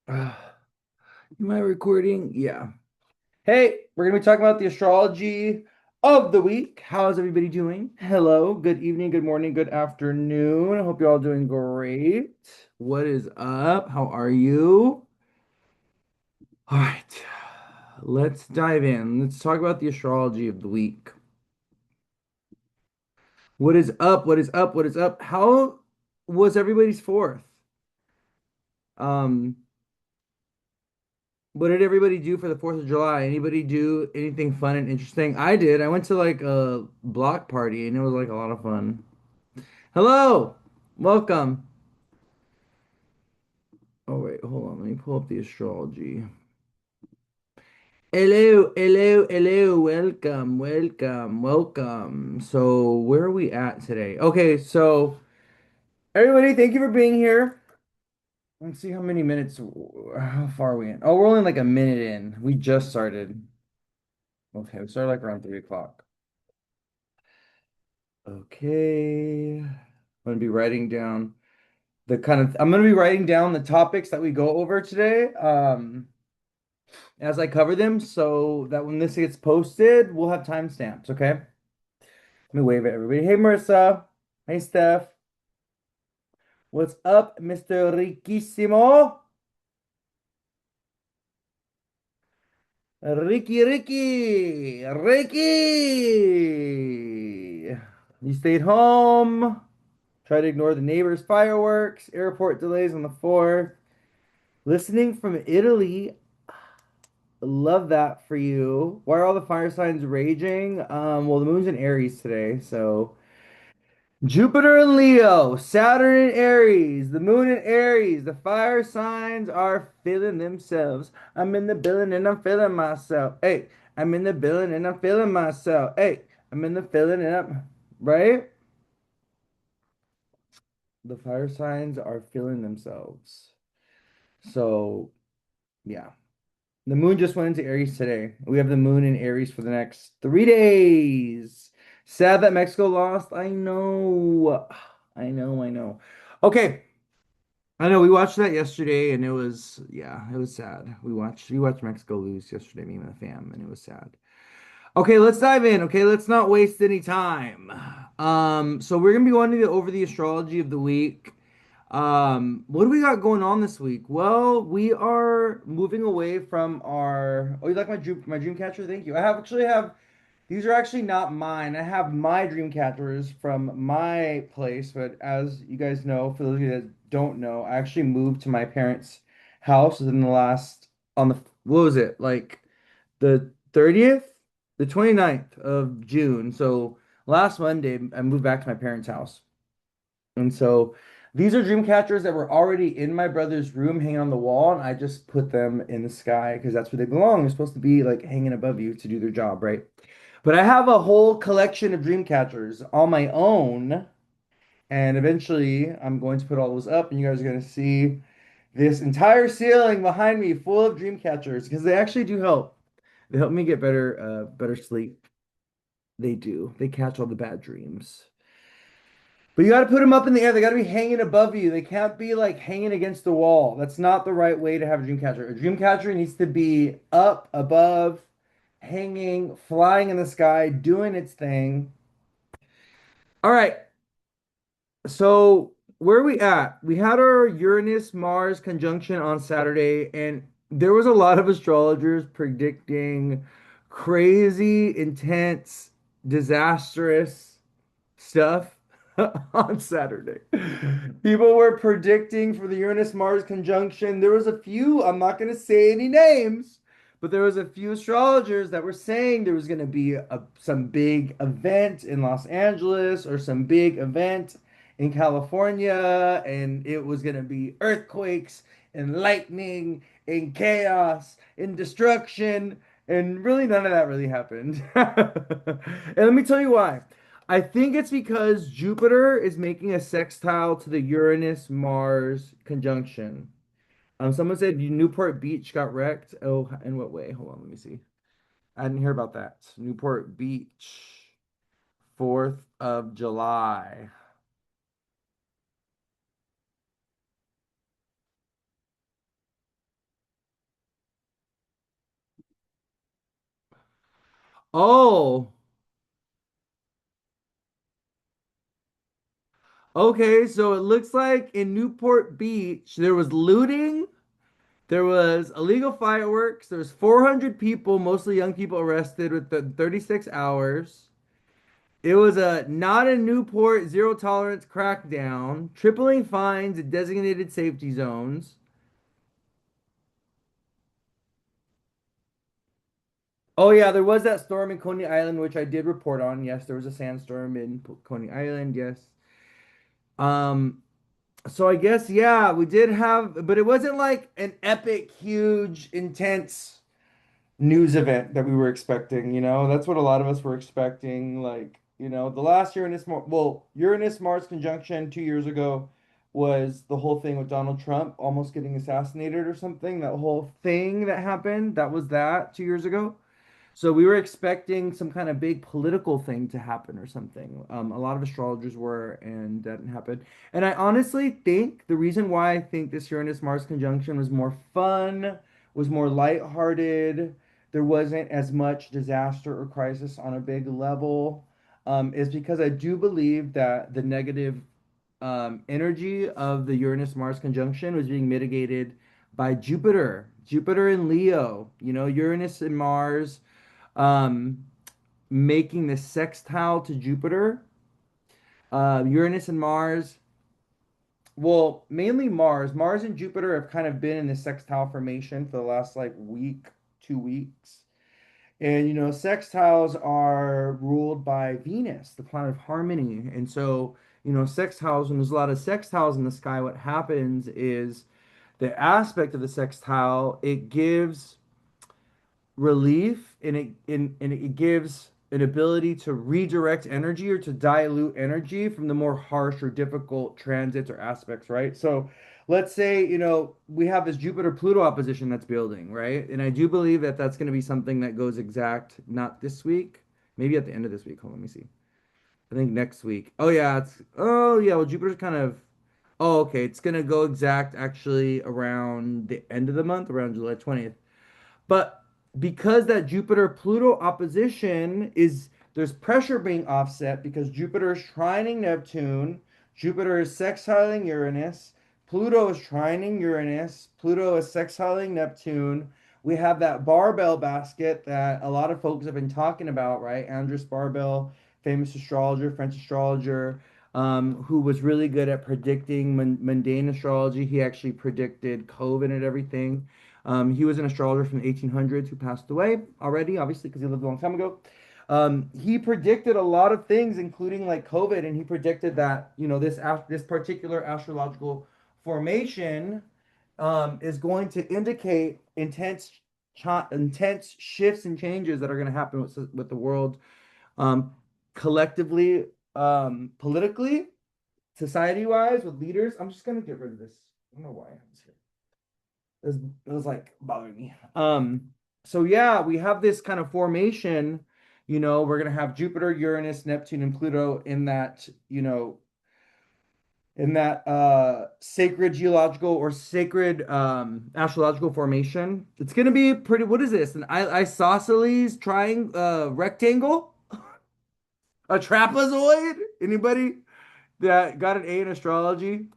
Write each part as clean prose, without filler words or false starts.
Am I recording? Yeah. Hey, we're gonna be talking about the astrology of the week. How's everybody doing? Hello, good evening, good morning, good afternoon. I hope you're all doing great. What is up? How are you? All right, let's dive in. Let's talk about the astrology of the week. What is up? What is up? What is up? How was everybody's fourth? Um, What did everybody do for the 4th of July? Anybody do anything fun and interesting? I did. I went to like a block party and it was like a lot of fun. Hello. Welcome. Oh wait, hold on. Let me pull up the astrology. Hello, hello, hello. Welcome, welcome, welcome. So, where are we at today? Okay, so everybody, thank you for being here. Let's see how many minutes, how far are we in? Oh, we're only like a minute in. We just started. Okay, we started like around 3 o'clock. Okay. I'm gonna be writing down I'm gonna be writing down the topics that we go over today, as I cover them so that when this gets posted, we'll have timestamps, okay? Let me wave at everybody. Hey Marissa. Hey Steph. What's up, Mr. Riquísimo? Ricky. You stayed home. Try to ignore the neighbors' fireworks, airport delays on the 4th. Listening from Italy, love that for you. Why are all the fire signs raging? Well, the moon's in Aries today, so Jupiter in Leo, Saturn in Aries, the moon in Aries. The fire signs are feeling themselves. I'm in the building and I'm feeling myself. Hey, I'm in the building and I'm feeling myself. Hey, I'm in the feeling and I'm right. The fire signs are feeling themselves. So yeah. The moon just went into Aries today. We have the moon in Aries for the next 3 days. Sad that Mexico lost. I know. I know, I know. Okay. I know we watched that yesterday and it was yeah, it was sad. We watched Mexico lose yesterday, me and the fam, and it was sad. Okay, let's dive in. Okay, let's not waste any time. So we're gonna be going over the astrology of the week. What do we got going on this week? Well, we are moving away from our. Oh, you like my dream catcher? Thank you. I actually have these are actually not mine. I have my dream catchers from my place, but as you guys know, for those of you that don't know, I actually moved to my parents' house within the last on the what was it? Like the 30th, the 29th of June. So last Monday, I moved back to my parents' house. And so these are dream catchers that were already in my brother's room hanging on the wall, and I just put them in the sky because that's where they belong. They're supposed to be like hanging above you to do their job, right? But I have a whole collection of dream catchers on my own, and eventually I'm going to put all those up, and you guys are going to see this entire ceiling behind me full of dream catchers because they actually do help. They help me get better sleep. They do. They catch all the bad dreams. But you got to put them up in the air. They got to be hanging above you. They can't be like hanging against the wall. That's not the right way to have a dream catcher. A dream catcher needs to be up above, hanging, flying in the sky, doing its thing. All right. So where are we at? We had our Uranus-Mars conjunction on Saturday, and there was a lot of astrologers predicting crazy, intense, disastrous stuff on Saturday. People were predicting for the Uranus-Mars conjunction. There was a few, I'm not going to say any names, but there was a few astrologers that were saying there was going to be some big event in Los Angeles or some big event in California, and it was going to be earthquakes and lightning and chaos and destruction. And really, none of that really happened. And let me tell you why. I think it's because Jupiter is making a sextile to the Uranus-Mars conjunction. Someone said Newport Beach got wrecked. Oh, in what way? Hold on, let me see. I didn't hear about that. Newport Beach, 4th of July. Oh, okay. So it looks like in Newport Beach, there was looting, there was illegal fireworks, there was 400 people, mostly young people, arrested within 36 hours. It was a not a Newport zero tolerance crackdown, tripling fines at designated safety zones. Oh yeah, there was that storm in Coney Island, which I did report on. Yes, there was a sandstorm in Coney Island. Yes. Um, so I guess yeah, we did have, but it wasn't like an epic, huge, intense news event that we were expecting, you know? That's what a lot of us were expecting. Like, you know, the last Uranus Mars conjunction 2 years ago was the whole thing with Donald Trump almost getting assassinated or something. That whole thing that happened, that was that 2 years ago. So we were expecting some kind of big political thing to happen or something. A lot of astrologers were, and that didn't happen. And I honestly think the reason why I think this Uranus-Mars conjunction was more fun, was more lighthearted, there wasn't as much disaster or crisis on a big level, is because I do believe that the negative energy of the Uranus-Mars conjunction was being mitigated by Jupiter. Jupiter in Leo, you know, Uranus and Mars um, making the sextile to Jupiter. Uranus and Mars, well, mainly Mars. Mars and Jupiter have kind of been in the sextile formation for the last like week, 2 weeks. And you know, sextiles are ruled by Venus, the planet of harmony. And so, you know, sextiles, when there's a lot of sextiles in the sky, what happens is the aspect of the sextile, it gives relief and it gives an ability to redirect energy or to dilute energy from the more harsh or difficult transits or aspects, right? So let's say, you know, we have this Jupiter Pluto opposition that's building, right? And I do believe that that's going to be something that goes exact, not this week, maybe at the end of this week. Hold on, let me see. I think next week. Oh yeah, well Jupiter's kind of, oh okay, it's going to go exact actually around the end of the month, around July 20th. But because that Jupiter Pluto opposition is, there's pressure being offset because Jupiter is trining Neptune, Jupiter is sextiling Uranus, Pluto is trining Uranus, Pluto is sextiling Neptune. We have that barbell basket that a lot of folks have been talking about, right? Andreas Barbell, famous astrologer, French astrologer, who was really good at predicting mundane astrology. He actually predicted COVID and everything. He was an astrologer from the 1800s who passed away already, obviously, because he lived a long time ago. He predicted a lot of things, including like COVID, and he predicted that, you know, this particular astrological formation is going to indicate intense shifts and changes that are going to happen with the world, um, collectively, politically, society-wise, with leaders. I'm just going to get rid of this. I don't know why I have this here. It was like bothering me. So yeah, we have this kind of formation, you know, we're gonna have Jupiter, Uranus, Neptune, and Pluto in that, you know, in that sacred geological or sacred astrological formation. It's gonna be pretty, what is this? An isosceles triangle rectangle? A trapezoid? Anybody that got an A in astrology?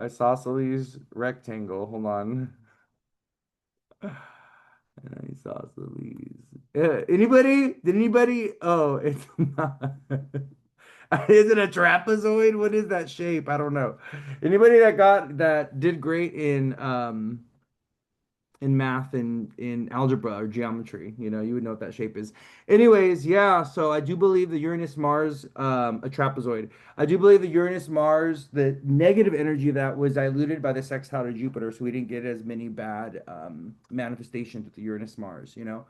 Isosceles rectangle. Hold on. Isosceles. Anybody? Did anybody? Oh, it's not. Is it a trapezoid? What is that shape? I don't know. Anybody that did great in math and in algebra or geometry, you know, you would know what that shape is. Anyways, yeah, so I do believe the Uranus Mars, a trapezoid. I do believe the Uranus Mars, the negative energy of that was diluted by the sextile to Jupiter, so we didn't get as many bad manifestations with the Uranus Mars, you know.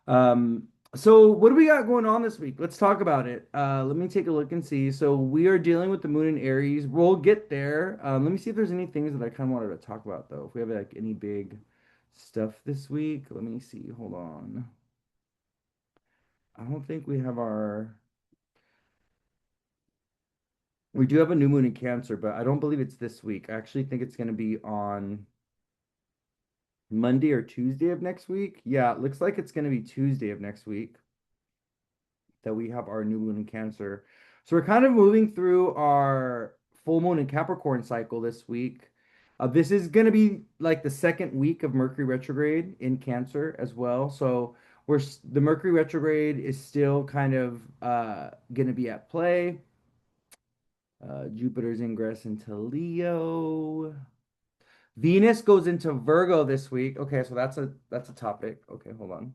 Um, so what do we got going on this week? Let's talk about it. Let me take a look and see. So we are dealing with the moon in Aries. We'll get there. Let me see if there's any things that I kind of wanted to talk about though. If we have like any big stuff this week. Let me see. Hold on. I don't think we have our. We do have a new moon in Cancer, but I don't believe it's this week. I actually think it's going to be on Monday or Tuesday of next week. Yeah, it looks like it's going to be Tuesday of next week. that we have our new moon in Cancer. So we're kind of moving through our full moon in Capricorn cycle this week. This is going to be like the second week of Mercury retrograde in Cancer as well. So the Mercury retrograde is still kind of going to be at play. Jupiter's ingress into Leo. Venus goes into Virgo this week. Okay, so that's a topic. Okay, hold on.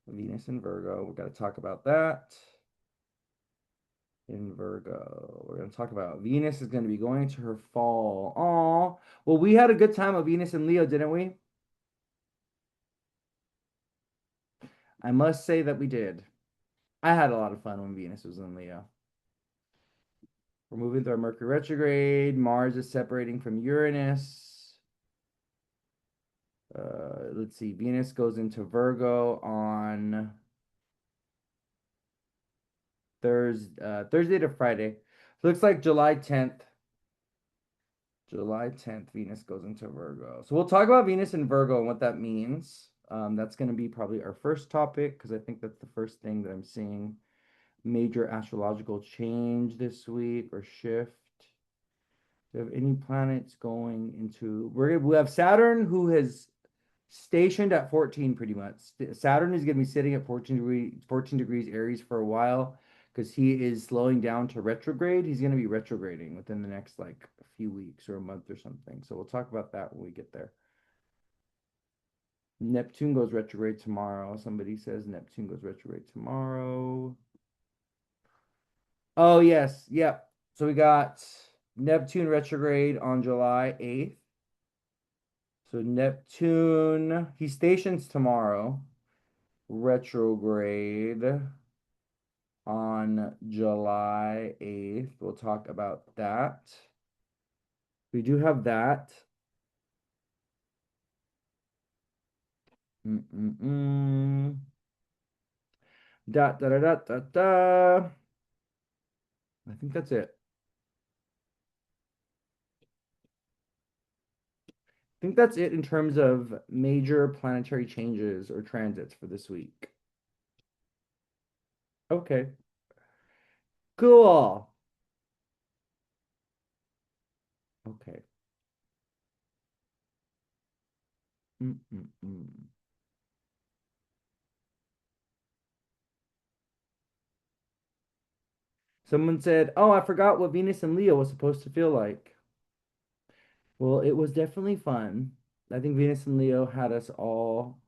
Venus in Virgo. We got to talk about that. In Virgo, we're going to talk about Venus is going to be going into her fall. Oh, well, we had a good time of Venus and Leo, didn't we? I must say that we did. I had a lot of fun when Venus was in Leo. We're moving through our Mercury retrograde. Mars is separating from Uranus. Let's see. Venus goes into Virgo on Thursday to Friday. So it looks like July 10th. July 10th, Venus goes into Virgo. So we'll talk about Venus and Virgo and what that means. That's going to be probably our first topic because I think that's the first thing that I'm seeing major astrological change this week or shift. Do you have any planets going into? We have Saturn who has stationed at 14 pretty much. Saturn is going to be sitting at 14 degrees Aries for a while because he is slowing down to retrograde. He's going to be retrograding within the next like a few weeks or a month or something. So we'll talk about that when we get there. Neptune goes retrograde tomorrow. Somebody says Neptune goes retrograde tomorrow. Oh, yes. Yep. So we got Neptune retrograde on July 8th. So Neptune, he stations tomorrow, retrograde on July 8th. We'll talk about that. We do have that. Da da da da da da. I think that's it. I think that's it in terms of major planetary changes or transits for this week. Okay, cool. Okay. Mm-mm-mm. Someone said, "Oh, I forgot what Venus and Leo was supposed to feel like." Well, it was definitely fun. I think Venus and Leo had us all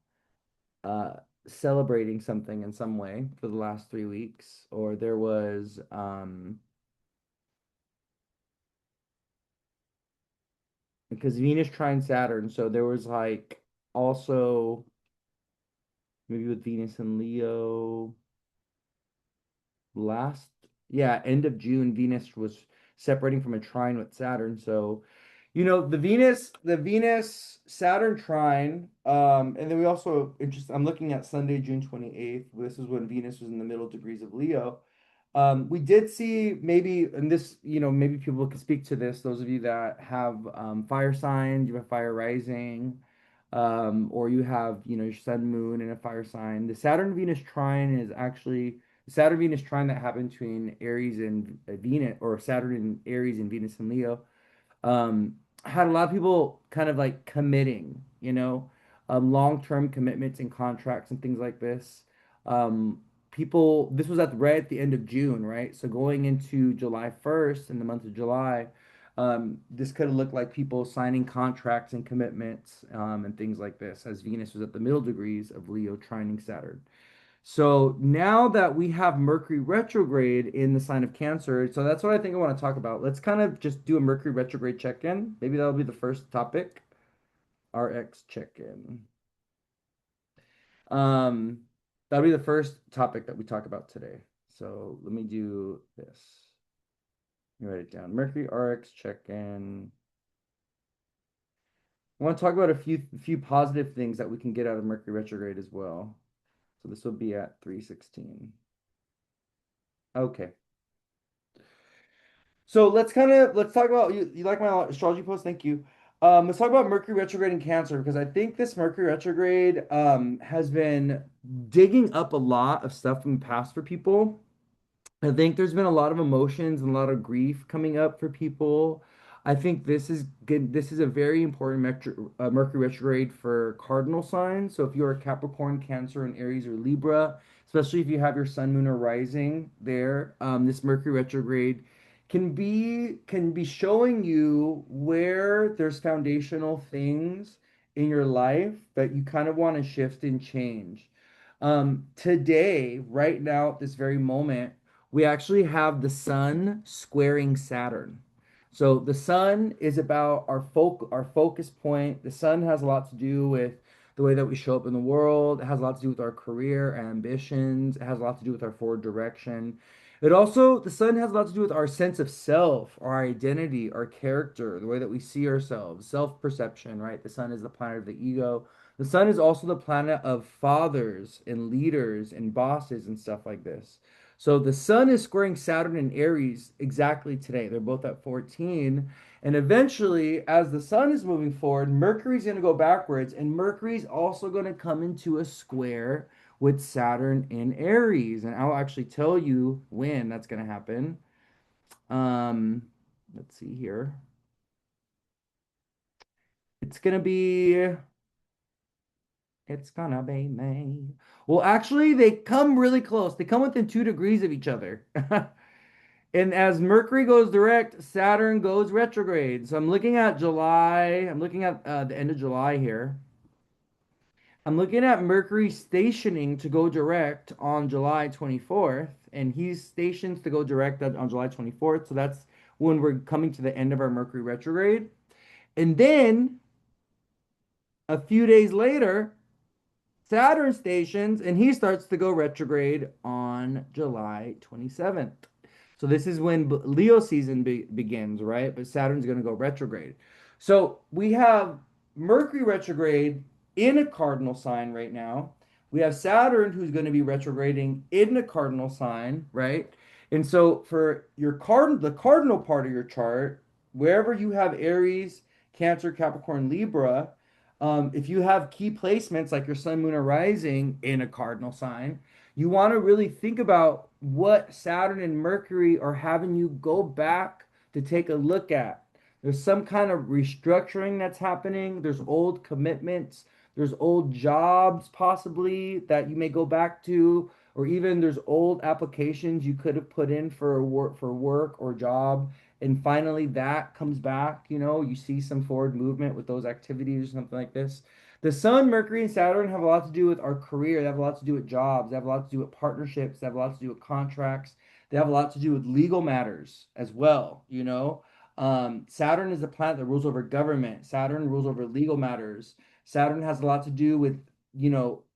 uh celebrating something in some way for the last 3 weeks. Or there was because Venus trine Saturn, so there was like also maybe with Venus and Leo last, yeah, end of June, Venus was separating from a trine with Saturn. So, the Venus Saturn trine, and then we also I'm looking at Sunday, June 28th. This is when Venus was in the middle degrees of Leo. We did see maybe, and this, maybe people can speak to this, those of you that have fire signs, you have fire rising, or you have, your sun, moon in a fire sign. The Saturn Venus trine is actually the Saturn Venus trine that happened between Aries and Venus, or Saturn and Aries and Venus and Leo, um, had a lot of people kind of like committing, long-term commitments and contracts and things like this. This was right at the end of June, right? So going into July 1st, in the month of July, this could have looked like people signing contracts and commitments, and things like this, as Venus was at the middle degrees of Leo trining Saturn. So now that we have Mercury retrograde in the sign of Cancer, so that's what I think I want to talk about. Let's kind of just do a Mercury retrograde check-in. Maybe that'll be the first topic. RX check-in. Um, that'll be the first topic that we talk about today. So let me do this. Let me write it down. Mercury RX check-in. I want to talk about a few positive things that we can get out of Mercury retrograde as well. So this will be at 3:16. Okay. So let's talk about, you like my astrology post? Thank you. Let's talk about Mercury retrograde in Cancer because I think this Mercury retrograde has been digging up a lot of stuff from the past for people. I think there's been a lot of emotions and a lot of grief coming up for people. I think this is good. This is a very important Mercury retrograde for cardinal signs. So if you're a Capricorn, Cancer, and Aries or Libra, especially if you have your Sun, Moon, or Rising there, this Mercury retrograde can be showing you where there's foundational things in your life that you kind of want to shift and change. Today, right now, at this very moment, we actually have the sun squaring Saturn. So the sun is about our focus point. The sun has a lot to do with the way that we show up in the world. It has a lot to do with our career, our ambitions. It has a lot to do with our forward direction. The sun has a lot to do with our sense of self, our identity, our character, the way that we see ourselves, self-perception, right? The sun is the planet of the ego. The sun is also the planet of fathers and leaders and bosses and stuff like this. So the sun is squaring Saturn and Aries exactly today. They're both at 14. And eventually, as the sun is moving forward, Mercury's going to go backwards, and Mercury's also going to come into a square with Saturn in Aries. And I'll actually tell you when that's going to happen. Um, let's see here. It's going to be It's gonna be May. Well, actually, they come really close. They come within 2 degrees of each other. And as Mercury goes direct, Saturn goes retrograde. So I'm looking at July. I'm looking at the end of July here. I'm looking at Mercury stationing to go direct on July 24th, and he's stationed to go direct on July 24th. So that's when we're coming to the end of our Mercury retrograde. And then a few days later, Saturn stations and he starts to go retrograde on July 27th. So this is when Leo season begins, right? But Saturn's going to go retrograde. So we have Mercury retrograde in a cardinal sign right now. We have Saturn who's going to be retrograding in a cardinal sign, right? And so for the cardinal part of your chart, wherever you have Aries, Cancer, Capricorn, Libra, if you have key placements like your sun, moon, or rising in a cardinal sign, you want to really think about what Saturn and Mercury are having you go back to take a look at. There's some kind of restructuring that's happening. There's old commitments. There's old jobs possibly that you may go back to, or even there's old applications you could have put in for work or job, and finally that comes back. You see some forward movement with those activities or something like this. The sun, Mercury, and Saturn have a lot to do with our career. They have a lot to do with jobs. They have a lot to do with partnerships. They have a lot to do with contracts. They have a lot to do with legal matters as well. Saturn is the planet that rules over government. Saturn rules over legal matters. Saturn has a lot to do with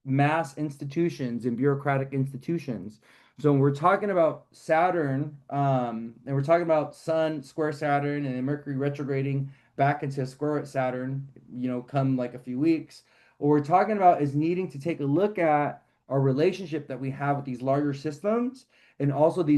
mass institutions and bureaucratic institutions. So when we're talking about Saturn, and we're talking about Sun square Saturn and then Mercury retrograding back into square with Saturn, come like a few weeks, what we're talking about is needing to take a look at our relationship that we have with these larger systems and also the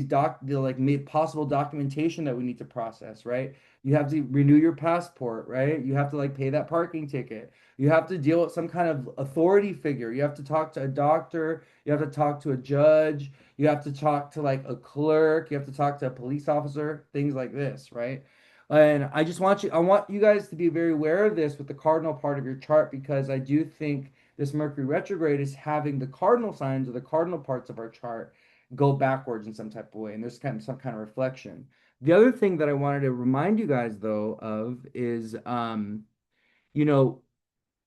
like made possible documentation that we need to process, right? You have to renew your passport, right? You have to like pay that parking ticket. You have to deal with some kind of authority figure. You have to talk to a doctor. You have to talk to a judge. You have to talk to like a clerk. You have to talk to a police officer, things like this, right? And I want you guys to be very aware of this with the cardinal part of your chart because I do think this Mercury retrograde is having the cardinal signs or the cardinal parts of our chart go backwards in some type of way. And there's some kind of reflection. The other thing that I wanted to remind you guys though of is, you know,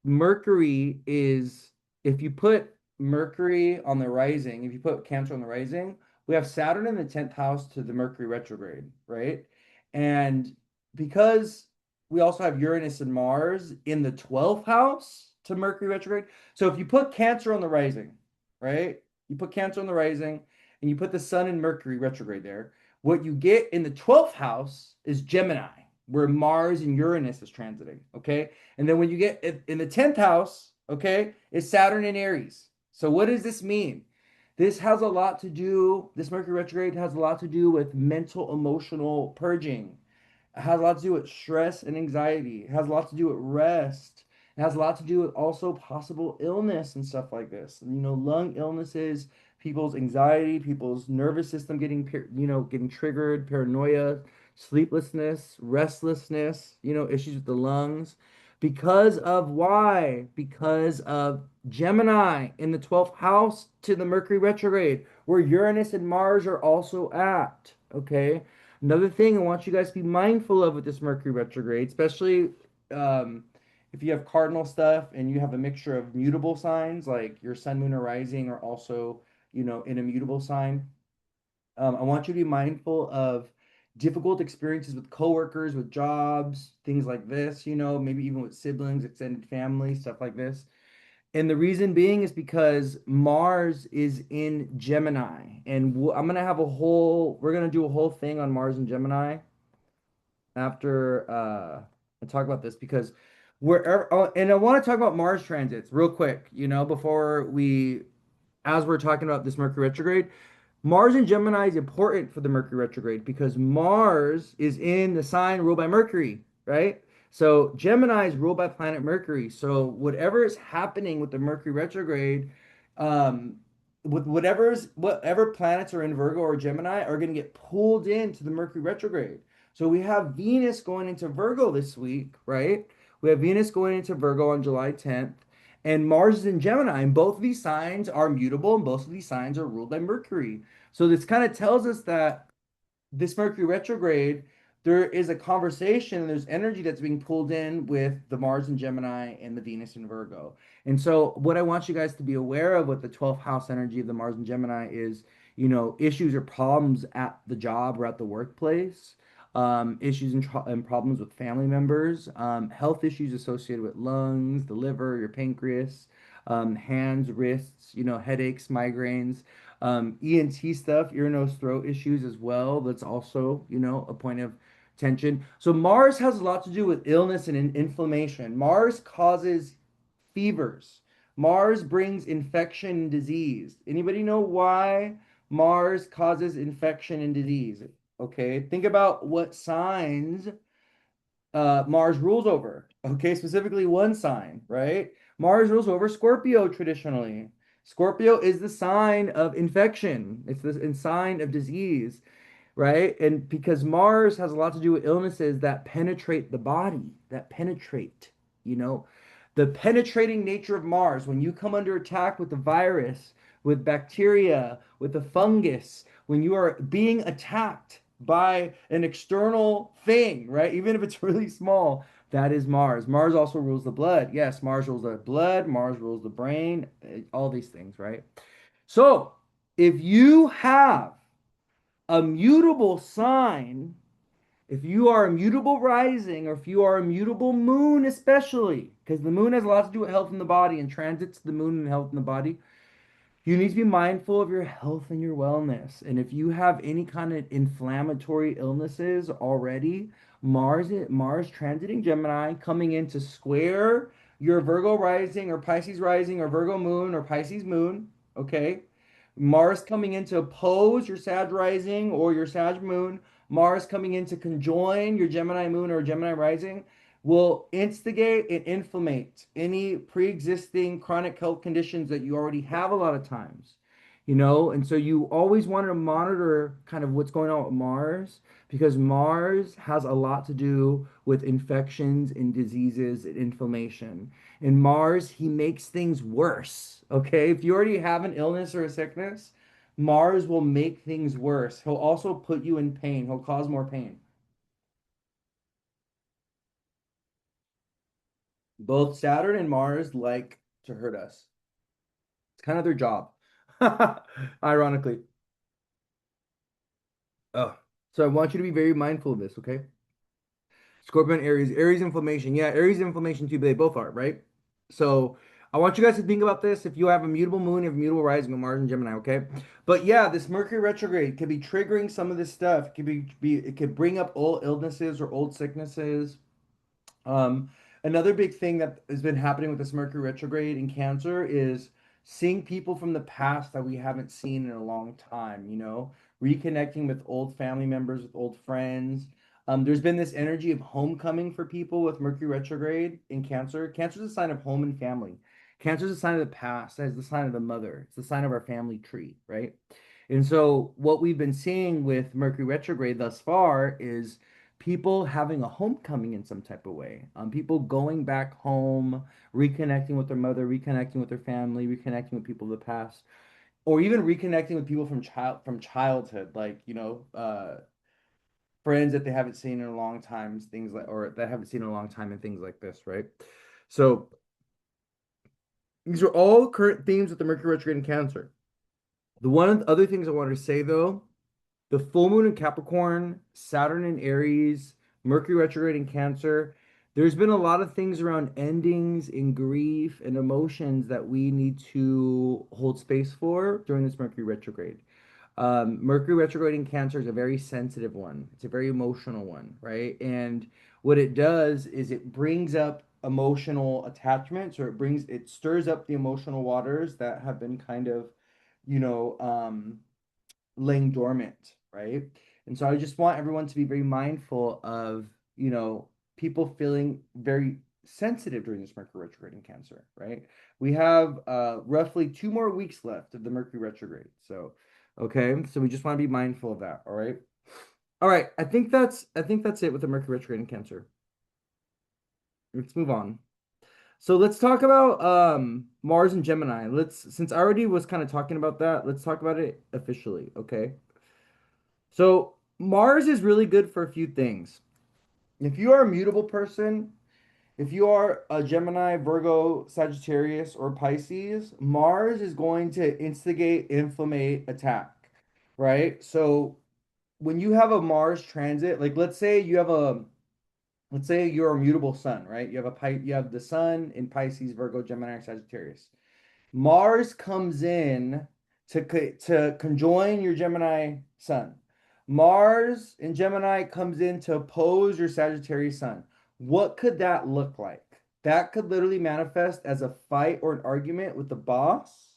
Mercury is, if you put Mercury on the rising, if you put Cancer on the rising, we have Saturn in the 10th house to the Mercury retrograde, right? And because we also have Uranus and Mars in the 12th house to Mercury retrograde. So if you put Cancer on the rising, right? You put Cancer on the rising and you put the Sun and Mercury retrograde there, what you get in the 12th house is Gemini, where Mars and Uranus is transiting, okay? And then when you get in the 10th house, okay, is Saturn in Aries. So what does this mean? This Mercury retrograde has a lot to do with mental, emotional purging. It has a lot to do with stress and anxiety. It has a lot to do with rest. It has a lot to do with also possible illness and stuff like this. You know, lung illnesses, people's anxiety, people's nervous system getting, getting triggered, paranoia, sleeplessness, restlessness, issues with the lungs. Because of why? Because of Gemini in the 12th house to the Mercury retrograde, where Uranus and Mars are also at. Okay. Another thing I want you guys to be mindful of with this Mercury retrograde, especially um, if you have cardinal stuff and you have a mixture of mutable signs, like your sun, moon, or rising are also, in a mutable sign. I want you to be mindful of difficult experiences with coworkers, with jobs, things like this, maybe even with siblings, extended family, stuff like this. And the reason being is because Mars is in Gemini. And I'm going to have we're going to do a whole thing on Mars and Gemini after I talk about this because wherever, oh, and I want to talk about Mars transits real quick, before as we're talking about this Mercury retrograde. Mars in Gemini is important for the Mercury retrograde because Mars is in the sign ruled by Mercury, right? So Gemini is ruled by planet Mercury. So whatever is happening with the Mercury retrograde, um, with whatever planets are in Virgo or Gemini are going to get pulled into the Mercury retrograde. So we have Venus going into Virgo this week, right? We have Venus going into Virgo on July 10th. And Mars is in Gemini, and both of these signs are mutable, and both of these signs are ruled by Mercury. So this kind of tells us that this Mercury retrograde, there is a conversation and there's energy that's being pulled in with the Mars and Gemini and the Venus and Virgo. And so, what I want you guys to be aware of with the 12th house energy of the Mars and Gemini is, issues or problems at the job or at the workplace, issues and problems with family members, health issues associated with lungs, the liver, your pancreas, hands, wrists, headaches, migraines, ENT stuff, ear, nose, throat issues as well. That's also, a point of tension. So Mars has a lot to do with illness and inflammation. Mars causes fevers. Mars brings infection and disease. Anybody know why Mars causes infection and disease? Okay, think about what signs Mars rules over. Okay, specifically one sign, right? Mars rules over Scorpio traditionally. Scorpio is the sign of infection. It's the sign of disease, right? And because Mars has a lot to do with illnesses that penetrate the body, that penetrate, you know, the penetrating nature of Mars, when you come under attack with the virus, with bacteria, with the fungus, when you are being attacked by an external thing, right? Even if it's really small, that is Mars. Mars also rules the blood. Yes, Mars rules the blood, Mars rules the brain, all these things, right? So, if you have a mutable sign, if you are a mutable rising or if you are a mutable moon, especially, because the moon has a lot to do with health in the body and transits the moon and health in the body, you need to be mindful of your health and your wellness. And if you have any kind of inflammatory illnesses already, Mars transiting Gemini coming into square your Virgo rising or Pisces rising or Virgo moon or Pisces moon, okay? Mars coming into oppose your Sag rising or your Sag moon, Mars coming into conjoin your Gemini moon or Gemini rising will instigate and inflammate any pre-existing chronic health conditions that you already have a lot of times, and so you always want to monitor kind of what's going on with Mars because Mars has a lot to do with infections and diseases and inflammation. And Mars, he makes things worse. Okay, if you already have an illness or a sickness, Mars will make things worse. He'll also put you in pain. He'll cause more pain. Both Saturn and Mars like to hurt us. It's kind of their job, ironically. Oh, so I want you to be very mindful of this, okay? Scorpion, Aries, Aries inflammation. Yeah, Aries inflammation too, but they both are, right? So I want you guys to think about this. If you have a mutable moon, you have a mutable rising of Mars and Gemini, okay? But yeah, this Mercury retrograde could be triggering some of this stuff. It could it could bring up old illnesses or old sicknesses. Um, Another big thing that has been happening with this Mercury retrograde in Cancer is seeing people from the past that we haven't seen in a long time, reconnecting with old family members, with old friends, There's been this energy of homecoming for people with Mercury retrograde in Cancer. Cancer is a sign of home and family. Cancer is a sign of the past. It's the sign of the mother. It's the sign of our family tree, right? And so what we've been seeing with Mercury retrograde thus far is people having a homecoming in some type of way. People going back home, reconnecting with their mother, reconnecting with their family, reconnecting with people of the past, or even reconnecting with people from childhood, like friends that they haven't seen in a long time, things like, or that haven't seen in a long time, and things like this, right? So these are all current themes with the Mercury retrograde in Cancer. The one of the other things I wanted to say though, the full moon in Capricorn, Saturn in Aries, Mercury retrograde in Cancer. There's been a lot of things around endings and grief and emotions that we need to hold space for during this Mercury retrograde. Mercury retrograde in Cancer is a very sensitive one. It's a very emotional one, right? And what it does is it brings up emotional attachments, or it stirs up the emotional waters that have been kind of, you know, laying dormant, right? And so I just want everyone to be very mindful of, you know, people feeling very sensitive during this Mercury retrograde in Cancer, right? We have roughly 2 more weeks left of the Mercury retrograde. So, okay, so we just want to be mindful of that, all right? All right, I think that's it with the Mercury retrograde in Cancer. Let's move on. So let's talk about Mars and Gemini. Since I already was kind of talking about that, let's talk about it officially, okay? So Mars is really good for a few things. If you are a mutable person, if you are a Gemini, Virgo, Sagittarius, or Pisces, Mars is going to instigate, inflammate, attack, right? So when you have a Mars transit, like let's say you're a mutable sun, right? You have the sun in Pisces, Virgo, Gemini, Sagittarius. Mars comes in to conjoin your Gemini sun. Mars in Gemini comes in to oppose your Sagittarius sun. What could that look like? That could literally manifest as a fight or an argument with the boss,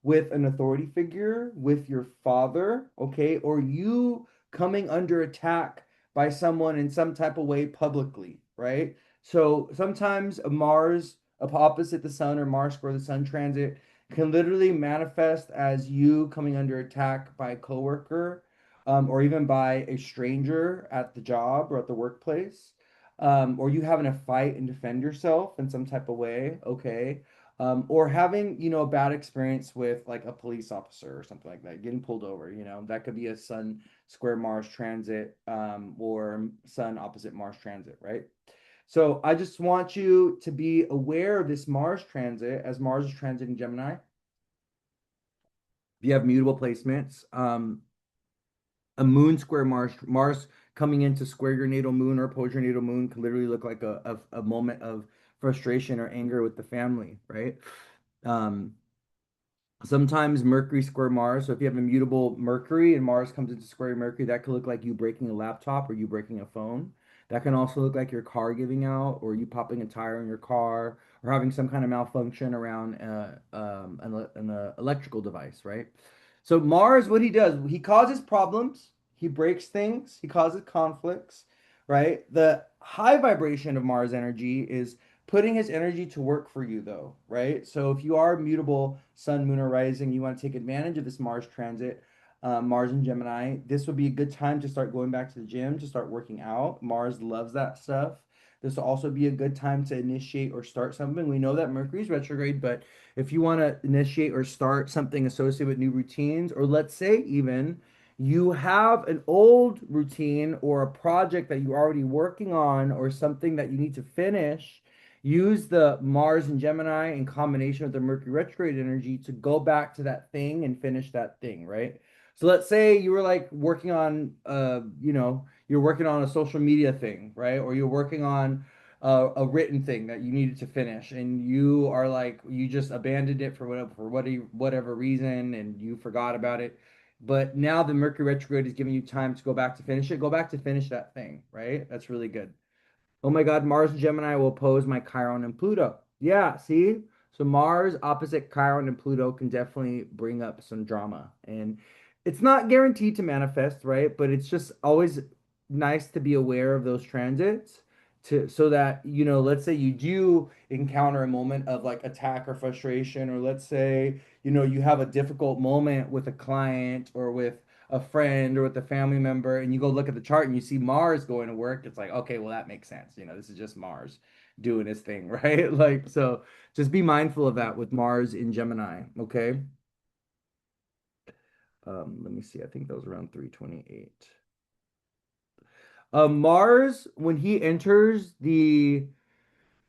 with an authority figure, with your father, okay? Or you coming under attack by someone in some type of way publicly, right? So sometimes a Mars opposite the sun, or Mars square the sun transit, can literally manifest as you coming under attack by a coworker, or even by a stranger at the job or at the workplace, or you having to fight and defend yourself in some type of way, okay? Or having, a bad experience with like a police officer or something like that, getting pulled over, that could be a Sun square Mars transit, or Sun opposite Mars transit, right? So I just want you to be aware of this Mars transit as Mars is transiting Gemini. If you have mutable placements, a moon square Mars coming in to square your natal moon or oppose your natal moon can literally look like a moment of frustration or anger with the family, right? Um, Sometimes Mercury square Mars. So if you have a mutable Mercury and Mars comes into square Mercury, that could look like you breaking a laptop or you breaking a phone. That can also look like your car giving out, or you popping a tire in your car, or having some kind of malfunction around an electrical device, right? So Mars, what he does, he causes problems, he breaks things, he causes conflicts, right? The high vibration of Mars energy is putting his energy to work for you, though, right? So if you are mutable sun, moon, or rising, you want to take advantage of this Mars transit, Mars and Gemini, this would be a good time to start going back to the gym, to start working out. Mars loves that stuff. This will also be a good time to initiate or start something. We know that Mercury's retrograde, but if you want to initiate or start something associated with new routines, or let's say even you have an old routine or a project that you're already working on, or something that you need to finish, use the Mars and Gemini in combination with the Mercury retrograde energy to go back to that thing and finish that thing, right? So let's say you were like working on, you're working on a social media thing, right? Or you're working on a written thing that you needed to finish, and you are like, you just abandoned it for whatever reason, and you forgot about it. But now the Mercury retrograde is giving you time to go back to finish it. Go back to finish that thing, right? That's really good. Oh my God, Mars and Gemini will oppose my Chiron and Pluto. Yeah, see? So Mars opposite Chiron and Pluto can definitely bring up some drama. And it's not guaranteed to manifest, right? But it's just always nice to be aware of those transits to so that, let's say you do encounter a moment of like attack or frustration, or let's say, you have a difficult moment with a client or with a friend or with a family member, and you go look at the chart and you see Mars going to work. It's like, okay, well, that makes sense. This is just Mars doing his thing, right? Like, so just be mindful of that with Mars in Gemini, okay? Let me see. I think that was around 328. Mars, when he enters the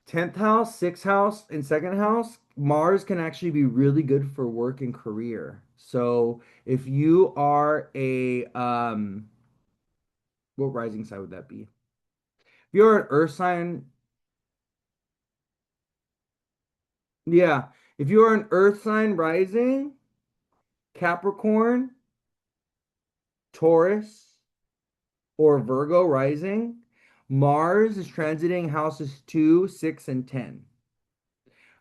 10th house, 6th house, and second house, Mars can actually be really good for work and career. So if you are what rising sign would that be? If you're an earth sign, yeah. If you're an earth sign rising, Capricorn, Taurus, or Virgo rising, Mars is transiting houses 2, 6, and 10.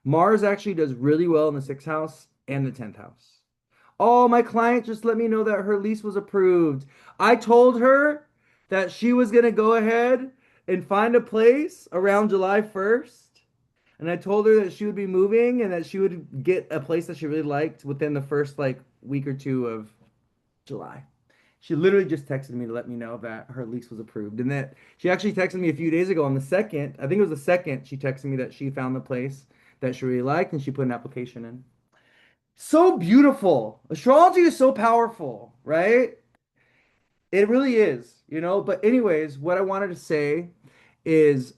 Mars actually does really well in the sixth house and the 10th house. Oh, my client just let me know that her lease was approved. I told her that she was going to go ahead and find a place around July 1st. And I told her that she would be moving and that she would get a place that she really liked within the first like week or two of July. She literally just texted me to let me know that her lease was approved. And that she actually texted me a few days ago on the second, I think it was the second, she texted me that she found the place that she really liked and she put an application in. So beautiful. Astrology is so powerful, right? It really is, But anyways, what I wanted to say is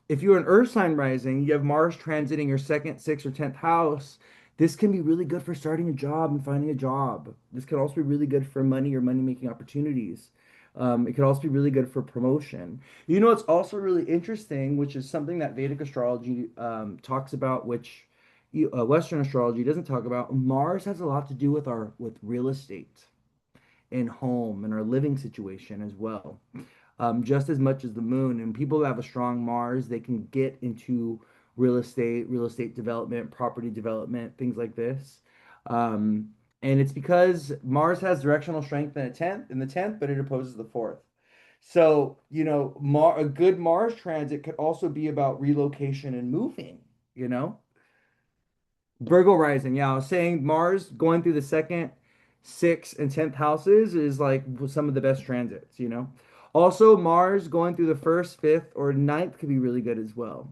if you're an earth sign rising, you have Mars transiting your second, sixth, or 10th house. This can be really good for starting a job and finding a job. This can also be really good for money or money making opportunities. It could also be really good for promotion. It's also really interesting, which is something that Vedic astrology talks about, which Western astrology doesn't talk about. Mars has a lot to do with with real estate and home and our living situation as well, just as much as the moon. And people who have a strong Mars, they can get into real estate development, property development, things like this. Um, and it's because Mars has directional strength in the 10th, but it opposes the fourth. So, a good Mars transit could also be about relocation and moving, you know? Virgo rising, yeah. I was saying Mars going through the second, sixth, and 10th houses is like some of the best transits. Also, Mars going through the first, fifth, or ninth could be really good as well,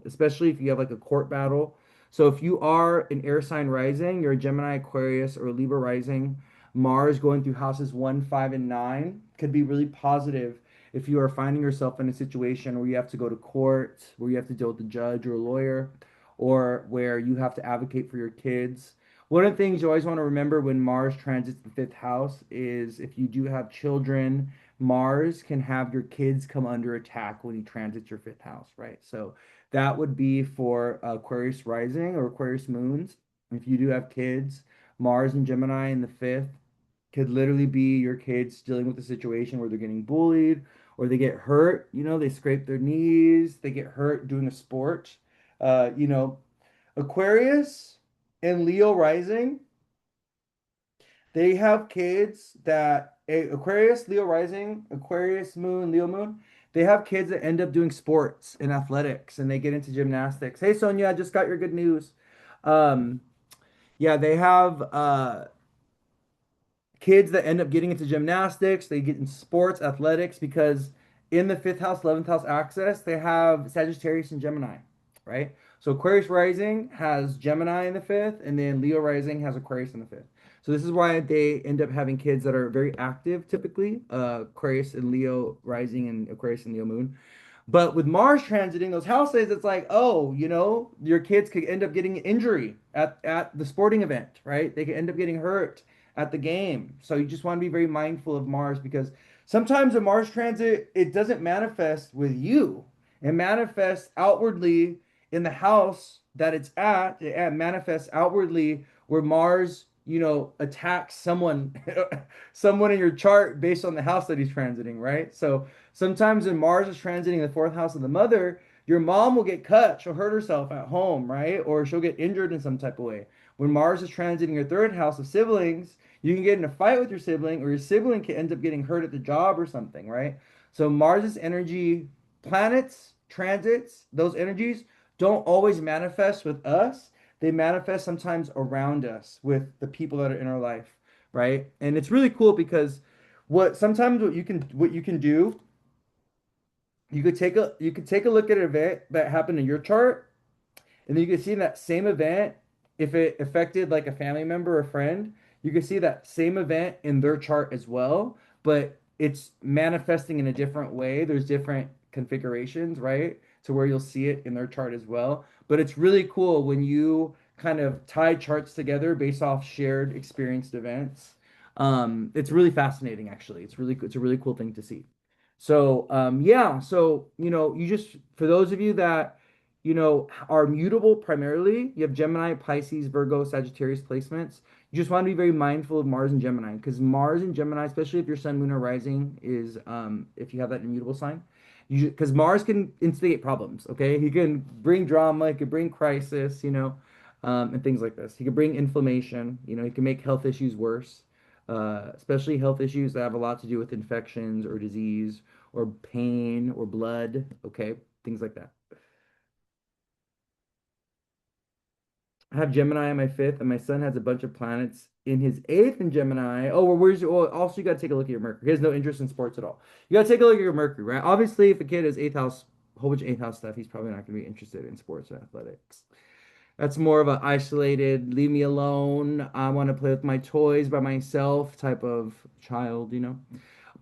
especially if you have like a court battle. So if you are an air sign rising, you're a Gemini, Aquarius, or Libra rising, Mars going through houses 1, 5, and 9 could be really positive if you are finding yourself in a situation where you have to go to court, where you have to deal with a judge or a lawyer, or where you have to advocate for your kids. One of the things you always want to remember when Mars transits the fifth house is if you do have children, Mars can have your kids come under attack when he transits your fifth house, right? So that would be for Aquarius rising or Aquarius moons. If you do have kids, Mars and Gemini in the fifth could literally be your kids dealing with a situation where they're getting bullied or they get hurt. They scrape their knees, they get hurt doing a sport. Uh, you know, Aquarius and Leo rising, they have kids that Aquarius, Leo rising, Aquarius moon, Leo moon, they have kids that end up doing sports and athletics and they get into gymnastics. Hey Sonia, I just got your good news. Um, yeah, they have kids that end up getting into gymnastics, they get in sports, athletics, because in the fifth house, 11th house access, they have Sagittarius and Gemini, right? So Aquarius rising has Gemini in the fifth, and then Leo rising has Aquarius in the fifth. So this is why they end up having kids that are very active, typically, Aquarius and Leo rising and Aquarius and Leo moon. But with Mars transiting those houses, it's like, oh, your kids could end up getting an injury at the sporting event, right? They could end up getting hurt at the game. So you just want to be very mindful of Mars because sometimes a Mars transit, it doesn't manifest with you. It manifests outwardly in the house that it's at. It manifests outwardly where Mars, attacks someone, someone in your chart based on the house that he's transiting, right? So sometimes when Mars is transiting the fourth house of the mother, your mom will get cut. She'll hurt herself at home, right? Or she'll get injured in some type of way. When Mars is transiting your third house of siblings, You can get in a fight with your sibling, or your sibling can end up getting hurt at the job or something, right? So Mars's energy, planets, transits, those energies don't always manifest with us. They manifest sometimes around us with the people that are in our life, right? And it's really cool because what you can do, you could take a look at an event that happened in your chart, and then you can see in that same event, if it affected like a family member or friend, you can see that same event in their chart as well, but it's manifesting in a different way. There's different configurations, right? To where you'll see it in their chart as well. But it's really cool when you kind of tie charts together based off shared experienced events. It's really fascinating, actually. It's a really cool thing to see. So, yeah, so you just for those of you that are mutable primarily. You have Gemini, Pisces, Virgo, Sagittarius placements. You just want to be very mindful of Mars and Gemini because Mars and Gemini, especially if your Sun, Moon, or Rising is, if you have that immutable sign, because Mars can instigate problems. Okay, he can bring drama, he can bring crisis, and things like this. He can bring inflammation. He can make health issues worse, especially health issues that have a lot to do with infections or disease or pain or blood. Okay, things like that. I have Gemini in my fifth, and my son has a bunch of planets in his eighth in Gemini. Oh, well, where's your? Oh, also, you got to take a look at your Mercury. He has no interest in sports at all. You got to take a look at your Mercury, right? Obviously, if a kid has eighth house, a whole bunch of eighth house stuff, he's probably not going to be interested in sports or athletics. That's more of an isolated, leave me alone. I want to play with my toys by myself type of child.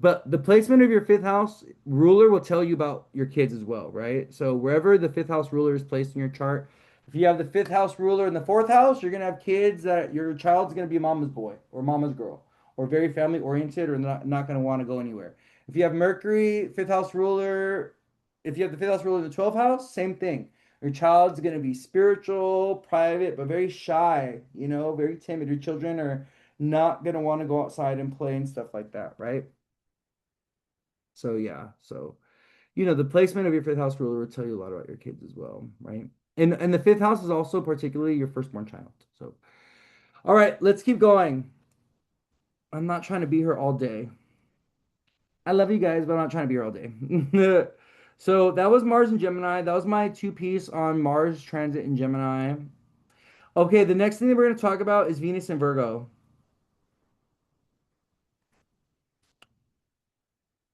But the placement of your fifth house ruler will tell you about your kids as well, right? So wherever the fifth house ruler is placed in your chart, if you have the fifth house ruler in the fourth house, you're gonna have kids that your child's gonna be mama's boy or mama's girl, or very family oriented, or not gonna want to go anywhere. If you have Mercury, fifth house ruler, if you have the fifth house ruler in the 12th house, same thing. Your child's gonna be spiritual, private, but very shy, very timid. Your children are not gonna want to go outside and play and stuff like that, right? So yeah, so the placement of your fifth house ruler will tell you a lot about your kids as well, right? And the fifth house is also particularly your firstborn child. So all right, let's keep going. I'm not trying to be here all day. I love you guys, but I'm not trying to be here all day. So that was Mars and Gemini. That was my two piece on Mars transit in Gemini. Okay, the next thing that we're going to talk about is Venus and Virgo.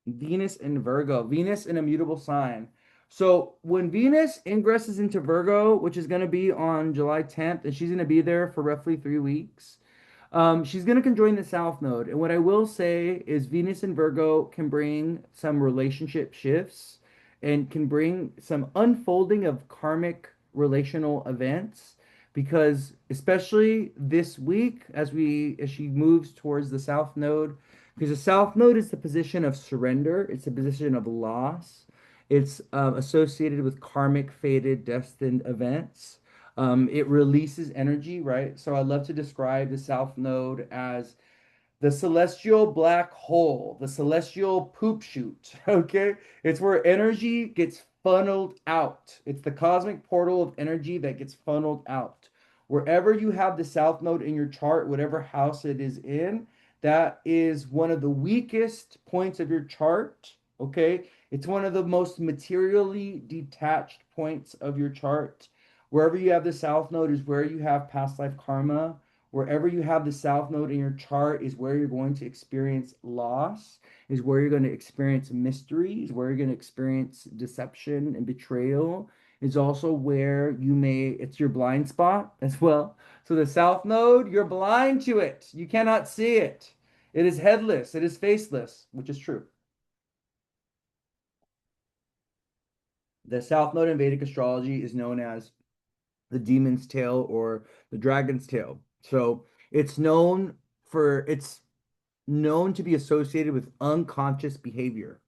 Venus in Virgo, Venus in a mutable sign. So when Venus ingresses into Virgo, which is going to be on July 10th, and she's going to be there for roughly 3 weeks, she's going to conjoin the South Node. And what I will say is Venus in Virgo can bring some relationship shifts and can bring some unfolding of karmic relational events because especially this week as she moves towards the South Node, because the South Node is the position of surrender, it's a position of loss, it's associated with karmic, fated, destined events. It releases energy, right? So I love to describe the South Node as the celestial black hole, the celestial poop chute. Okay. It's where energy gets funneled out. It's the cosmic portal of energy that gets funneled out. Wherever you have the South Node in your chart, whatever house it is in, that is one of the weakest points of your chart. Okay. It's one of the most materially detached points of your chart. Wherever you have the South Node is where you have past life karma. Wherever you have the South Node in your chart is where you're going to experience loss, is where you're going to experience mystery, is where you're going to experience deception and betrayal. It's also where it's your blind spot as well. So the South Node, you're blind to it. You cannot see it. It is headless, it is faceless, which is true. The South Node in Vedic astrology is known as the demon's tail or the dragon's tail. So it's known to be associated with unconscious behavior.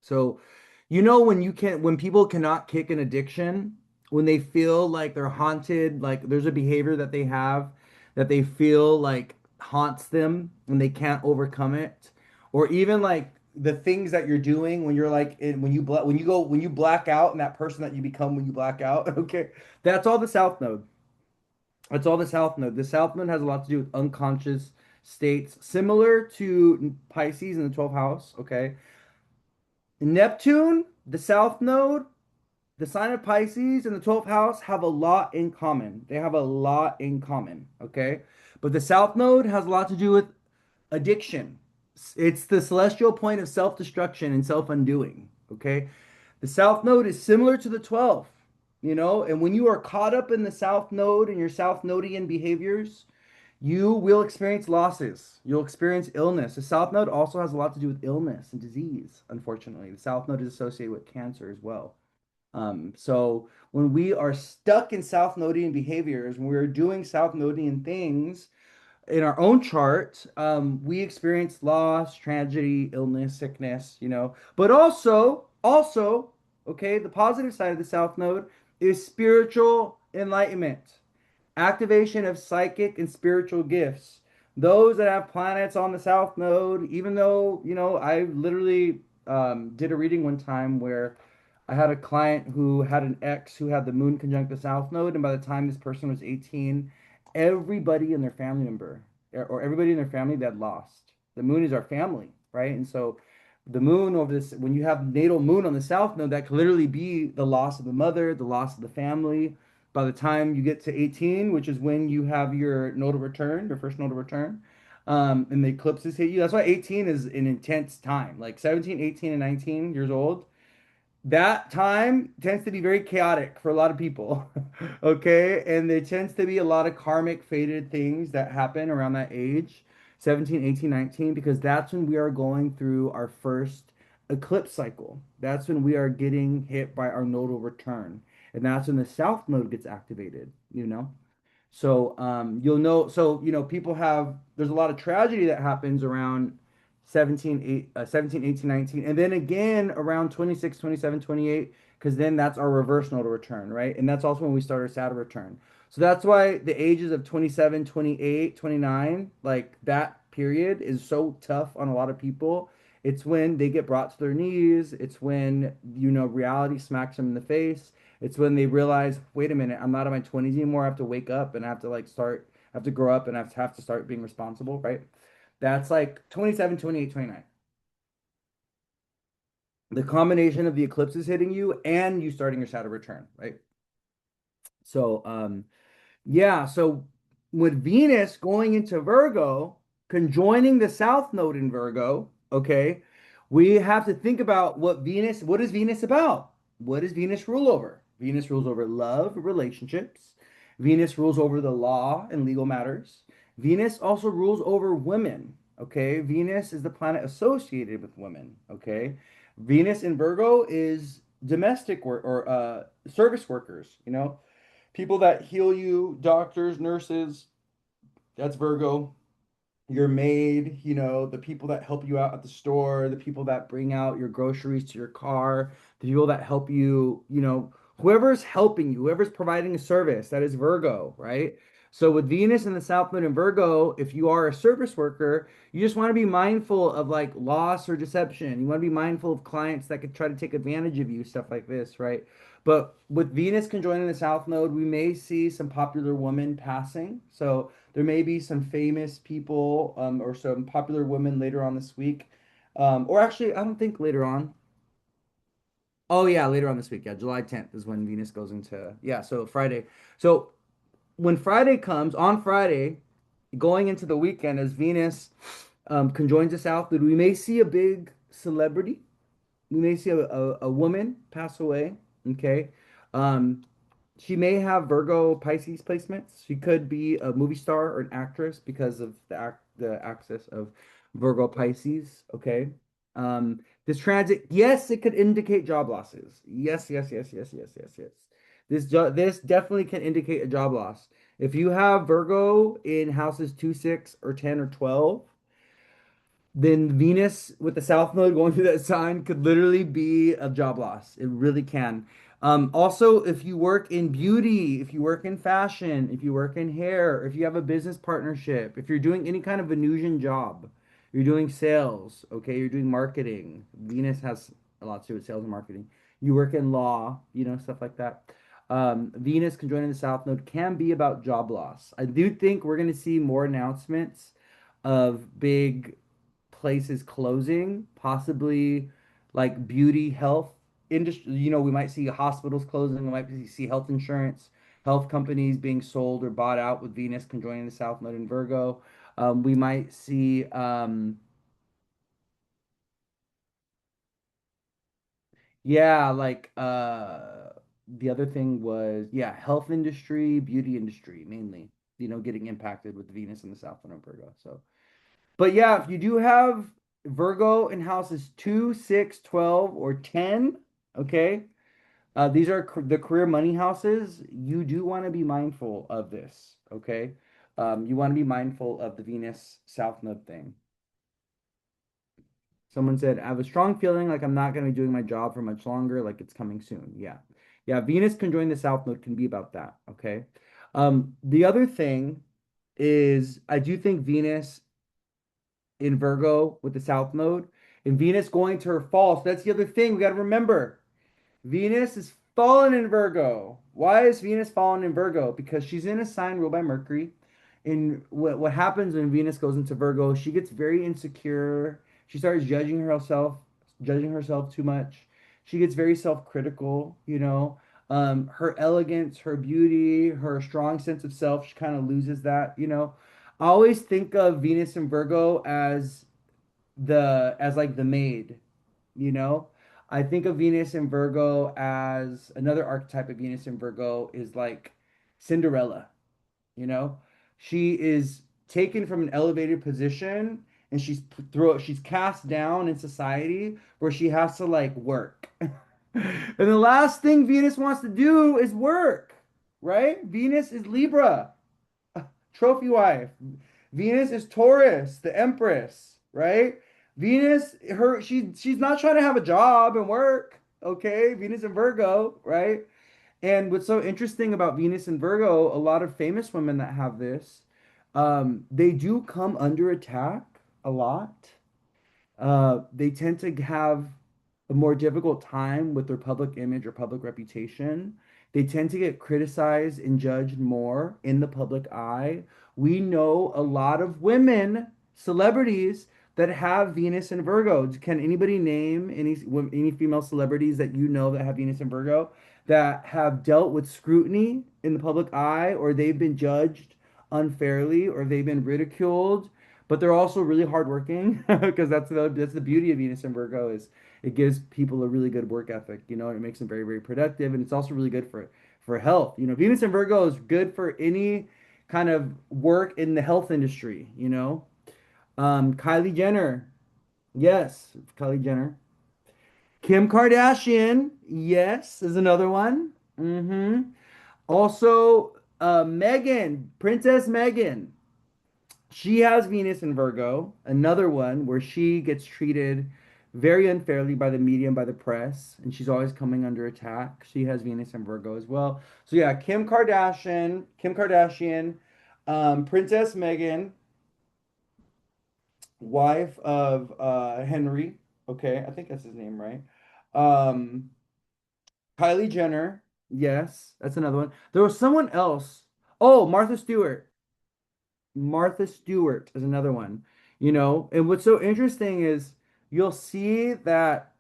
So, when people cannot kick an addiction, when they feel like they're haunted, like there's a behavior that they have that they feel like haunts them and they can't overcome it, or even like the things that you're doing when you're like when you black out and that person that you become when you black out, okay, that's all the South Node. That's all the South Node. The South Node has a lot to do with unconscious states similar to Pisces in the 12th house, okay? Neptune, the south node, the sign of Pisces and the 12th house have a lot in common. They have a lot in common, okay? But the south node has a lot to do with addiction. It's the celestial point of self-destruction and self-undoing, okay? The south node is similar to the 12th, and when you are caught up in the south node and your south nodian behaviors, you will experience losses. You'll experience illness. The south node also has a lot to do with illness and disease, unfortunately. The south node is associated with cancer as well. So when we are stuck in South Nodian behaviors, when we're doing South Nodian things in our own chart, we experience loss, tragedy, illness, sickness, But also, okay, the positive side of the South Node is spiritual enlightenment, activation of psychic and spiritual gifts. Those that have planets on the South Node, even though, I literally did a reading one time where I had a client who had an ex who had the moon conjunct the South Node, and by the time this person was 18, everybody in their family member or everybody in their family they had lost. The moon is our family, right? And so the moon over this, when you have natal moon on the South Node, that could literally be the loss of the mother, the loss of the family. By the time you get to 18, which is when you have your nodal return, your first nodal return, and the eclipses hit you. That's why 18 is an intense time. Like 17, 18, and 19 years old, that time tends to be very chaotic for a lot of people. Okay, and there tends to be a lot of karmic fated things that happen around that age, 17, 18, 19, because that's when we are going through our first eclipse cycle. That's when we are getting hit by our nodal return, and that's when the south node gets activated. So you'll know, so people have, there's a lot of tragedy that happens around 17, 18, 19, and then again around 26, 27, 28, because then that's our reverse nodal return, right? And that's also when we start our Saturn return. So that's why the ages of 27, 28, 29, like that period is so tough on a lot of people. It's when they get brought to their knees. It's when, reality smacks them in the face. It's when they realize, wait a minute, I'm not in my 20s anymore. I have to wake up and I have to I have to grow up and I have to start being responsible, right? That's like 27, 28, 29. The combination of the eclipses hitting you and you starting your Saturn return, right? So, yeah, so with Venus going into Virgo, conjoining the South Node in Virgo, okay, we have to think about what is Venus about? What does Venus rule over? Venus rules over love, relationships. Venus rules over the law and legal matters. Venus also rules over women, okay? Venus is the planet associated with women, okay? Venus in Virgo is domestic work or service workers, people that heal you, doctors, nurses, that's Virgo. Your maid, the people that help you out at the store, the people that bring out your groceries to your car, the people that help you, whoever's helping you, whoever's providing a service, that is Virgo, right? So with Venus in the South Node in Virgo, if you are a service worker, you just want to be mindful of like loss or deception. You want to be mindful of clients that could try to take advantage of you, stuff like this, right? But with Venus conjoining the South Node, we may see some popular women passing. So there may be some famous people or some popular women later on this week. Or actually, I don't think later on. Oh, yeah, later on this week. Yeah, July 10th is when Venus goes into, yeah, so Friday. So when Friday comes, on Friday, going into the weekend, as Venus conjoins the South Node, we may see a big celebrity. We may see a woman pass away. Okay. Um, she may have Virgo Pisces placements. She could be a movie star or an actress because of the axis of Virgo Pisces. Okay. This transit, yes, it could indicate job losses. Yes, yes, yes, yes, yes, yes, yes. This definitely can indicate a job loss. If you have Virgo in houses 2, 6, or 10 or 12, then Venus with the South Node going through that sign could literally be a job loss. It really can. Also, if you work in beauty, if you work in fashion, if you work in hair, if you have a business partnership, if you're doing any kind of Venusian job, you're doing sales, okay, you're doing marketing. Venus has a lot to do with sales and marketing. You work in law, stuff like that. Venus conjoining the South Node can be about job loss. I do think we're going to see more announcements of big places closing, possibly like beauty, health industry. We might see hospitals closing, we might see health insurance, health companies being sold or bought out with Venus conjoining the South Node in Virgo. We might see, yeah, like the other thing was, yeah, health industry, beauty industry mainly, getting impacted with Venus in the South Node in Virgo. So, but yeah, if you do have Virgo in houses 2, 6, 12, or 10, okay, these are the career money houses. You do want to be mindful of this, okay? You want to be mindful of the Venus South Node thing. Someone said, I have a strong feeling like I'm not going to be doing my job for much longer, like it's coming soon. Yeah. Yeah, Venus conjoining the South Node can be about that, okay? The other thing is I do think Venus in Virgo with the South Node and Venus going to her fall. So that's the other thing we got to remember. Venus is fallen in Virgo. Why is Venus fallen in Virgo? Because she's in a sign ruled by Mercury. And what happens when Venus goes into Virgo, she gets very insecure. She starts judging herself too much. She gets very self-critical. Her elegance, her beauty, her strong sense of self, she kind of loses that. I always think of Venus in Virgo as like the maid, you know? I think of Venus in Virgo as another archetype of Venus in Virgo is like Cinderella, you know? She is taken from an elevated position and she's cast down in society where she has to like work. And the last thing Venus wants to do is work, right? Venus is Libra, trophy wife. Venus is Taurus, the Empress, right? She's not trying to have a job and work, okay? Venus and Virgo, right? And what's so interesting about Venus and Virgo, a lot of famous women that have this, they do come under attack a lot. They tend to have a more difficult time with their public image or public reputation. They tend to get criticized and judged more in the public eye. We know a lot of women, celebrities that have Venus and Virgo. Can anybody name any female celebrities that you know that have Venus and Virgo that have dealt with scrutiny in the public eye, or they've been judged unfairly, or they've been ridiculed? But they're also really hardworking because that's the beauty of Venus and Virgo is it gives people a really good work ethic, and it makes them very, very productive, and it's also really good for health. Venus and Virgo is good for any kind of work in the health industry. Kylie Jenner, yes, Kylie Jenner. Kim Kardashian, yes, is another one. Also, Princess Megan. She has Venus in Virgo, another one where she gets treated very unfairly by the media and by the press, and she's always coming under attack. She has Venus in Virgo as well. So yeah, Kim Kardashian, Princess Megan, wife of Henry. Okay, I think that's his name, right? Um, Kylie Jenner, yes, that's another one. There was someone else. Oh, Martha Stewart. Martha Stewart is another one. And what's so interesting is you'll see that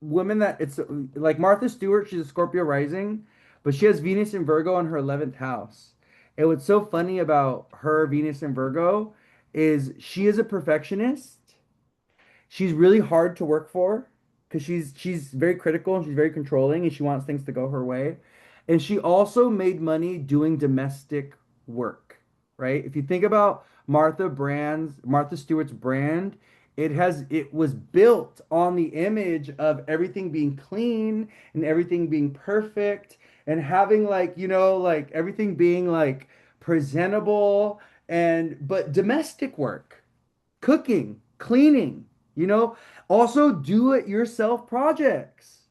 women that it's like Martha Stewart, she's a Scorpio rising, but she has Venus in Virgo in her 11th house. And what's so funny about her Venus in Virgo is she is a perfectionist. She's really hard to work for because she's very critical and she's very controlling and she wants things to go her way. And she also made money doing domestic work, right? If you think about Martha Stewart's brand, it was built on the image of everything being clean and everything being perfect and having like everything being like presentable and but domestic work, cooking, cleaning, you know, also do it yourself projects.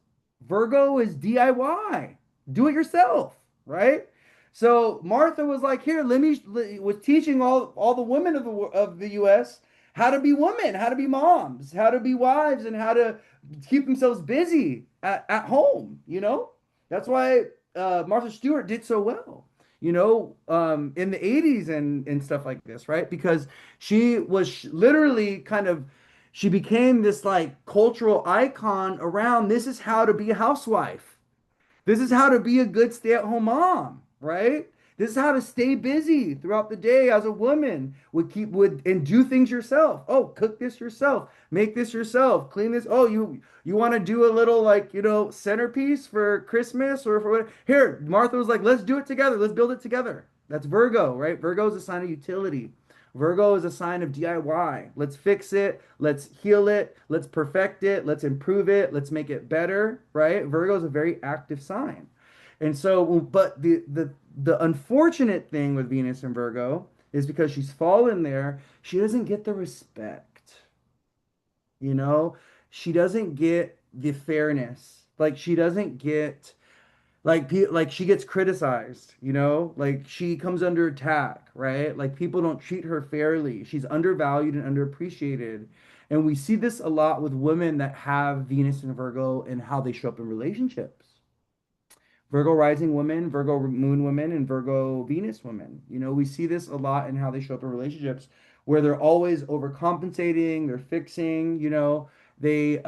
Virgo is DIY, do it yourself, right? So Martha was like, here, was teaching all the women of the US how to be women, how to be moms, how to be wives, and how to keep themselves busy at home. That's why Martha Stewart did so well. in the 80s and stuff like this, right? Because she was literally kind of she became this like cultural icon around this is how to be a housewife. This is how to be a good stay-at-home mom, right? This is how to stay busy throughout the day as a woman. Would and do things yourself. Oh, cook this yourself, make this yourself, clean this. Oh, you want to do a little like, centerpiece for Christmas or for what? Here, Martha was like, let's do it together. Let's build it together. That's Virgo, right? Virgo is a sign of utility. Virgo is a sign of DIY. Let's fix it. Let's heal it. Let's perfect it. Let's improve it. Let's make it better, right? Virgo is a very active sign. And so, but the unfortunate thing with Venus and Virgo is because she's fallen there, she doesn't get the respect, you know? She doesn't get the fairness. Like she doesn't get like she gets criticized, like she comes under attack, right? Like people don't treat her fairly. She's undervalued and underappreciated. And we see this a lot with women that have Venus and Virgo and how they show up in relationships. Virgo rising women, Virgo moon women, and Virgo Venus women. We see this a lot in how they show up in relationships where they're always overcompensating, they're fixing, they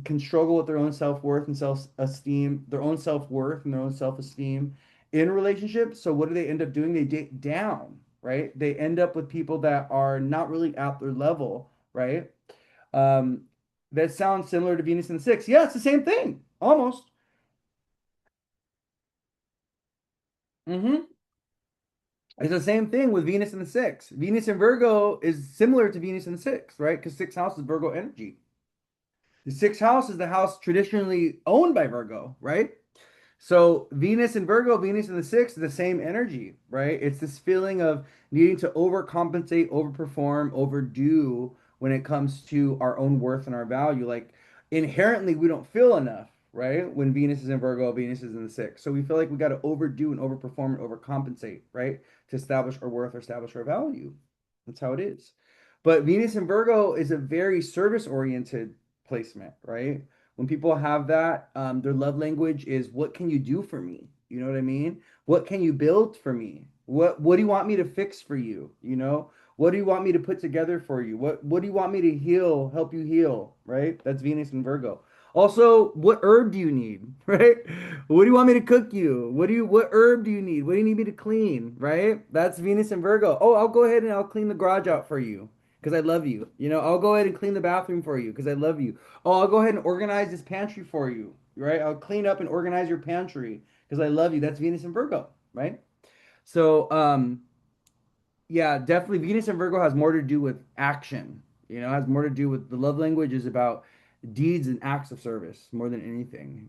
can struggle with their own self-worth and self-esteem, their own self-worth and their own self-esteem in relationships. So what do they end up doing? They date down, right? They end up with people that are not really at their level, right? Um, that sounds similar to Venus in the sixth. Yeah, it's the same thing, almost. hmm It's the same thing with Venus in the sixth. Venus in Virgo is similar to Venus in the sixth, right? Because sixth house is Virgo energy. The sixth house is the house traditionally owned by Virgo, right? So Venus and Virgo, Venus in the sixth, the same energy, right? It's this feeling of needing to overcompensate, overperform, overdo when it comes to our own worth and our value. Like inherently, we don't feel enough, right? When Venus is in Virgo, Venus is in the sixth. So we feel like we got to overdo and overperform and overcompensate, right? To establish our worth or establish our value. That's how it is. But Venus in Virgo is a very service-oriented placement, right? When people have that, their love language is what can you do for me? You know what I mean? What can you build for me? What do you want me to fix for you? What do you want me to put together for you? What do you want me to heal, help you heal, right? That's Venus and Virgo. Also, what herb do you need, right? What do you want me to cook you? What herb do you need? What do you need me to clean, right? That's Venus and Virgo. Oh, I'll go ahead and I'll clean the garage out for you because I love you. I'll go ahead and clean the bathroom for you because I love you. Oh, I'll go ahead and organize this pantry for you, right? I'll clean up and organize your pantry because I love you. That's Venus and Virgo, right? So, yeah, definitely Venus and Virgo has more to do with action, has more to do with the love language is about deeds and acts of service more than anything.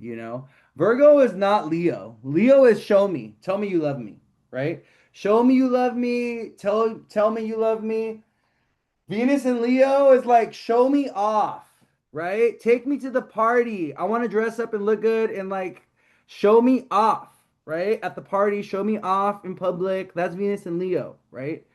Virgo is not Leo. Leo is show me, tell me you love me, right? Show me you love me, tell me you love me. Venus and Leo is like, show me off, right? Take me to the party. I want to dress up and look good and like show me off, right? At the party, show me off in public. That's Venus and Leo, right?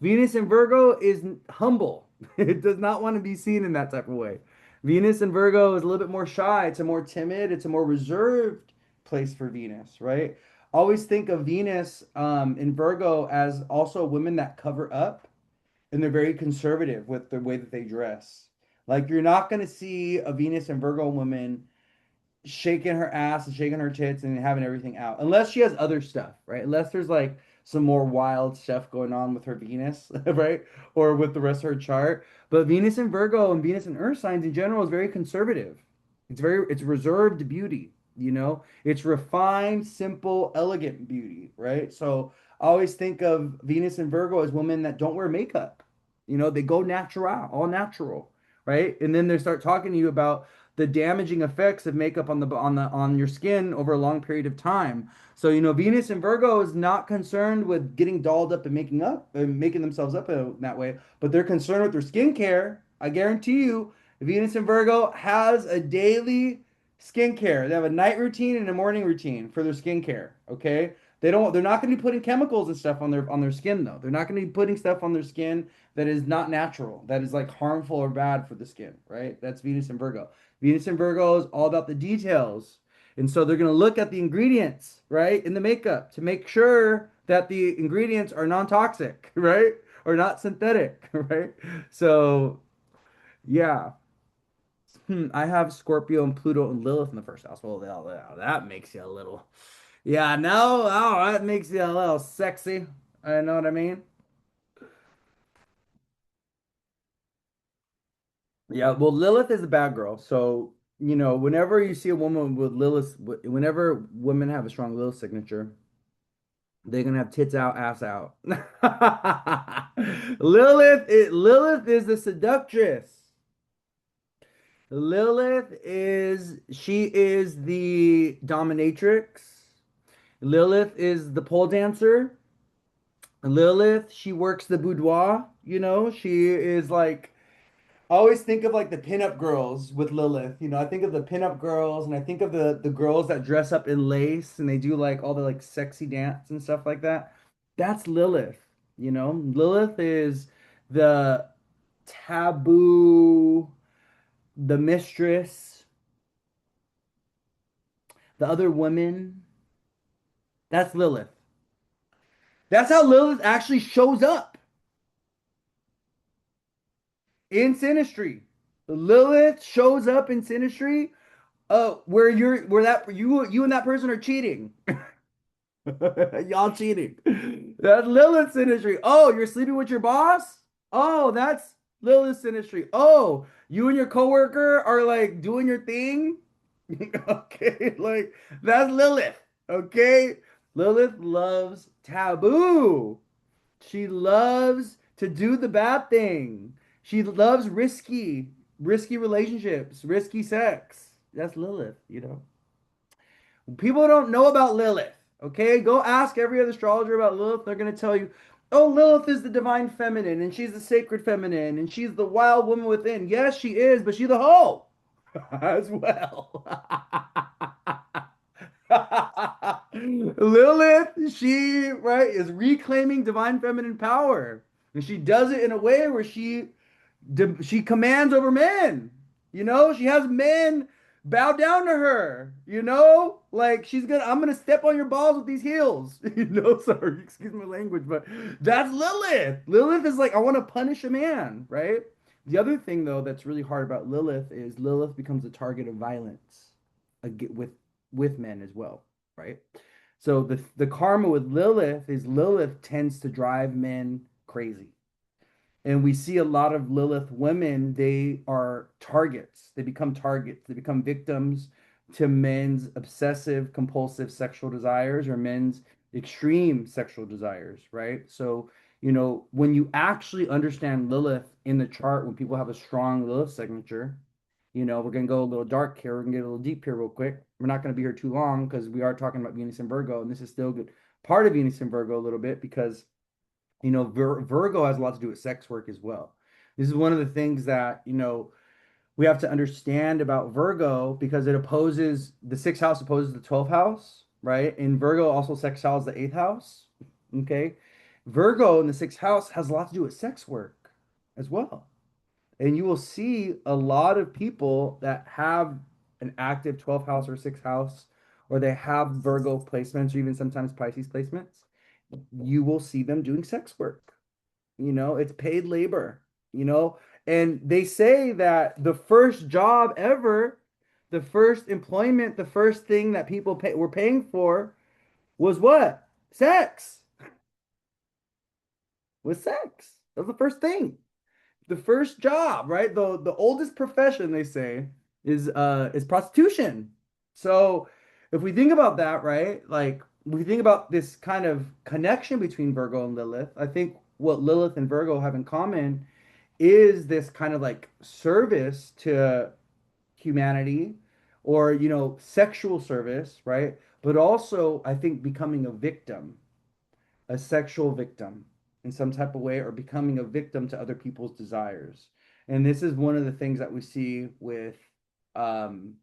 Venus and Virgo is humble. It does not want to be seen in that type of way. Venus and Virgo is a little bit more shy. It's a more timid, it's a more reserved place for Venus, right? Always think of Venus in Virgo as also women that cover up and they're very conservative with the way that they dress. Like you're not going to see a Venus and Virgo woman shaking her ass and shaking her tits and having everything out, unless she has other stuff, right? Unless there's like some more wild stuff going on with her Venus, right? Or with the rest of her chart. But Venus and Virgo and Venus and Earth signs in general is very conservative. It's reserved beauty, It's refined, simple, elegant beauty, right? So I always think of Venus and Virgo as women that don't wear makeup. They go natural, all natural, right? And then they start talking to you about the damaging effects of makeup on your skin over a long period of time. So, Venus and Virgo is not concerned with getting dolled up and making themselves up in that way, but they're concerned with their skincare. I guarantee you, Venus and Virgo has a daily skincare. They have a night routine and a morning routine for their skincare. Okay. They're not going to be putting chemicals and stuff on their skin though. They're not going to be putting stuff on their skin that is not natural, that is like harmful or bad for the skin, right? That's Venus and Virgo. Venus and Virgo is all about the details. And so they're going to look at the ingredients, right, in the makeup to make sure that the ingredients are non-toxic, right, or not synthetic, right? So, yeah. I have Scorpio and Pluto and Lilith in the first house. Well, that makes you a little, yeah, no, oh, that makes you a little sexy. I know what I mean? Yeah, well, Lilith is a bad girl. So, whenever you see a woman with Lilith, whenever women have a strong Lilith signature, they're gonna have tits out, ass out. Lilith is the seductress. She is the dominatrix. Lilith is the pole dancer. Lilith, she works the boudoir, she is like I always think of like the pinup girls with Lilith. I think of the pinup girls and I think of the girls that dress up in lace and they do like all the like sexy dance and stuff like that. That's Lilith. Lilith is the taboo, the mistress, the other women. That's Lilith. That's how Lilith actually shows up in Sinistry. Lilith shows up in Sinistry, where that you and that person are cheating. Y'all cheating. That's Lilith's Sinistry. Oh, you're sleeping with your boss? Oh, that's Lilith's Sinistry. Oh, you and your coworker are like doing your thing? Okay, like that's Lilith. Okay? Lilith loves taboo. She loves to do the bad thing. She loves risky relationships, risky sex. That's Lilith. People don't know about Lilith. Okay, go ask every other astrologer about Lilith. They're going to tell you, oh, Lilith is the divine feminine, and she's the sacred feminine, and she's the wild woman within. Yes, she is, but she's the hoe as well. Lilith, she, right, is reclaiming divine feminine power. And she does it in a way where she commands over men. She has men bow down to her. Like I'm gonna step on your balls with these heels. Sorry, excuse my language, but that's Lilith. Lilith is like, I want to punish a man, right? The other thing though that's really hard about Lilith is Lilith becomes a target of violence with men as well, right? So the karma with Lilith is Lilith tends to drive men crazy. And we see a lot of Lilith women, they are targets. They become targets. They become victims to men's obsessive compulsive sexual desires or men's extreme sexual desires, right? So, when you actually understand Lilith in the chart, when people have a strong Lilith signature, we're going to go a little dark here. We're going to get a little deep here real quick. We're not going to be here too long because we are talking about Venus and Virgo, and this is still good part of Venus and Virgo a little bit because Virgo has a lot to do with sex work as well. This is one of the things that, we have to understand about Virgo because the sixth house opposes the 12th house, right? And Virgo also sextiles the eighth house. Okay. Virgo in the sixth house has a lot to do with sex work as well. And you will see a lot of people that have an active 12th house or sixth house, or they have Virgo placements or even sometimes Pisces placements. You will see them doing sex work. It's paid labor, and they say that the first job ever, the first employment, the first thing that were paying for was what? Sex. Was sex. That was the first thing. The first job, right? The oldest profession they say is prostitution. So if we think about that, right? Like we think about this kind of connection between Virgo and Lilith, I think what Lilith and Virgo have in common is this kind of like service to humanity or sexual service, right? But also I think becoming a victim, a sexual victim in some type of way, or becoming a victim to other people's desires. And this is one of the things that we see with um,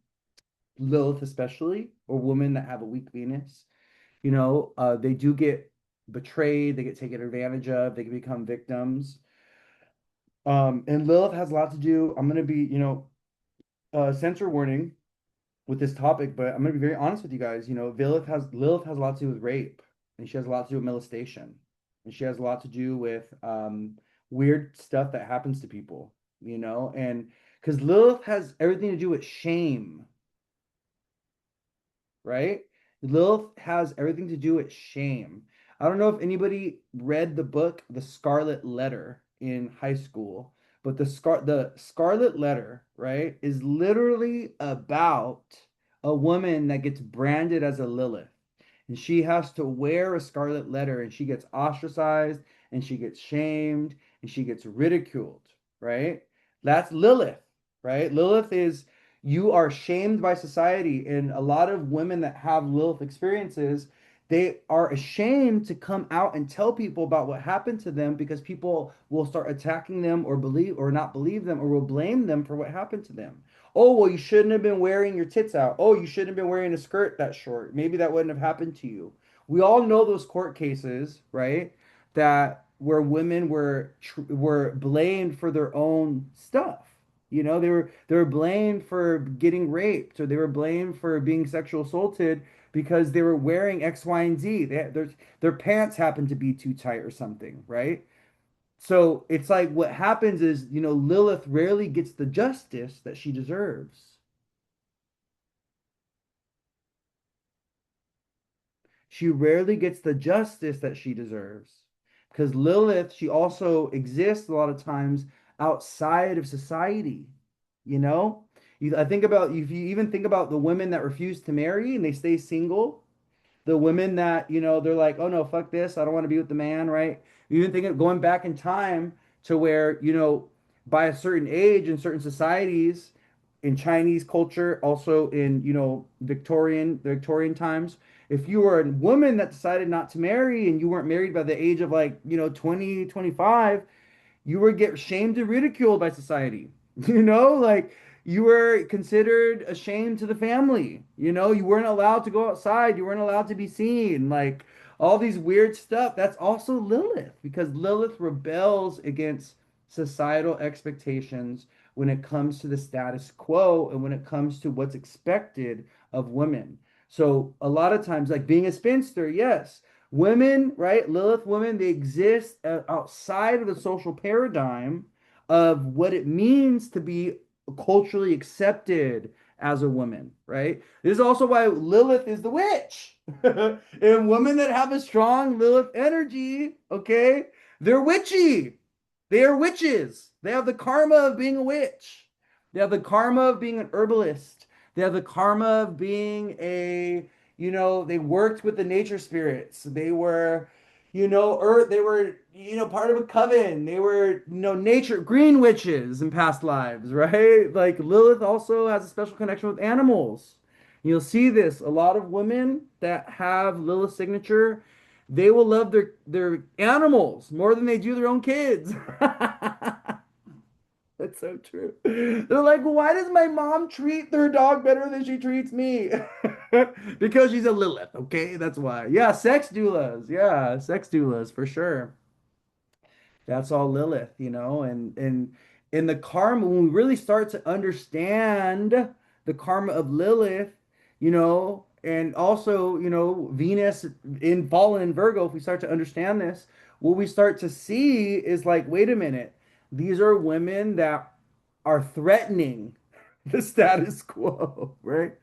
Lilith, especially, or women that have a weak Venus. They do get betrayed, they get taken advantage of, they can become victims. And Lilith has a lot to do. I'm going to be, censor warning. with this topic, but I'm gonna be very honest with you guys. Lilith has a lot to do with rape, and she has a lot to do with molestation, and she has a lot to do with weird stuff that happens to people, and because Lilith has everything to do with shame, right? Lilith has everything to do with shame. I don't know if anybody read the book The Scarlet Letter in high school, but the Scarlet Letter, right, is literally about a woman that gets branded as a Lilith. And she has to wear a scarlet letter and she gets ostracized and she gets shamed and she gets ridiculed, right? That's Lilith, right? Lilith is you are shamed by society. And a lot of women that have Lilith experiences, they are ashamed to come out and tell people about what happened to them because people will start attacking them or believe or not believe them or will blame them for what happened to them. Oh, well, you shouldn't have been wearing your tits out. Oh, you shouldn't have been wearing a skirt that short. Maybe that wouldn't have happened to you. We all know those court cases, right? That where women were blamed for their own stuff. They were blamed for getting raped or they were blamed for being sexual assaulted because they were wearing X, Y, and Z. Their pants happened to be too tight or something, right? So it's like what happens is, Lilith rarely gets the justice that she deserves. She rarely gets the justice that she deserves. Because Lilith, she also exists a lot of times outside of society. You know? I think about if you even think about the women that refuse to marry and they stay single, the women that, they're like, oh no, fuck this, I don't want to be with the man, right? You even think of going back in time to where, by a certain age in certain societies, in Chinese culture, also in, Victorian times, if you were a woman that decided not to marry and you weren't married by the age of like, 20, 25, you were get shamed and ridiculed by society. Like you were considered a shame to the family. You weren't allowed to go outside. You weren't allowed to be seen. Like all these weird stuff. That's also Lilith because Lilith rebels against societal expectations when it comes to the status quo and when it comes to what's expected of women. So a lot of times, like being a spinster, yes, women, right? Lilith women, they exist outside of the social paradigm of what it means to be culturally accepted as a woman, right? This is also why Lilith is the witch. And women that have a strong Lilith energy, okay, they're witchy. They are witches. They have the karma of being a witch. They have the karma of being an herbalist. They have the karma of being they worked with the nature spirits. They were, earth, they were, part of a coven. They were, nature, green witches in past lives, right? Like Lilith also has a special connection with animals. You'll see this. A lot of women that have Lilith signature, they will love their animals more than they do their own kids. That's so true. They're like, why does my mom treat their dog better than she treats me? Because she's a Lilith, okay? That's why. Yeah, sex doulas. Yeah, sex doulas for sure. That's all Lilith, and in the karma, when we really start to understand the karma of Lilith, and also, Venus in fallen in Virgo, if we start to understand this, what we start to see is like, wait a minute, these are women that are threatening the status quo, right?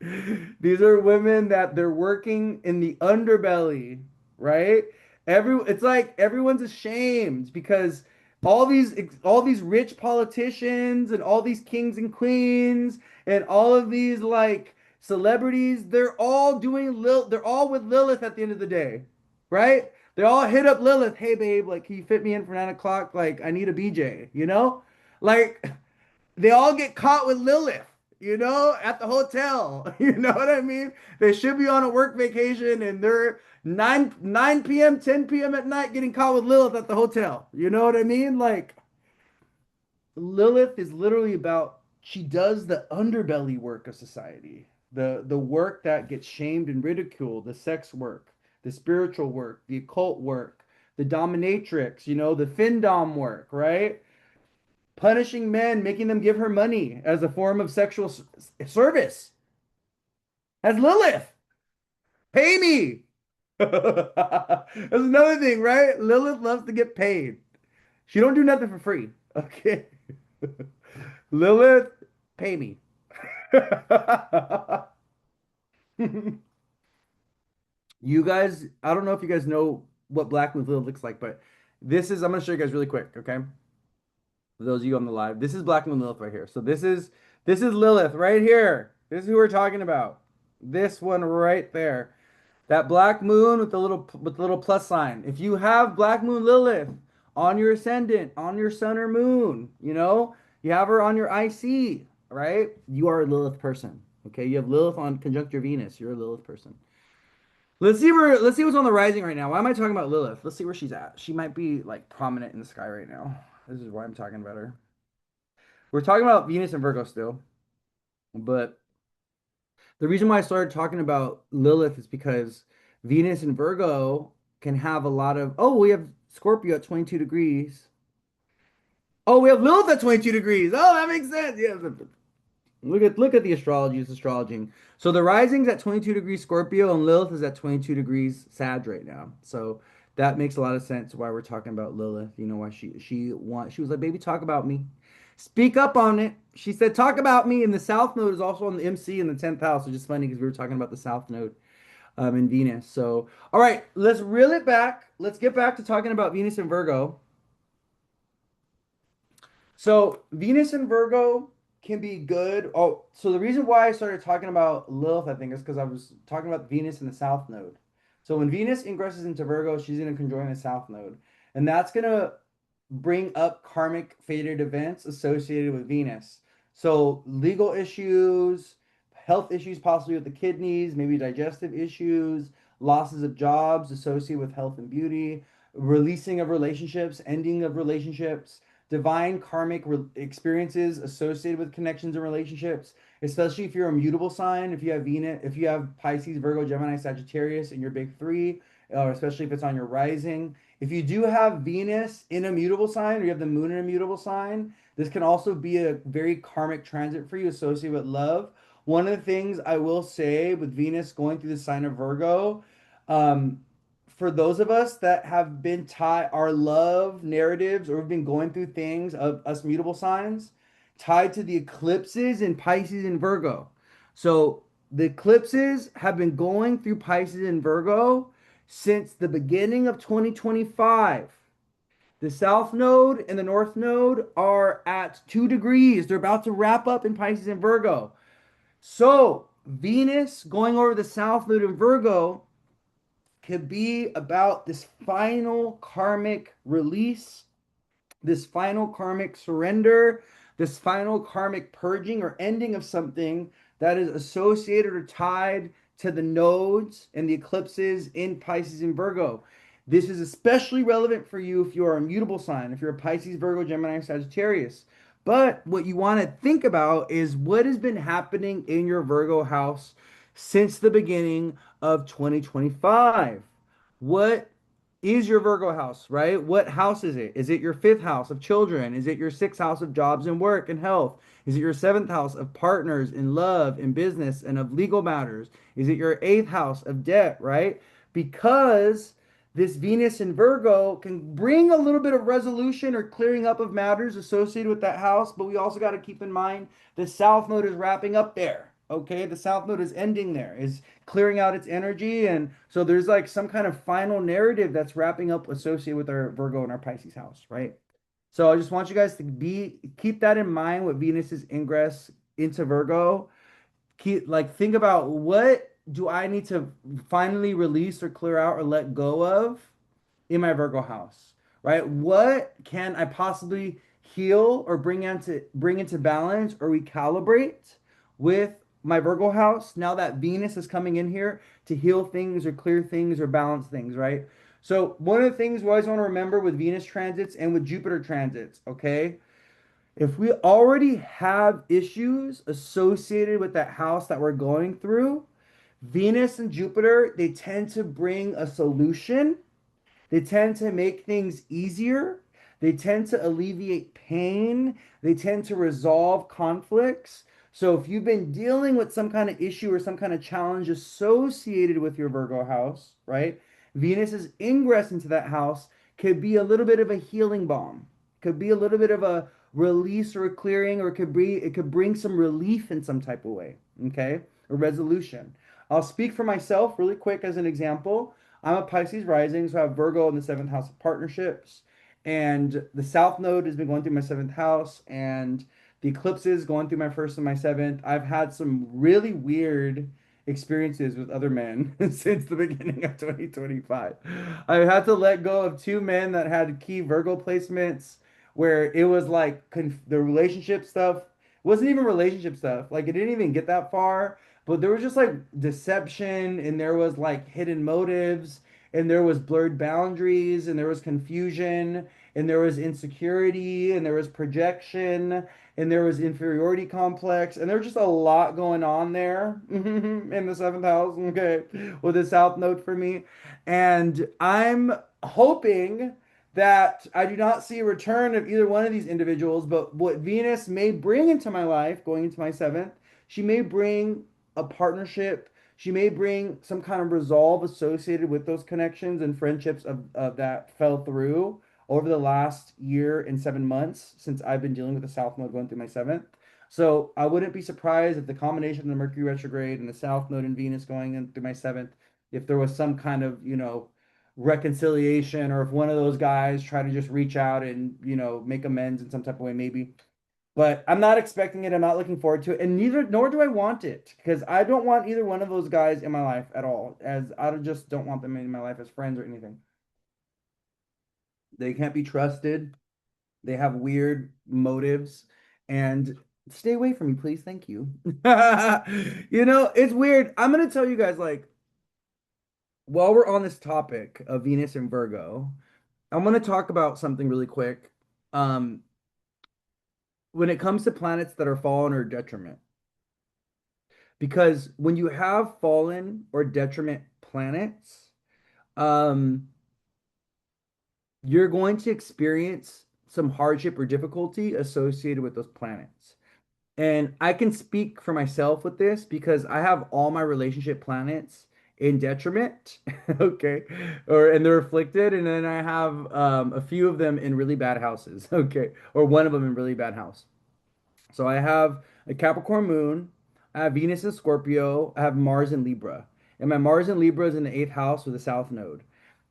These are women that they're working in the underbelly, right? It's like everyone's ashamed because all these rich politicians and all these kings and queens and all of these like celebrities, they're all with Lilith at the end of the day, right? They all hit up Lilith, hey babe, like can you fit me in for 9 o'clock? Like I need a BJ, Like they all get caught with Lilith, at the hotel. You know what I mean? They should be on a work vacation and they're 9 p.m., 10 p.m. at night getting caught with Lilith at the hotel. You know what I mean? Like Lilith is literally about she does the underbelly work of society. The work that gets shamed and ridiculed, the sex work, the spiritual work, the occult work, the dominatrix, the findom work, right? Punishing men, making them give her money as a form of sexual service. That's Lilith. Pay me. That's another thing, right? Lilith loves to get paid. She don't do nothing for free. Okay. Lilith, pay me. You guys, I don't know if you guys know what Black Moon Lilith looks like, but I'm going to show you guys really quick, okay? For those of you on the live, this is Black Moon Lilith right here. So this is Lilith right here. This is who we're talking about. This one right there. That black moon with the little plus sign. If you have black moon Lilith on your ascendant, on your sun or moon, you have her on your IC, right? You are a Lilith person. Okay, you have Lilith on conjunct your Venus. You're a Lilith person. Let's see what's on the rising right now. Why am I talking about Lilith? Let's see where she's at. She might be like prominent in the sky right now. This is why I'm talking about her. We're talking about Venus and Virgo still, but the reason why I started talking about Lilith is because Venus and Virgo can have a lot of, oh, we have Scorpio at 22 degrees. Oh, we have Lilith at 22 degrees. Oh, that makes sense. Yeah. Look at the astrology. It's astrologing. So the rising's at 22 degrees Scorpio and Lilith is at 22 degrees Sag right now. So that makes a lot of sense why we're talking about Lilith. You know why she was like, baby, talk about me. Speak up on it. She said, talk about me. And the South Node is also on the MC in the 10th house, which is funny because we were talking about the South Node in Venus. So, all right, let's reel it back. Let's get back to talking about Venus and Virgo. So Venus and Virgo can be good. Oh, so the reason why I started talking about Lilith, I think, is because I was talking about Venus in the South Node. So when Venus ingresses into Virgo, she's going to conjoin the South Node, and that's going to bring up karmic fated events associated with Venus. So legal issues, health issues possibly with the kidneys, maybe digestive issues, losses of jobs associated with health and beauty, releasing of relationships, ending of relationships, divine karmic experiences associated with connections and relationships, especially if you're a mutable sign, if you have Venus, if you have Pisces, Virgo, Gemini, Sagittarius in your big three, or especially if it's on your rising. If you do have Venus in a mutable sign or you have the moon in a mutable sign, this can also be a very karmic transit for you associated with love. One of the things I will say with Venus going through the sign of Virgo, um, for those of us that have been tied, our love narratives, or we've been going through things of us mutable signs tied to the eclipses in Pisces and Virgo. So the eclipses have been going through Pisces and Virgo since the beginning of 2025. The South Node and the North Node are at 2 degrees. They're about to wrap up in Pisces and Virgo. So Venus going over the South Node in Virgo could be about this final karmic release, this final karmic surrender, this final karmic purging or ending of something that is associated or tied to the nodes and the eclipses in Pisces and Virgo. This is especially relevant for you if you are a mutable sign, if you're a Pisces, Virgo, Gemini, Sagittarius. But what you want to think about is what has been happening in your Virgo house since the beginning of 2025. What is your Virgo house, right? What house is it? Is it your fifth house of children? Is it your sixth house of jobs and work and health? Is it your seventh house of partners in love and business and of legal matters? Is it your eighth house of debt, right? Because this Venus in Virgo can bring a little bit of resolution or clearing up of matters associated with that house, but we also got to keep in mind the South Node is wrapping up there. Okay, the South Node is ending there, is clearing out its energy, and so there's like some kind of final narrative that's wrapping up associated with our Virgo and our Pisces house, right? So I just want you guys to keep that in mind with Venus's ingress into Virgo. Think about what do I need to finally release or clear out or let go of in my Virgo house, right? What can I possibly heal or bring into balance or recalibrate with my Virgo house now that Venus is coming in here to heal things or clear things or balance things, right? So one of the things we always want to remember with Venus transits and with Jupiter transits, okay? If we already have issues associated with that house that we're going through, Venus and Jupiter, they tend to bring a solution. They tend to make things easier. They tend to alleviate pain. They tend to resolve conflicts. So if you've been dealing with some kind of issue or some kind of challenge associated with your Virgo house, right? Venus's ingress into that house could be a little bit of a healing balm. Could be a little bit of a release or a clearing, or it could bring some relief in some type of way, okay? A resolution. I'll speak for myself really quick as an example. I'm a Pisces rising, so I have Virgo in the seventh house of partnerships. And the South Node has been going through my seventh house, and the eclipses going through my first and my seventh. I've had some really weird experiences with other men since the beginning of 2025. I've had to let go of two men that had key Virgo placements where it was like the relationship stuff wasn't even relationship stuff. Like it didn't even get that far, but there was just like deception and there was like hidden motives and there was blurred boundaries and there was confusion and there was insecurity and there was projection and there was inferiority complex and there was just a lot going on there in the seventh house, okay, with the south node for me. And I'm hoping that I do not see a return of either one of these individuals, but what Venus may bring into my life going into my seventh, she may bring a partnership. She may bring some kind of resolve associated with those connections and friendships of that fell through over the last year and 7 months since I've been dealing with the South Node going through my seventh. So I wouldn't be surprised if the combination of the Mercury retrograde and the South Node and Venus going into my seventh, if there was some kind of, reconciliation, or if one of those guys try to just reach out and, make amends in some type of way, maybe. But I'm not expecting it. I'm not looking forward to it. And neither, nor do I want it because I don't want either one of those guys in my life at all. As I just don't want them in my life as friends or anything. They can't be trusted. They have weird motives and stay away from me, please. Thank you. It's weird. I'm gonna tell you guys, like, while we're on this topic of Venus and Virgo, I'm gonna talk about something really quick. Um, when it comes to planets that are fallen or detriment, because when you have fallen or detriment planets, um, you're going to experience some hardship or difficulty associated with those planets. And I can speak for myself with this because I have all my relationship planets in detriment, okay, and they're afflicted, and then I have a few of them in really bad houses, okay, or one of them in really bad house. So I have a Capricorn moon, I have Venus in Scorpio, I have Mars in Libra. And my Mars in Libra is in the eighth house with the South Node.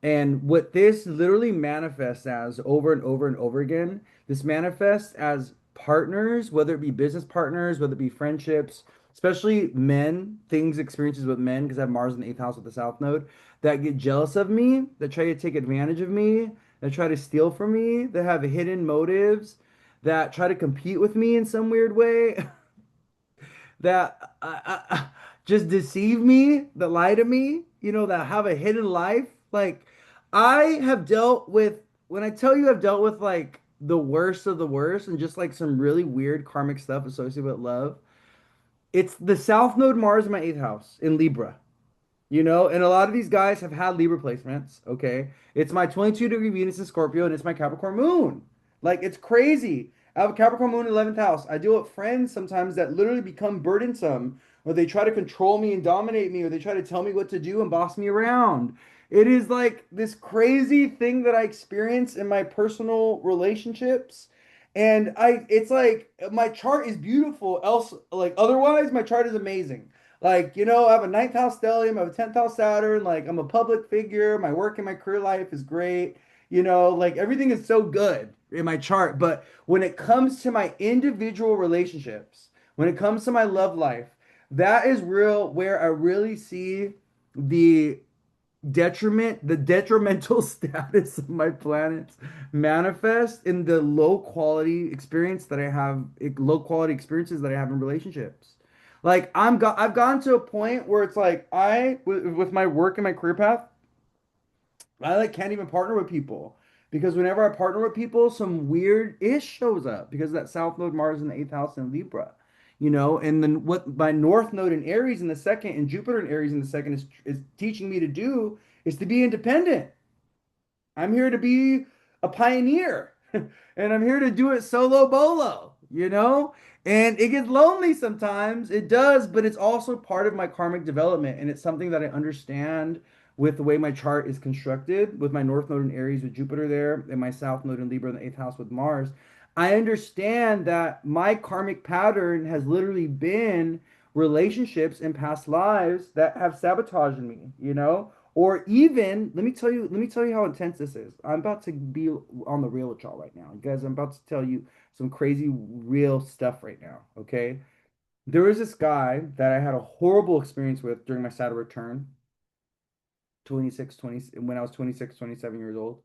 And what this literally manifests as over and over and over again, this manifests as partners, whether it be business partners, whether it be friendships, especially men, things, experiences with men, because I have Mars in the eighth house with the South Node, that get jealous of me, that try to take advantage of me, that try to steal from me, that have hidden motives, that try to compete with me in some weird way, that just deceive me, that lie to me, that have a hidden life. Like, I have dealt with, when I tell you I've dealt with like the worst of the worst and just like some really weird karmic stuff associated with love, it's the South Node Mars in my eighth house in Libra. And a lot of these guys have had Libra placements, okay? It's my 22-degree Venus in Scorpio and it's my Capricorn moon. Like, it's crazy. I have a Capricorn moon in 11th house. I deal with friends sometimes that literally become burdensome, or they try to control me and dominate me, or they try to tell me what to do and boss me around. It is like this crazy thing that I experience in my personal relationships. And it's like my chart is beautiful. Else, like, otherwise, my chart is amazing. Like, I have a ninth house stellium, I have a 10th house Saturn, like I'm a public figure, my work and my career life is great, like everything is so good in my chart. But when it comes to my individual relationships, when it comes to my love life, that is real where I really see the the detrimental status of my planets manifest in the low quality experiences that I have in relationships. Like I've gotten to a point where it's like with my work and my career path, I like can't even partner with people because whenever I partner with people, some weird ish shows up because of that South Node Mars in the eighth house in Libra, and then what my North Node in Aries in the second and Jupiter in Aries in the second is teaching me to do is to be independent. I'm here to be a pioneer and I'm here to do it solo bolo, And it gets lonely sometimes. It does, but it's also part of my karmic development. And it's something that I understand with the way my chart is constructed, with my North Node in Aries with Jupiter there, and my South Node in Libra in the eighth house with Mars. I understand that my karmic pattern has literally been relationships in past lives that have sabotaged me, you know? Or even, let me tell you how intense this is. I'm about to be on the real with y'all right now. You guys, I'm about to tell you some crazy real stuff right now, okay? There was this guy that I had a horrible experience with during my Saturn return, 20, when I was 26, 27 years old.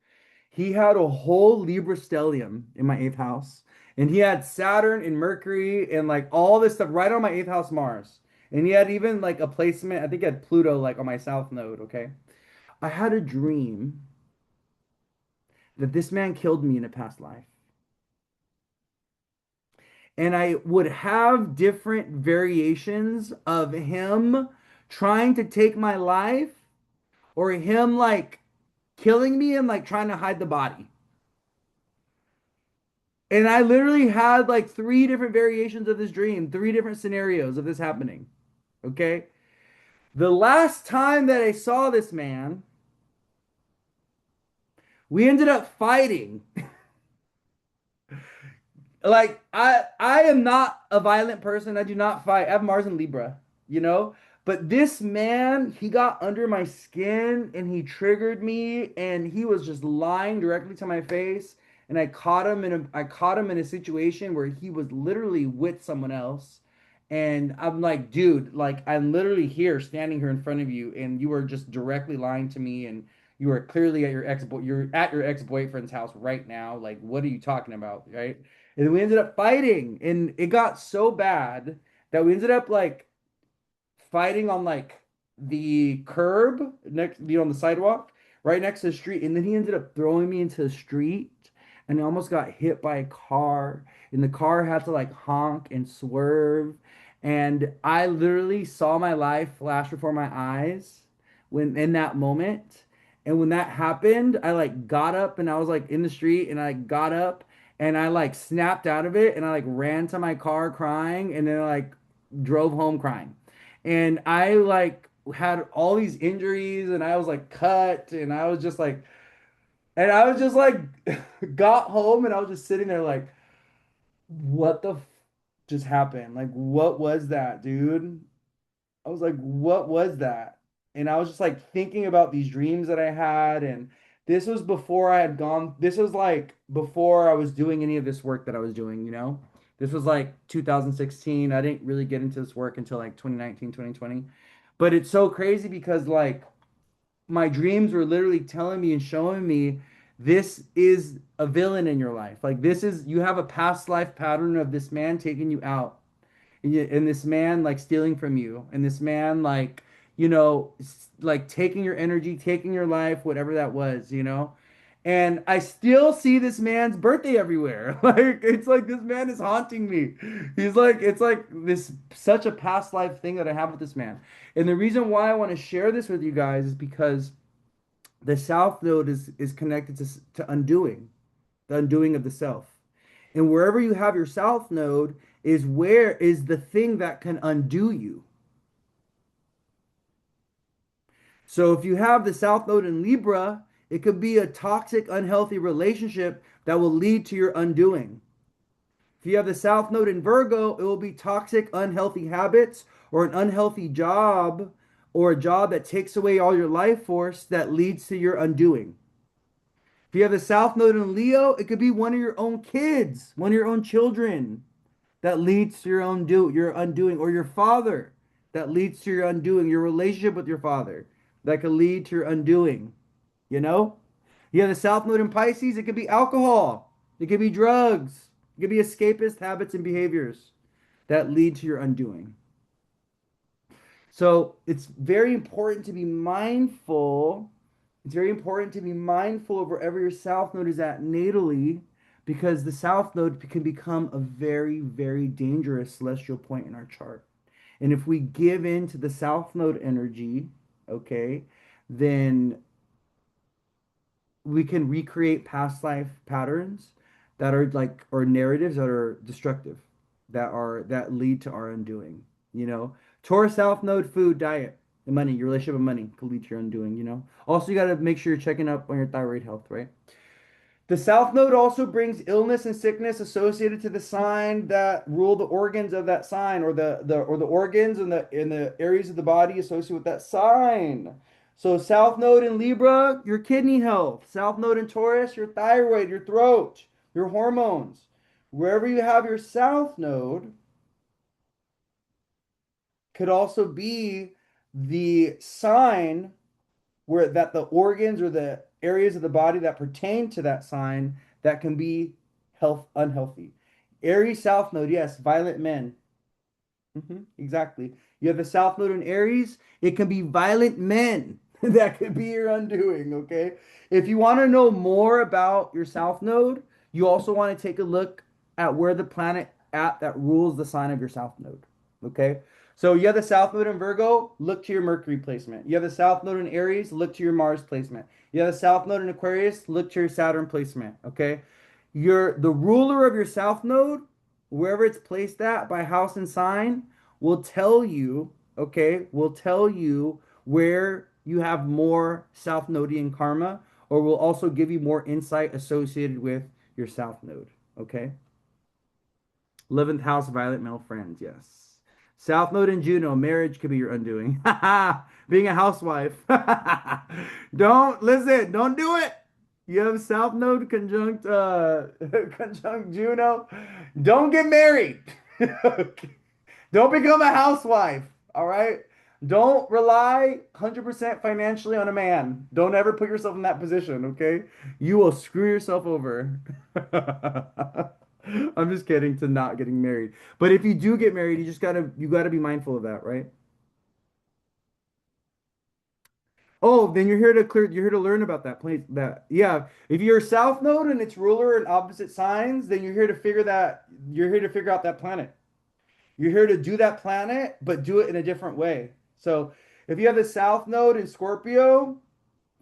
He had a whole Libra stellium in my eighth house, and he had Saturn and Mercury and like all this stuff right on my eighth house Mars. And he had even like a placement, I think he had Pluto like on my south node, okay? I had a dream that this man killed me in a past life. And I would have different variations of him trying to take my life or him like killing me and like trying to hide the body. And I literally had like three different variations of this dream, three different scenarios of this happening. Okay. The last time that I saw this man, we ended up fighting. Like I am not a violent person. I do not fight. I have Mars and Libra, you know? But this man, he got under my skin and he triggered me and he was just lying directly to my face and I caught him in a situation where he was literally with someone else. And I'm like, dude, like I'm literally here standing here in front of you and you are just directly lying to me and you are clearly at you're at your ex-boyfriend's house right now. Like, what are you talking about, right? And then we ended up fighting, and it got so bad that we ended up like fighting on like the curb next, on the sidewalk right next to the street. And then he ended up throwing me into the street, and I almost got hit by a car. And the car had to like honk and swerve. And I literally saw my life flash before my eyes when in that moment. And when that happened, I like got up and I was like in the street and I got up and I like snapped out of it and I like ran to my car crying and then like drove home crying. And I like had all these injuries and I was like cut and I was just like got home and I was just sitting there like what the just happened? Like what was that, dude? I was like, what was that? And I was just like thinking about these dreams that I had. And this was before I had gone, this was like before I was doing any of this work that I was doing, you know? This was like 2016. I didn't really get into this work until like 2019, 2020. But it's so crazy because like my dreams were literally telling me and showing me this is a villain in your life. Like this is, you have a past life pattern of this man taking you out and this man like stealing from you and this man like like taking your energy, taking your life, whatever that was, and I still see this man's birthday everywhere. Like it's like this man is haunting me. He's like, it's like this such a past life thing that I have with this man. And the reason why I want to share this with you guys is because the south node is connected to undoing, the undoing of the self. And wherever you have your south node is where is the thing that can undo you. So if you have the south node in Libra, it could be a toxic, unhealthy relationship that will lead to your undoing. If you have the south node in Virgo, it will be toxic, unhealthy habits or an unhealthy job or a job that takes away all your life force that leads to your undoing. If you have the south node in Leo, it could be one of your own kids, one of your own children that leads to your undoing, or your father that leads to your undoing, your relationship with your father that could lead to your undoing, you know? You have the South Node in Pisces, it could be alcohol, it could be drugs, it could be escapist habits and behaviors that lead to your undoing. So it's very important to be mindful. It's very important to be mindful of wherever your South Node is at natally, because the South Node can become a very, very dangerous celestial point in our chart. And if we give in to the South Node energy, okay, then we can recreate past life patterns that are like, or narratives that are destructive, that lead to our undoing. You know, Taurus South Node, food, diet, and money. Your relationship with money could lead to your undoing. You know. Also, you got to make sure you're checking up on your thyroid health, right? The South Node also brings illness and sickness associated to the sign that rule the organs of that sign, or the organs in the areas of the body associated with that sign. So South Node in Libra, your kidney health. South Node in Taurus, your thyroid, your throat, your hormones. Wherever you have your South Node could also be the sign where that the organs or the areas of the body that pertain to that sign that can be health unhealthy. Aries South Node, yes, violent men. Exactly. You have the South Node in Aries, it can be violent men that could be your undoing, okay? If you want to know more about your South Node, you also want to take a look at where the planet at that rules the sign of your South Node, okay? So you have the South Node in Virgo, look to your Mercury placement. You have the South Node in Aries, look to your Mars placement. You have the South Node in Aquarius, look to your Saturn placement, okay? The ruler of your South Node, wherever it's placed at by house and sign, will tell you, okay, will tell you where you have more South Nodian karma, or will also give you more insight associated with your South Node, okay? 11th house, violent male friends, yes. South Node and Juno, marriage could be your undoing. Being a housewife. Don't listen, don't do it. You have South Node conjunct conjunct Juno. Don't get married. Okay. Don't become a housewife. All right. Don't rely 100% financially on a man. Don't ever put yourself in that position, okay? You will screw yourself over. I'm just kidding to not getting married. But if you do get married, you gotta be mindful of that, right? Oh, then you're here to learn about that place that yeah. If you're South Node and it's ruler and opposite signs, then you're here to figure out that planet. You're here to do that planet, but do it in a different way. So if you have the South Node in Scorpio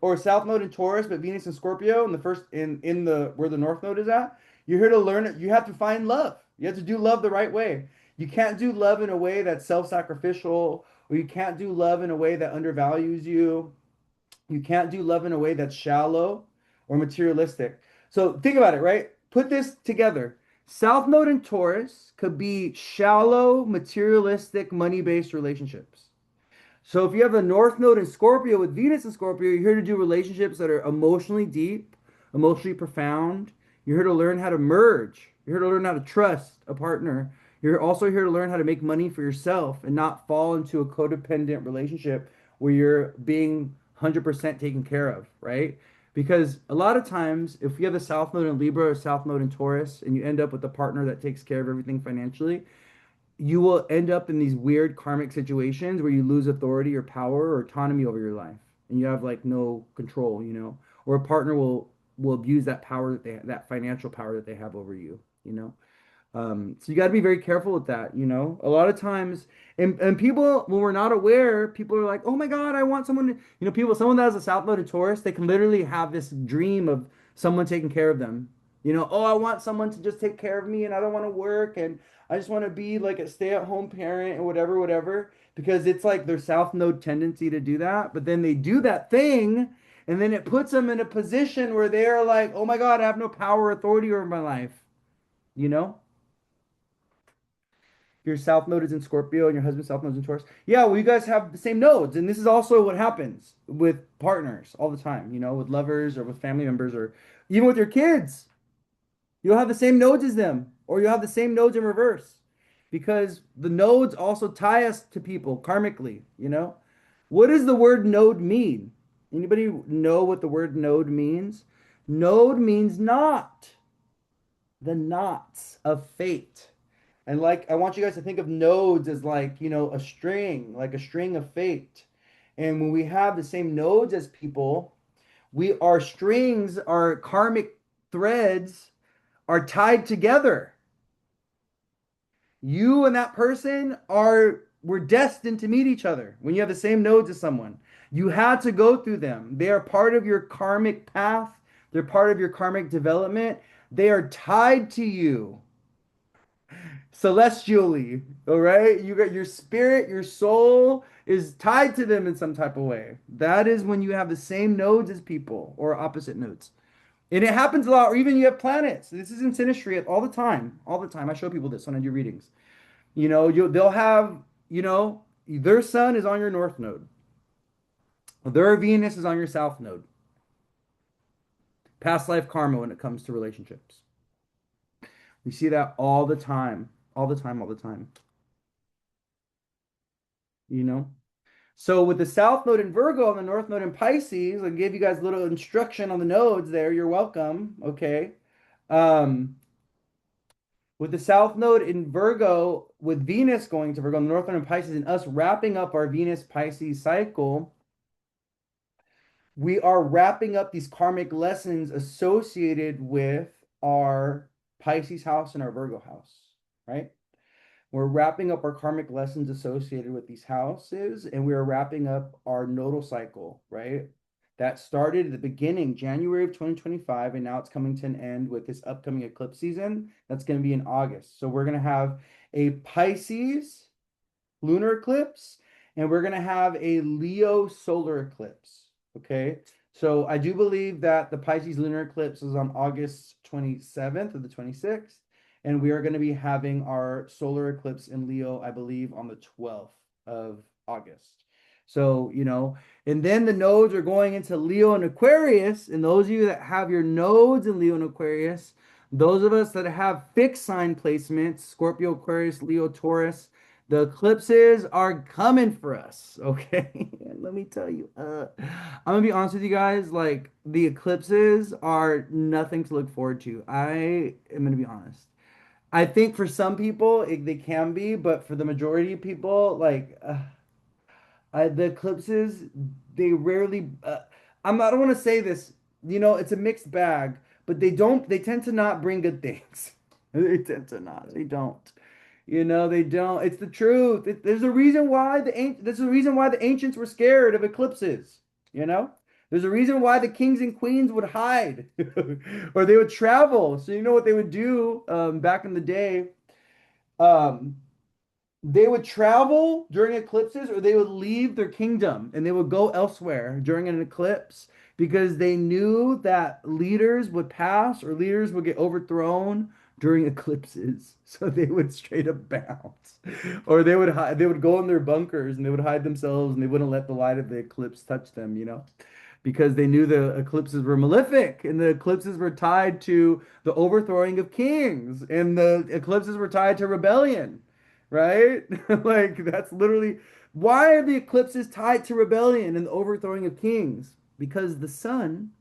or South Node in Taurus, but Venus in Scorpio in the first in the where the North Node is at, you're here to learn it. You have to find love. You have to do love the right way. You can't do love in a way that's self-sacrificial, or you can't do love in a way that undervalues you. You can't do love in a way that's shallow or materialistic. So think about it, right? Put this together. South Node in Taurus could be shallow, materialistic, money-based relationships. So if you have a North Node in Scorpio with Venus in Scorpio, you're here to do relationships that are emotionally deep, emotionally profound. You're here to learn how to merge. You're here to learn how to trust a partner. You're also here to learn how to make money for yourself and not fall into a codependent relationship where you're being 100% taken care of, right? Because a lot of times, if you have the South Node in Libra or South Node in Taurus, and you end up with a partner that takes care of everything financially, you will end up in these weird karmic situations where you lose authority or power or autonomy over your life, and you have like no control, or a partner will abuse that power that financial power that they have over you. So you got to be very careful with that. A lot of times, and people, when we're not aware, people are like, oh my God, I want someone someone that has a South Node in Taurus, they can literally have this dream of someone taking care of them. Oh, I want someone to just take care of me and I don't want to work and I just want to be like a stay-at-home parent and whatever, whatever, because it's like their South Node tendency to do that. But then they do that thing and then it puts them in a position where they're like, oh my God, I have no power or authority over my life, you know? Your South Node is in Scorpio and your husband's South Node is in Taurus. Yeah, well, you guys have the same nodes, and this is also what happens with partners all the time. With lovers or with family members or even with your kids. You'll have the same nodes as them, or you'll have the same nodes in reverse, because the nodes also tie us to people karmically. What does the word node mean? Anybody know what the word node means? Node means knot, the knots of fate. And like, I want you guys to think of nodes as like, like a string of fate. And when we have the same nodes as people, our strings, our karmic threads are tied together. You and that person were destined to meet each other when you have the same nodes as someone. You had to go through them. They are part of your karmic path. They're part of your karmic development. They are tied to you. celestially. All right. You got your spirit, your soul is tied to them in some type of way. That is when you have the same nodes as people or opposite nodes. And it happens a lot, or even you have planets. This is in synastry all the time. All the time. I show people this when I do readings. They'll have, their sun is on your north node. Their Venus is on your south node. Past life karma when it comes to relationships. We see that all the time. All the time, all the time. You know? So with the South Node in Virgo and the North Node in Pisces, I gave you guys a little instruction on the nodes there. You're welcome. Okay. Um, with the South Node in Virgo, with Venus going to Virgo, and the North Node in Pisces, and us wrapping up our Venus Pisces cycle, we are wrapping up these karmic lessons associated with our Pisces house and our Virgo house, right? We're wrapping up our karmic lessons associated with these houses, and we are wrapping up our nodal cycle, right? That started at the beginning, January of 2025, and now it's coming to an end with this upcoming eclipse season. That's going to be in August. So we're going to have a Pisces lunar eclipse, and we're going to have a Leo solar eclipse. Okay. So I do believe that the Pisces lunar eclipse is on August 27th or the 26th. And we are going to be having our solar eclipse in Leo, I believe, on the 12th of August. So, and then the nodes are going into Leo and Aquarius. And those of you that have your nodes in Leo and Aquarius, those of us that have fixed sign placements, Scorpio, Aquarius, Leo, Taurus, the eclipses are coming for us, okay? Let me tell you, I'm gonna be honest with you guys, like the eclipses are nothing to look forward to. I am gonna be honest. I think for some people they can be, but for the majority of people, like the eclipses, they rarely. I don't want to say this. It's a mixed bag, but they don't. They tend to not bring good things. They tend to not. They don't. They don't. It's the truth. There's a reason why there's a reason why the ancients were scared of eclipses. You know, there's a reason why the kings and queens would hide, or they would travel. So you know what they would do back in the day. Um, they would travel during eclipses, or they would leave their kingdom and they would go elsewhere during an eclipse because they knew that leaders would pass or leaders would get overthrown during eclipses. So they would straight up bounce, or they would hide, they would go in their bunkers and they would hide themselves and they wouldn't let the light of the eclipse touch them, because they knew the eclipses were malefic and the eclipses were tied to the overthrowing of kings and the eclipses were tied to rebellion, right? Like that's literally why are the eclipses tied to rebellion and the overthrowing of kings? Because the sun,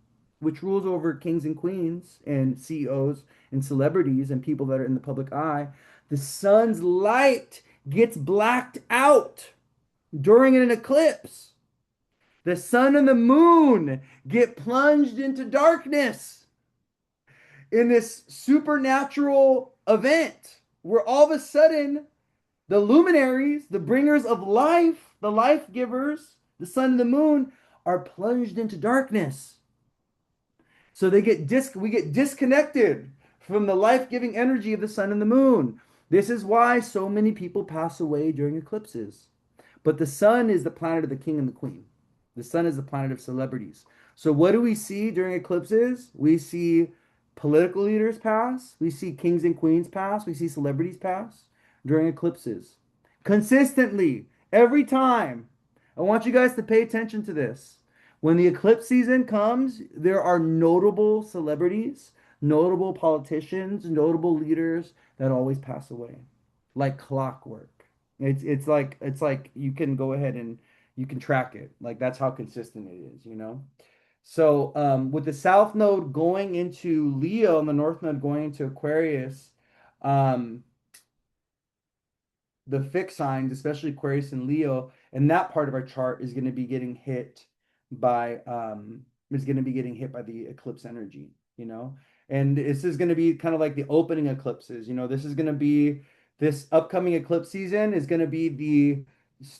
which rules over kings and queens and CEOs and celebrities and people that are in the public eye, the sun's light gets blacked out during an eclipse. The sun and the moon get plunged into darkness in this supernatural event where all of a sudden the luminaries, the bringers of life, the life givers, the sun and the moon, are plunged into darkness. So we get disconnected from the life-giving energy of the sun and the moon. This is why so many people pass away during eclipses. But the sun is the planet of the king and the queen. The sun is the planet of celebrities. So what do we see during eclipses? We see political leaders pass. We see kings and queens pass. We see celebrities pass during eclipses. Consistently, every time. I want you guys to pay attention to this. When the eclipse season comes, there are notable celebrities, notable politicians, notable leaders that always pass away, like clockwork. It's like you can go ahead and you can track it. Like that's how consistent it is. So with the South Node going into Leo and the North Node going into Aquarius, um, the fixed signs, especially Aquarius and Leo, and that part of our chart is going to be getting hit by the eclipse energy, And this is going to be kind of like the opening eclipses, This is going to be this upcoming eclipse season is going to be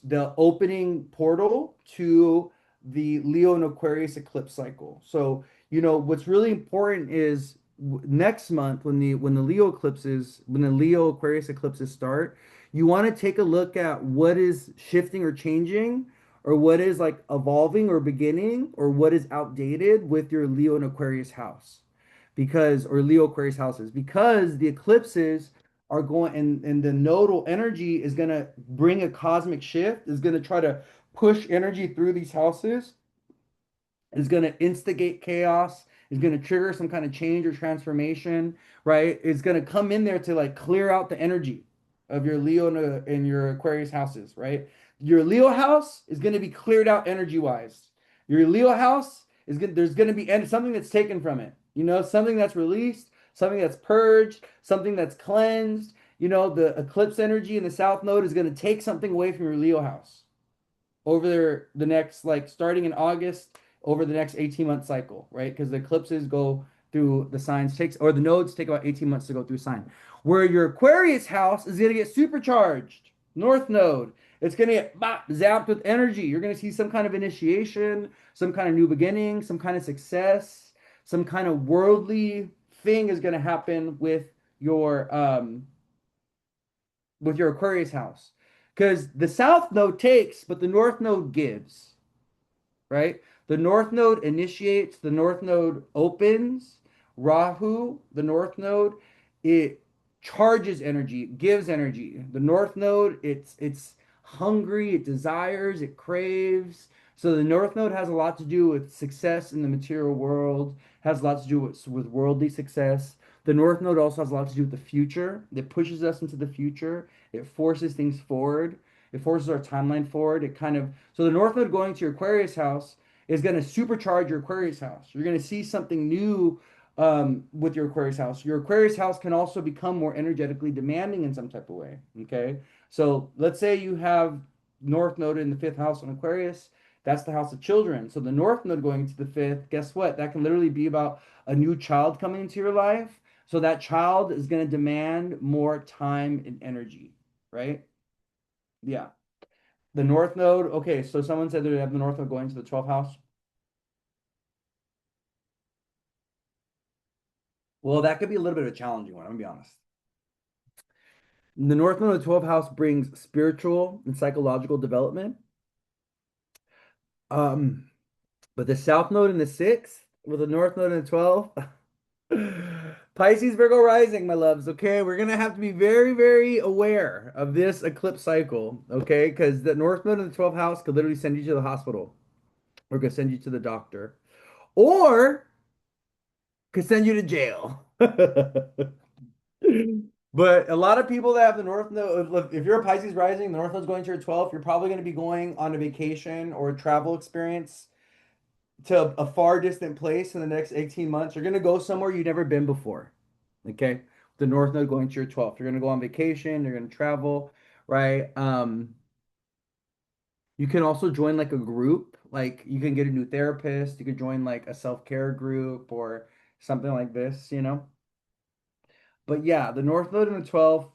the opening portal to the Leo and Aquarius eclipse cycle. So, what's really important is next month when the Leo Aquarius eclipses start, you want to take a look at what is shifting or changing, or what is like evolving or beginning, or what is outdated with your Leo and Aquarius house, because or Leo Aquarius houses, because the eclipses are going, and the nodal energy is going to bring a cosmic shift, is going to try to push energy through these houses, is going to instigate chaos, is going to trigger some kind of change or transformation, right? It's going to come in there to like clear out the energy of your Leo and your Aquarius houses, right? Your Leo house is going to be cleared out energy wise. Your Leo house is going there's going to be something that's taken from it, something that's released, something that's purged, something that's cleansed. The eclipse energy in the South Node is going to take something away from your Leo house over the next, like starting in August, over the next 18-month cycle, right? Because the eclipses go through the signs, or the nodes take about 18 months to go through sign. Where your Aquarius house is going to get supercharged, North Node. It's going to get zapped with energy. You're going to see some kind of initiation, some kind of new beginning, some kind of success, some kind of worldly thing is going to happen your um with your Aquarius house. Because the South Node takes, but the North Node gives, right? The North Node initiates, the North Node opens. Rahu, the North Node, it charges energy, it gives energy. The North Node, it's hungry, it desires, it craves. So the North Node has a lot to do with success in the material world, has a lot to do with worldly success. The North Node also has a lot to do with the future. It pushes us into the future. It forces things forward. It forces our timeline forward. So the North Node going to your Aquarius house is going to supercharge your Aquarius house. You're going to see something new with your Aquarius house. Your Aquarius house can also become more energetically demanding in some type of way. Okay. So let's say you have North Node in the fifth house on Aquarius. That's the house of children. So the North Node going into the fifth, guess what? That can literally be about a new child coming into your life. So that child is going to demand more time and energy, right? Yeah. The North Node. Okay, so someone said they have the North Node going to the 12th house. Well, that could be a little bit of a challenging one. I'm gonna be honest. The North Node of the 12th house brings spiritual and psychological development. Um, but the South Node in the sixth, with the North Node in the 12th, Pisces, Virgo rising, my loves. Okay, we're gonna have to be very, very aware of this eclipse cycle. Okay, because the North Node in the 12th house could literally send you to the hospital, or could send you to the doctor, or could send you to jail. But a lot of people that have the North Node, if you're a Pisces rising, the North Node's going to your 12th, you're probably going to be going on a vacation or a travel experience to a far distant place in the next 18 months. You're going to go somewhere you've never been before. Okay. The North Node going to your 12th. You're going to go on vacation, you're going to travel, right? You can also join like a group, like you can get a new therapist, you could join like a self-care group or something like this. But yeah, the North Node in the 12th,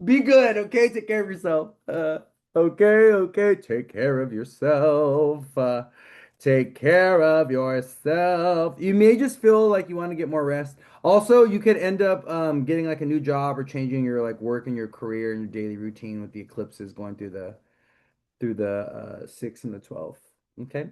be good, okay? Take care of yourself. Okay, okay, take care of yourself. Take care of yourself. You may just feel like you want to get more rest. Also, you could end up getting like a new job or changing your like work and your career and your daily routine with the eclipses going through the 6th and the 12th. Okay.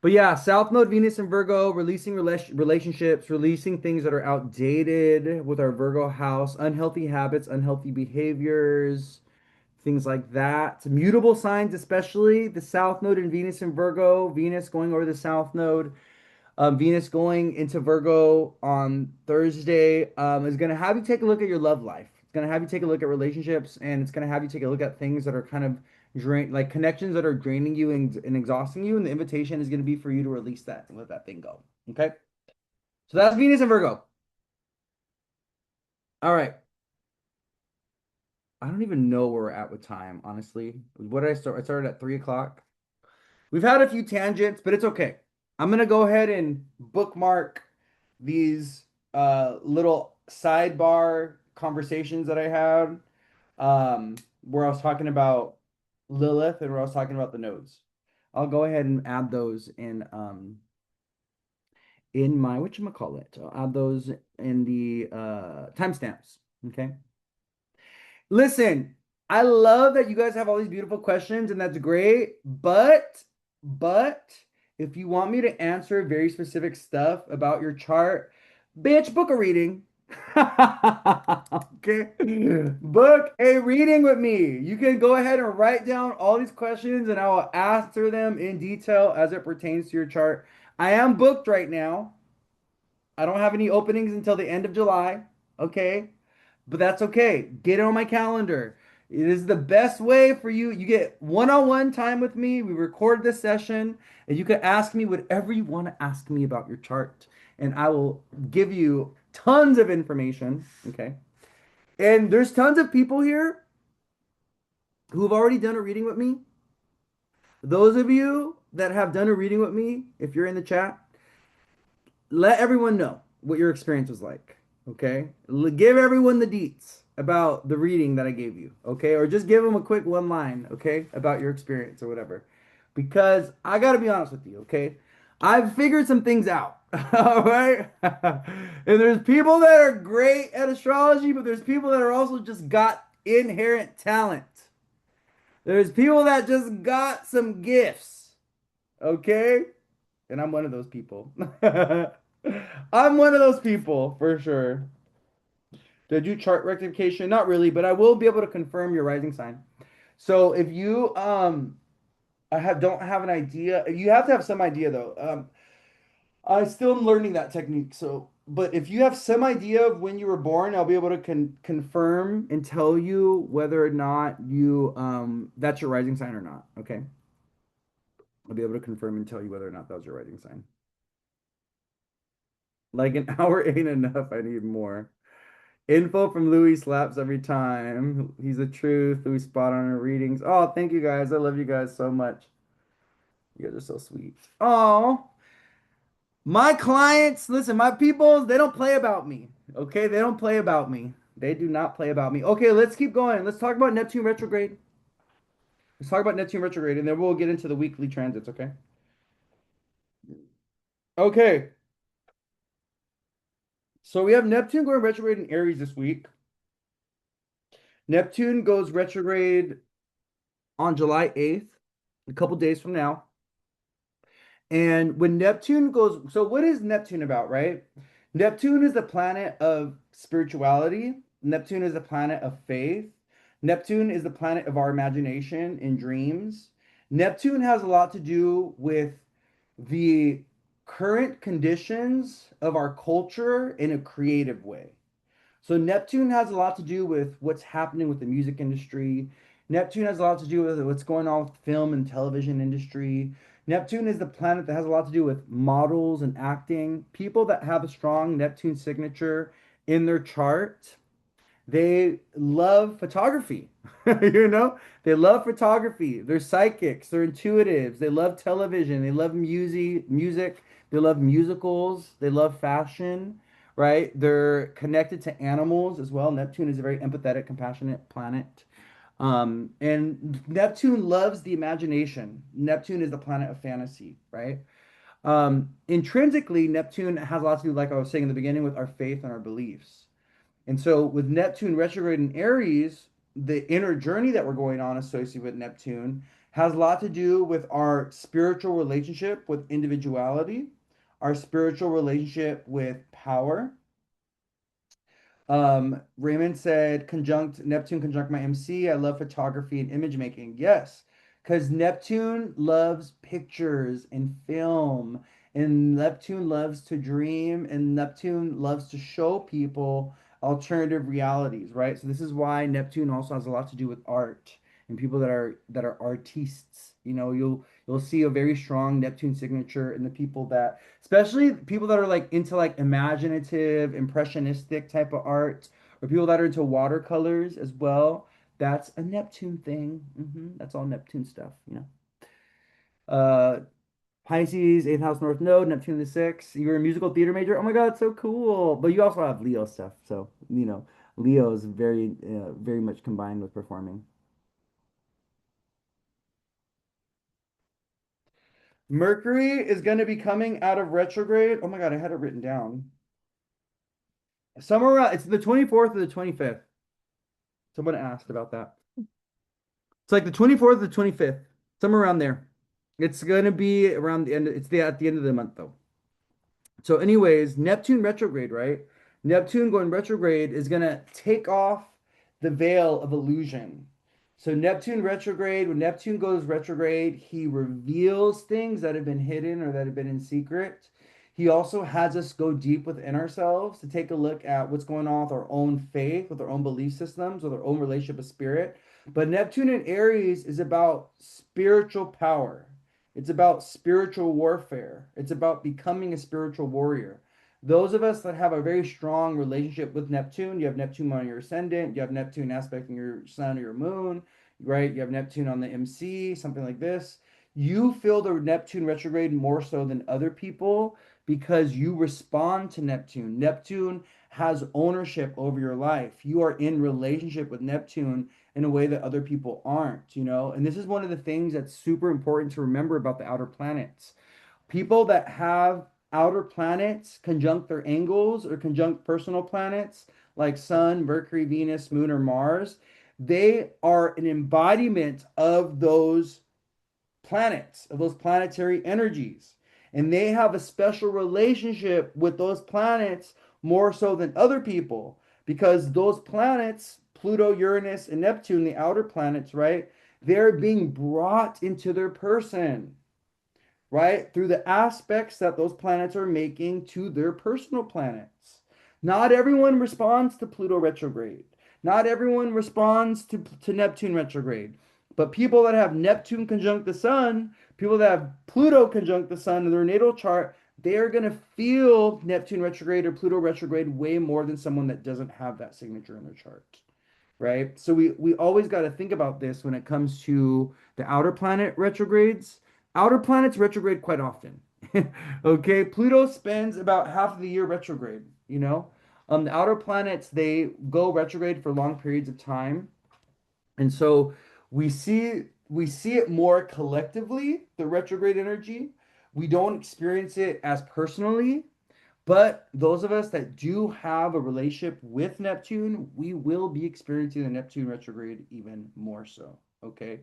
But yeah, South Node, Venus and Virgo, releasing relationships, releasing things that are outdated with our Virgo house, unhealthy habits, unhealthy behaviors, things like that. Mutable signs, especially the South Node in Venus and Virgo, Venus going over the South Node. Venus going into Virgo on Thursday is going to have you take a look at your love life. It's going to have you take a look at relationships, and it's going to have you take a look at things that are kind of like connections that are draining you and exhausting you. And the invitation is going to be for you to release that and let that thing go. Okay. So that's Venus and Virgo. All right. I don't even know where we're at with time, honestly. What did I start? I started at 3 o'clock. We've had a few tangents, but it's okay. I'm gonna go ahead and bookmark these little sidebar conversations that I had, where I was talking about Lilith and where I was talking about the nodes. I'll go ahead and add those in in my whatchamacallit. I'll add those in the timestamps. Okay. Listen, I love that you guys have all these beautiful questions, and that's great. But if you want me to answer very specific stuff about your chart, bitch, book a reading. Okay. Book a reading with me. You can go ahead and write down all these questions, and I will answer them in detail as it pertains to your chart. I am booked right now. I don't have any openings until the end of July. Okay. But that's okay. Get it on my calendar. It is the best way for you. You get one-on-one time with me. We record this session, and you can ask me whatever you want to ask me about your chart, and I will give you tons of information. Okay. And there's tons of people here who have already done a reading with me. Those of you that have done a reading with me, if you're in the chat, let everyone know what your experience was like. Okay. Give everyone the deets about the reading that I gave you. Okay. Or just give them a quick one line. Okay. About your experience or whatever. Because I got to be honest with you. Okay. I've figured some things out. All right. And there's people that are great at astrology, but there's people that are also just got inherent talent. There's people that just got some gifts. Okay. And I'm one of those people. I'm one of those people for sure. Did you chart rectification? Not really, but I will be able to confirm your rising sign. So if you I have don't have an idea, you have to have some idea though. I still am learning that technique. So, but if you have some idea of when you were born, I'll be able to confirm and tell you whether or not you that's your rising sign or not. Okay. I'll be able to confirm and tell you whether or not that was your rising sign. Like an hour ain't enough. I need more. Info from Louis slaps every time. He's the truth. Louis spot on our readings. Oh, thank you guys. I love you guys so much. You guys are so sweet. Oh, my clients, listen, my people, they don't play about me. Okay, they don't play about me. They do not play about me. Okay, let's keep going. Let's talk about Neptune retrograde. Let's talk about Neptune retrograde, and then we'll get into the weekly transits. Okay. Okay. So we have Neptune going retrograde in Aries this week. Neptune goes retrograde on July 8th, a couple days from now. And when Neptune goes, so what is Neptune about, right? Neptune is the planet of spirituality. Neptune is the planet of faith. Neptune is the planet of our imagination and dreams. Neptune has a lot to do with the current conditions of our culture in a creative way. So Neptune has a lot to do with what's happening with the music industry. Neptune has a lot to do with what's going on with the film and television industry. Neptune is the planet that has a lot to do with models and acting. People that have a strong Neptune signature in their chart, they love photography. You know, they love photography. They're psychics, they're intuitives, they love television, they love music, they love musicals, they love fashion, right? They're connected to animals as well. Neptune is a very empathetic, compassionate planet. And Neptune loves the imagination. Neptune is the planet of fantasy, right? Intrinsically, Neptune has a lot to do, like I was saying in the beginning, with our faith and our beliefs. And so with Neptune retrograde in Aries, the inner journey that we're going on associated with Neptune has a lot to do with our spiritual relationship with individuality, our spiritual relationship with power. Raymond said, conjunct Neptune conjunct my MC. I love photography and image making. Yes, because Neptune loves pictures and film, and Neptune loves to dream, and Neptune loves to show people alternative realities, right? So this is why Neptune also has a lot to do with art and people that are artists. You know, you'll see a very strong Neptune signature in the people that, especially people that are like into like imaginative, impressionistic type of art, or people that are into watercolors as well. That's a Neptune thing. That's all Neptune stuff, you know. Uh, Pisces, eighth house North Node, Neptune the sixth. You're a musical theater major. Oh my God, so cool. But you also have Leo stuff, so you know, Leo is very much combined with performing. Mercury is going to be coming out of retrograde. Oh my God, I had it written down. Somewhere around, it's the 24th or the 25th. Someone asked about that. It's like the 24th or the 25th, somewhere around there. It's going to be around the end. It's at the end of the month though. So, anyways, Neptune retrograde, right? Neptune going retrograde is going to take off the veil of illusion. So, Neptune retrograde, when Neptune goes retrograde, he reveals things that have been hidden or that have been in secret. He also has us go deep within ourselves to take a look at what's going on with our own faith, with our own belief systems, with our own relationship with spirit. But Neptune in Aries is about spiritual power. It's about spiritual warfare. It's about becoming a spiritual warrior. Those of us that have a very strong relationship with Neptune, you have Neptune on your ascendant, you have Neptune aspecting your sun or your moon, right? You have Neptune on the MC, something like this. You feel the Neptune retrograde more so than other people because you respond to Neptune. Neptune has ownership over your life. You are in relationship with Neptune in a way that other people aren't, you know? And this is one of the things that's super important to remember about the outer planets. People that have outer planets conjunct their angles or conjunct personal planets like Sun, Mercury, Venus, Moon, or Mars, they are an embodiment of those planets, of those planetary energies. And they have a special relationship with those planets more so than other people because those planets, Pluto, Uranus, and Neptune, the outer planets, right? They're being brought into their person, right? Through the aspects that those planets are making to their personal planets. Not everyone responds to Pluto retrograde. Not everyone responds to Neptune retrograde. But people that have Neptune conjunct the sun, people that have Pluto conjunct the sun in their natal chart, they are going to feel Neptune retrograde or Pluto retrograde way more than someone that doesn't have that signature in their chart, right? So we always got to think about this when it comes to the outer planet retrogrades. Outer planets retrograde quite often. Okay, Pluto spends about half of the year retrograde, you know. The outer planets they go retrograde for long periods of time. And so we see it more collectively, the retrograde energy. We don't experience it as personally, but those of us that do have a relationship with Neptune, we will be experiencing the Neptune retrograde even more so. Okay.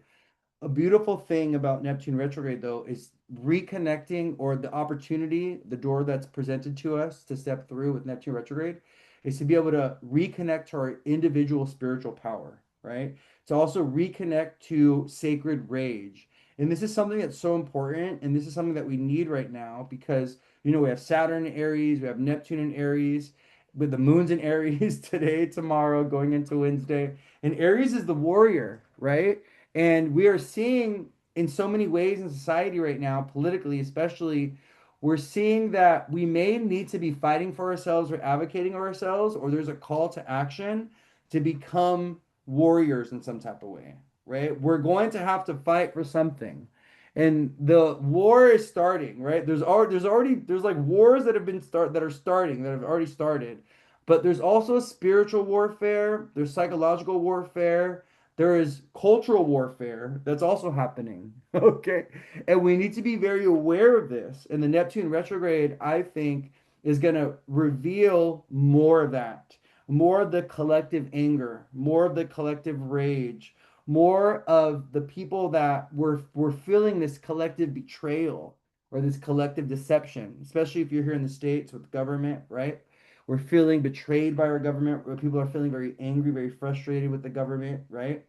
A beautiful thing about Neptune retrograde, though, is reconnecting or the opportunity, the door that's presented to us to step through with Neptune retrograde is to be able to reconnect to our individual spiritual power, right? To also reconnect to sacred rage. And this is something that's so important. And this is something that we need right now because, we have Saturn in Aries, we have Neptune in Aries, with the moons in Aries today, tomorrow, going into Wednesday. And Aries is the warrior, right? And we are seeing in so many ways in society right now, politically especially, we're seeing that we may need to be fighting for ourselves or advocating for ourselves, or there's a call to action to become warriors in some type of way, right? We're going to have to fight for something. And the war is starting, right? There's like wars that have been starting that have already started. But there's also spiritual warfare, there's psychological warfare, there is cultural warfare that's also happening. Okay. And we need to be very aware of this. And the Neptune retrograde, I think, is going to reveal more of that, more of the collective anger, more of the collective rage, more of the people that were feeling this collective betrayal or this collective deception, especially if you're here in the States with government, right? We're feeling betrayed by our government, where people are feeling very angry, very frustrated with the government, right?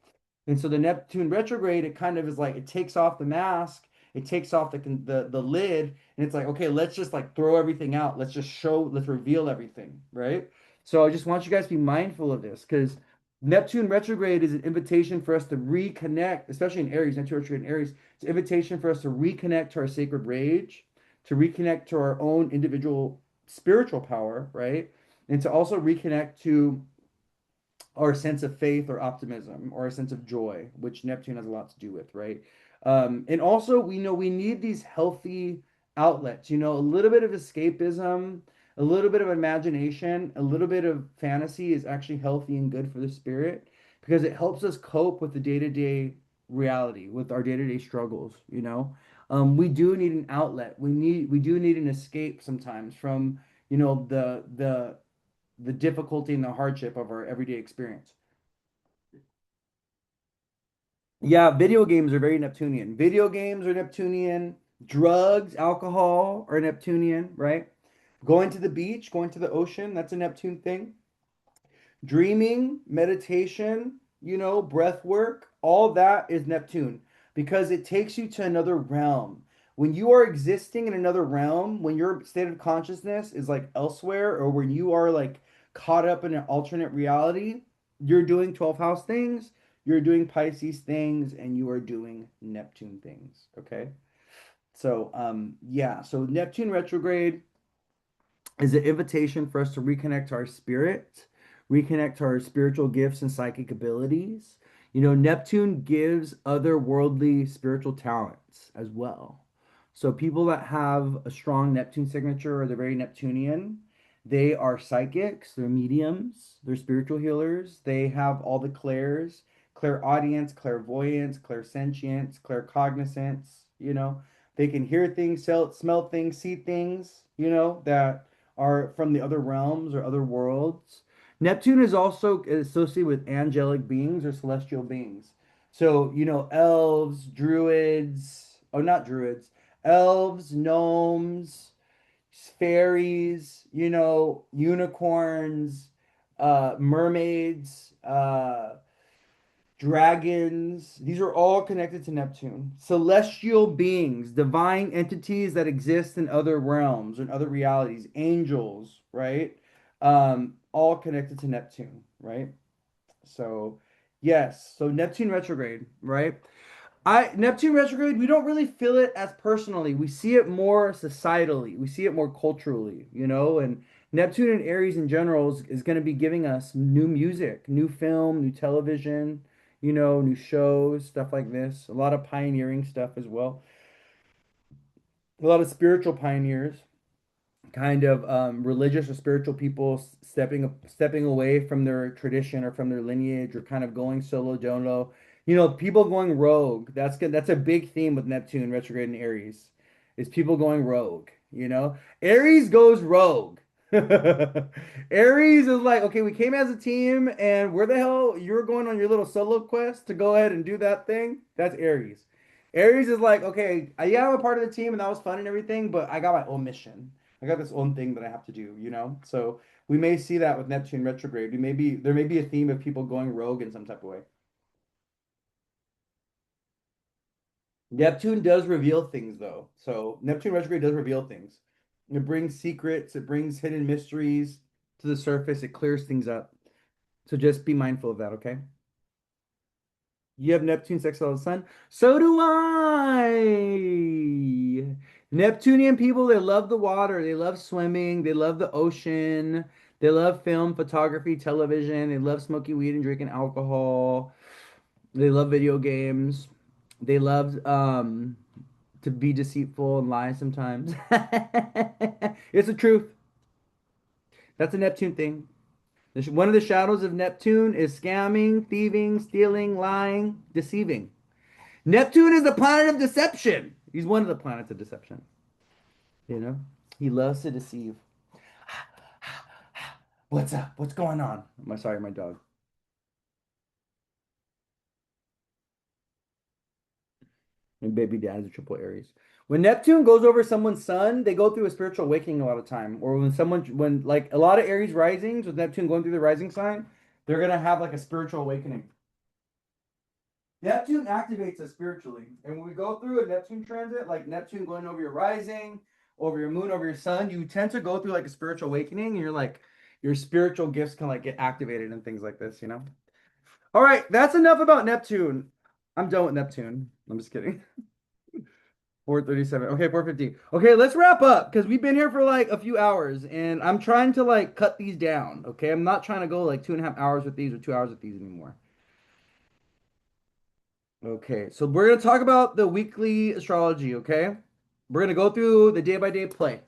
And so the Neptune retrograde, it kind of is like it takes off the mask, it takes off the lid, and it's like, okay, let's just like throw everything out. Let's just show, let's reveal everything, right? So I just want you guys to be mindful of this because Neptune retrograde is an invitation for us to reconnect, especially in Aries, Neptune retrograde in Aries. It's an invitation for us to reconnect to our sacred rage, to reconnect to our own individual spiritual power, right? And to also reconnect to our sense of faith or optimism or a sense of joy, which Neptune has a lot to do with, right? And also, we know we need these healthy outlets, a little bit of escapism, a little bit of imagination, a little bit of fantasy is actually healthy and good for the spirit because it helps us cope with the day-to-day reality, with our day-to-day struggles. We do need an outlet. We do need an escape sometimes from, the difficulty and the hardship of our everyday experience. Yeah, video games are very Neptunian. Video games are Neptunian. Drugs, alcohol are Neptunian, right? Going to the beach, going to the ocean, that's a Neptune thing. Dreaming, meditation, breath work, all that is Neptune because it takes you to another realm. When you are existing in another realm, when your state of consciousness is like elsewhere, or when you are like caught up in an alternate reality, you're doing 12th house things, you're doing Pisces things, and you are doing Neptune things. Okay. So, yeah. So Neptune retrograde is an invitation for us to reconnect to our spirit, reconnect to our spiritual gifts and psychic abilities. Neptune gives otherworldly spiritual talents as well. So people that have a strong Neptune signature or they're very Neptunian, they are psychics, they're mediums, they're spiritual healers. They have all the clairs, clairaudience, clairvoyance, clairsentience, claircognizance, They can hear things, smell things, see things, that are from the other realms or other worlds. Neptune is also associated with angelic beings or celestial beings. So, elves, druids, oh, not druids, elves, gnomes, fairies, unicorns, mermaids, dragons. These are all connected to Neptune. Celestial beings, divine entities that exist in other realms and other realities, angels, right? All connected to Neptune, right? So, yes. So Neptune retrograde, right? I Neptune retrograde, we don't really feel it as personally. We see it more societally. We see it more culturally, and Neptune and Aries in general is going to be giving us new music, new film, new television, new shows, stuff like this. A lot of pioneering stuff as well. A lot of spiritual pioneers, kind of religious or spiritual people stepping away from their tradition or from their lineage or kind of going solo dolo. People going rogue. That's good. That's a big theme with Neptune retrograde in Aries. Is people going rogue. Aries goes rogue. Aries is like, okay, we came as a team, and where the hell you're going on your little solo quest to go ahead and do that thing? That's Aries. Aries is like, okay, yeah, I'm a part of the team, and that was fun and everything, but I got my own mission. I got this own thing that I have to do. So we may see that with Neptune retrograde. There may be a theme of people going rogue in some type of way. Neptune does reveal things though. So Neptune retrograde does reveal things. It brings secrets, it brings hidden mysteries to the surface, it clears things up. So just be mindful of that, okay? You have Neptune sextile the sun. So do I. Neptunian people, they love the water. They love swimming. They love the ocean. They love film, photography, television. They love smoking weed and drinking alcohol. They love video games. They love to be deceitful and lie sometimes. It's the truth. That's a Neptune thing. One of the shadows of Neptune is scamming, thieving, stealing, lying, deceiving. Neptune is the planet of deception. He's one of the planets of deception. You know, he loves to deceive. What's up? What's going on? Sorry, my dog. And baby dad is a triple Aries. When Neptune goes over someone's sun, they go through a spiritual awakening a lot of time. Or when like a lot of Aries risings with Neptune going through the rising sign, they're gonna have like a spiritual awakening. Neptune activates us spiritually. And when we go through a Neptune transit, like Neptune going over your rising, over your moon, over your sun, you tend to go through like a spiritual awakening, and you're like your spiritual gifts can like get activated and things like this. All right, that's enough about Neptune. I'm done with Neptune. I'm just kidding. 4:37. Okay, 4:50. Okay, let's wrap up because we've been here for like a few hours and I'm trying to like cut these down. Okay, I'm not trying to go like 2.5 hours with these or 2 hours with these anymore. Okay, so we're gonna talk about the weekly astrology, okay? We're gonna go through the day by day play.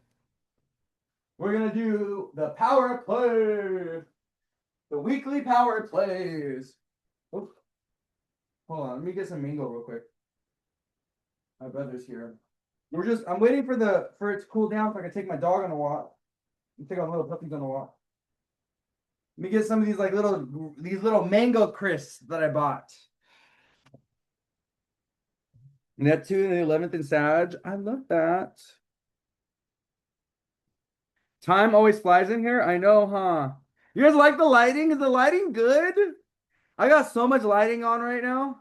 We're gonna do the power play, the weekly power plays. Oops, hold on, let me get some mango real quick. My brother's here. I'm waiting for it to cool down so I can take my dog on a walk. Take our little puppies on a walk. Let me get some of these little mango crisps that I bought. Neptune in the 11th in Sag. I love that. Time always flies in here. I know, huh? You guys like the lighting? Is the lighting good? I got so much lighting on right now.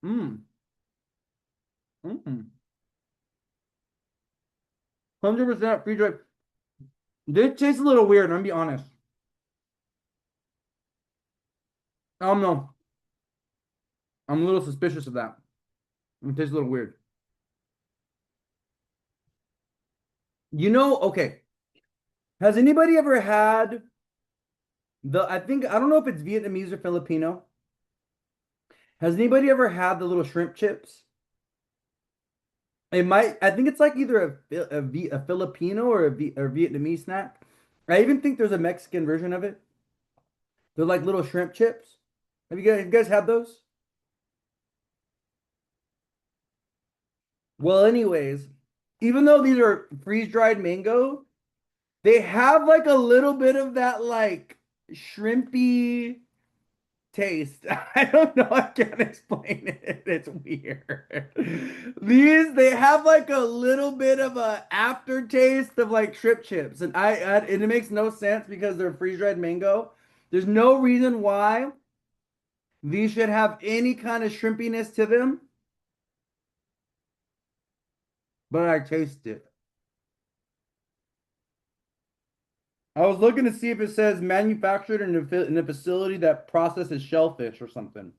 Mm. Mm. 100% free drive. This tastes a little weird, I'm gonna be honest. I don't know. I'm a little suspicious of that. It tastes a little weird. Okay. Has anybody ever had I don't know if it's Vietnamese or Filipino. Has anybody ever had the little shrimp chips? I think it's like either a Filipino or or Vietnamese snack. I even think there's a Mexican version of it. They're like little shrimp chips. Have you guys had those? Well, anyways, even though these are freeze-dried mango, they have like a little bit of that like shrimpy taste. I don't know. I can't explain it. It's weird. They have like a little bit of a aftertaste of like shrimp chips, and it makes no sense because they're freeze-dried mango. There's no reason why these should have any kind of shrimpiness to them, but I taste it. I was looking to see if it says manufactured in a facility that processes shellfish or something.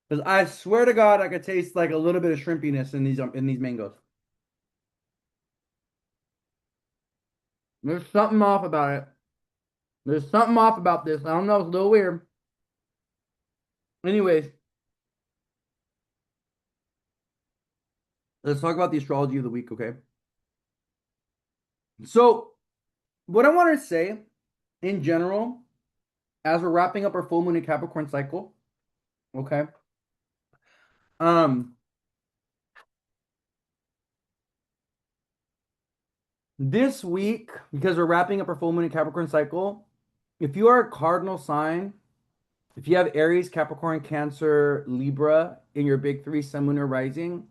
Because I swear to God, I could taste like a little bit of shrimpiness in these mangoes. There's something off about it. There's something off about this. I don't know. It's a little weird. Anyways, let's talk about the astrology of the week, okay? So, what I want to say in general, as we're wrapping up our full moon and Capricorn cycle, okay? Um, this week, because we're wrapping up our full moon and Capricorn cycle, if you are a cardinal sign, if you have Aries, Capricorn, Cancer, Libra in your big three, Sun, Moon, or Rising,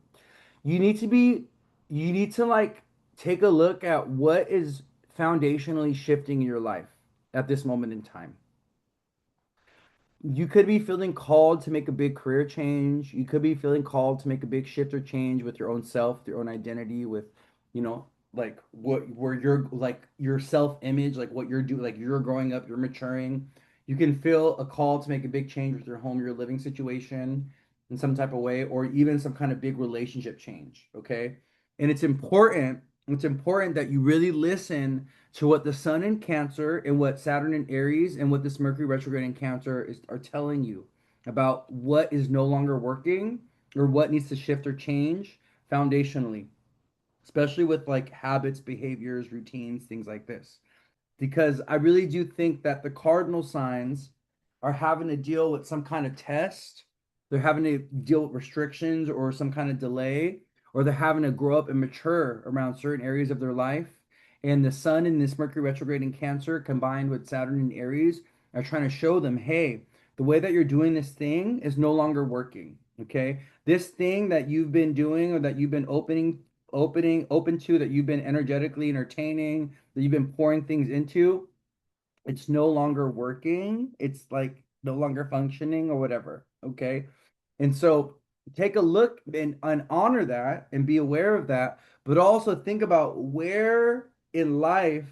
you need to be, you need to like take a look at what is foundationally shifting in your life at this moment in time. You could be feeling called to make a big career change. You could be feeling called to make a big shift or change with your own self, your own identity, with, you know, like what where you're like your self-image, like what you're doing, like you're growing up, you're maturing. You can feel a call to make a big change with your home, your living situation in some type of way, or even some kind of big relationship change. Okay. And it's important that you really listen to what the sun in Cancer and what Saturn in Aries and what this Mercury retrograde in Cancer are telling you about what is no longer working or what needs to shift or change foundationally, especially with like habits, behaviors, routines, things like this, because I really do think that the cardinal signs are having to deal with some kind of test. They're having to deal with restrictions or some kind of delay, or they're having to grow up and mature around certain areas of their life. And the sun in this Mercury retrograde in Cancer combined with Saturn in Aries are trying to show them, hey, the way that you're doing this thing is no longer working. Okay. This thing that you've been doing or that you've been open to, that you've been energetically entertaining, that you've been pouring things into, it's no longer working. It's like no longer functioning or whatever. Okay. And so take a look and honor that and be aware of that, but also think about where in life,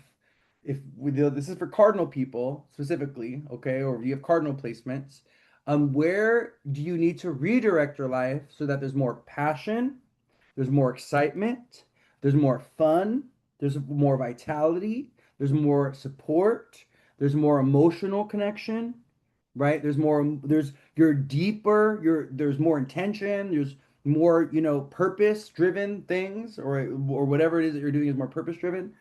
if we do, this is for cardinal people specifically, okay, or if you have cardinal placements, where do you need to redirect your life so that there's more passion, there's more excitement, there's more fun, there's more vitality, there's more support, there's more emotional connection, right? There's you're deeper, there's more intention, there's more, purpose driven things, or whatever it is that you're doing is more purpose driven.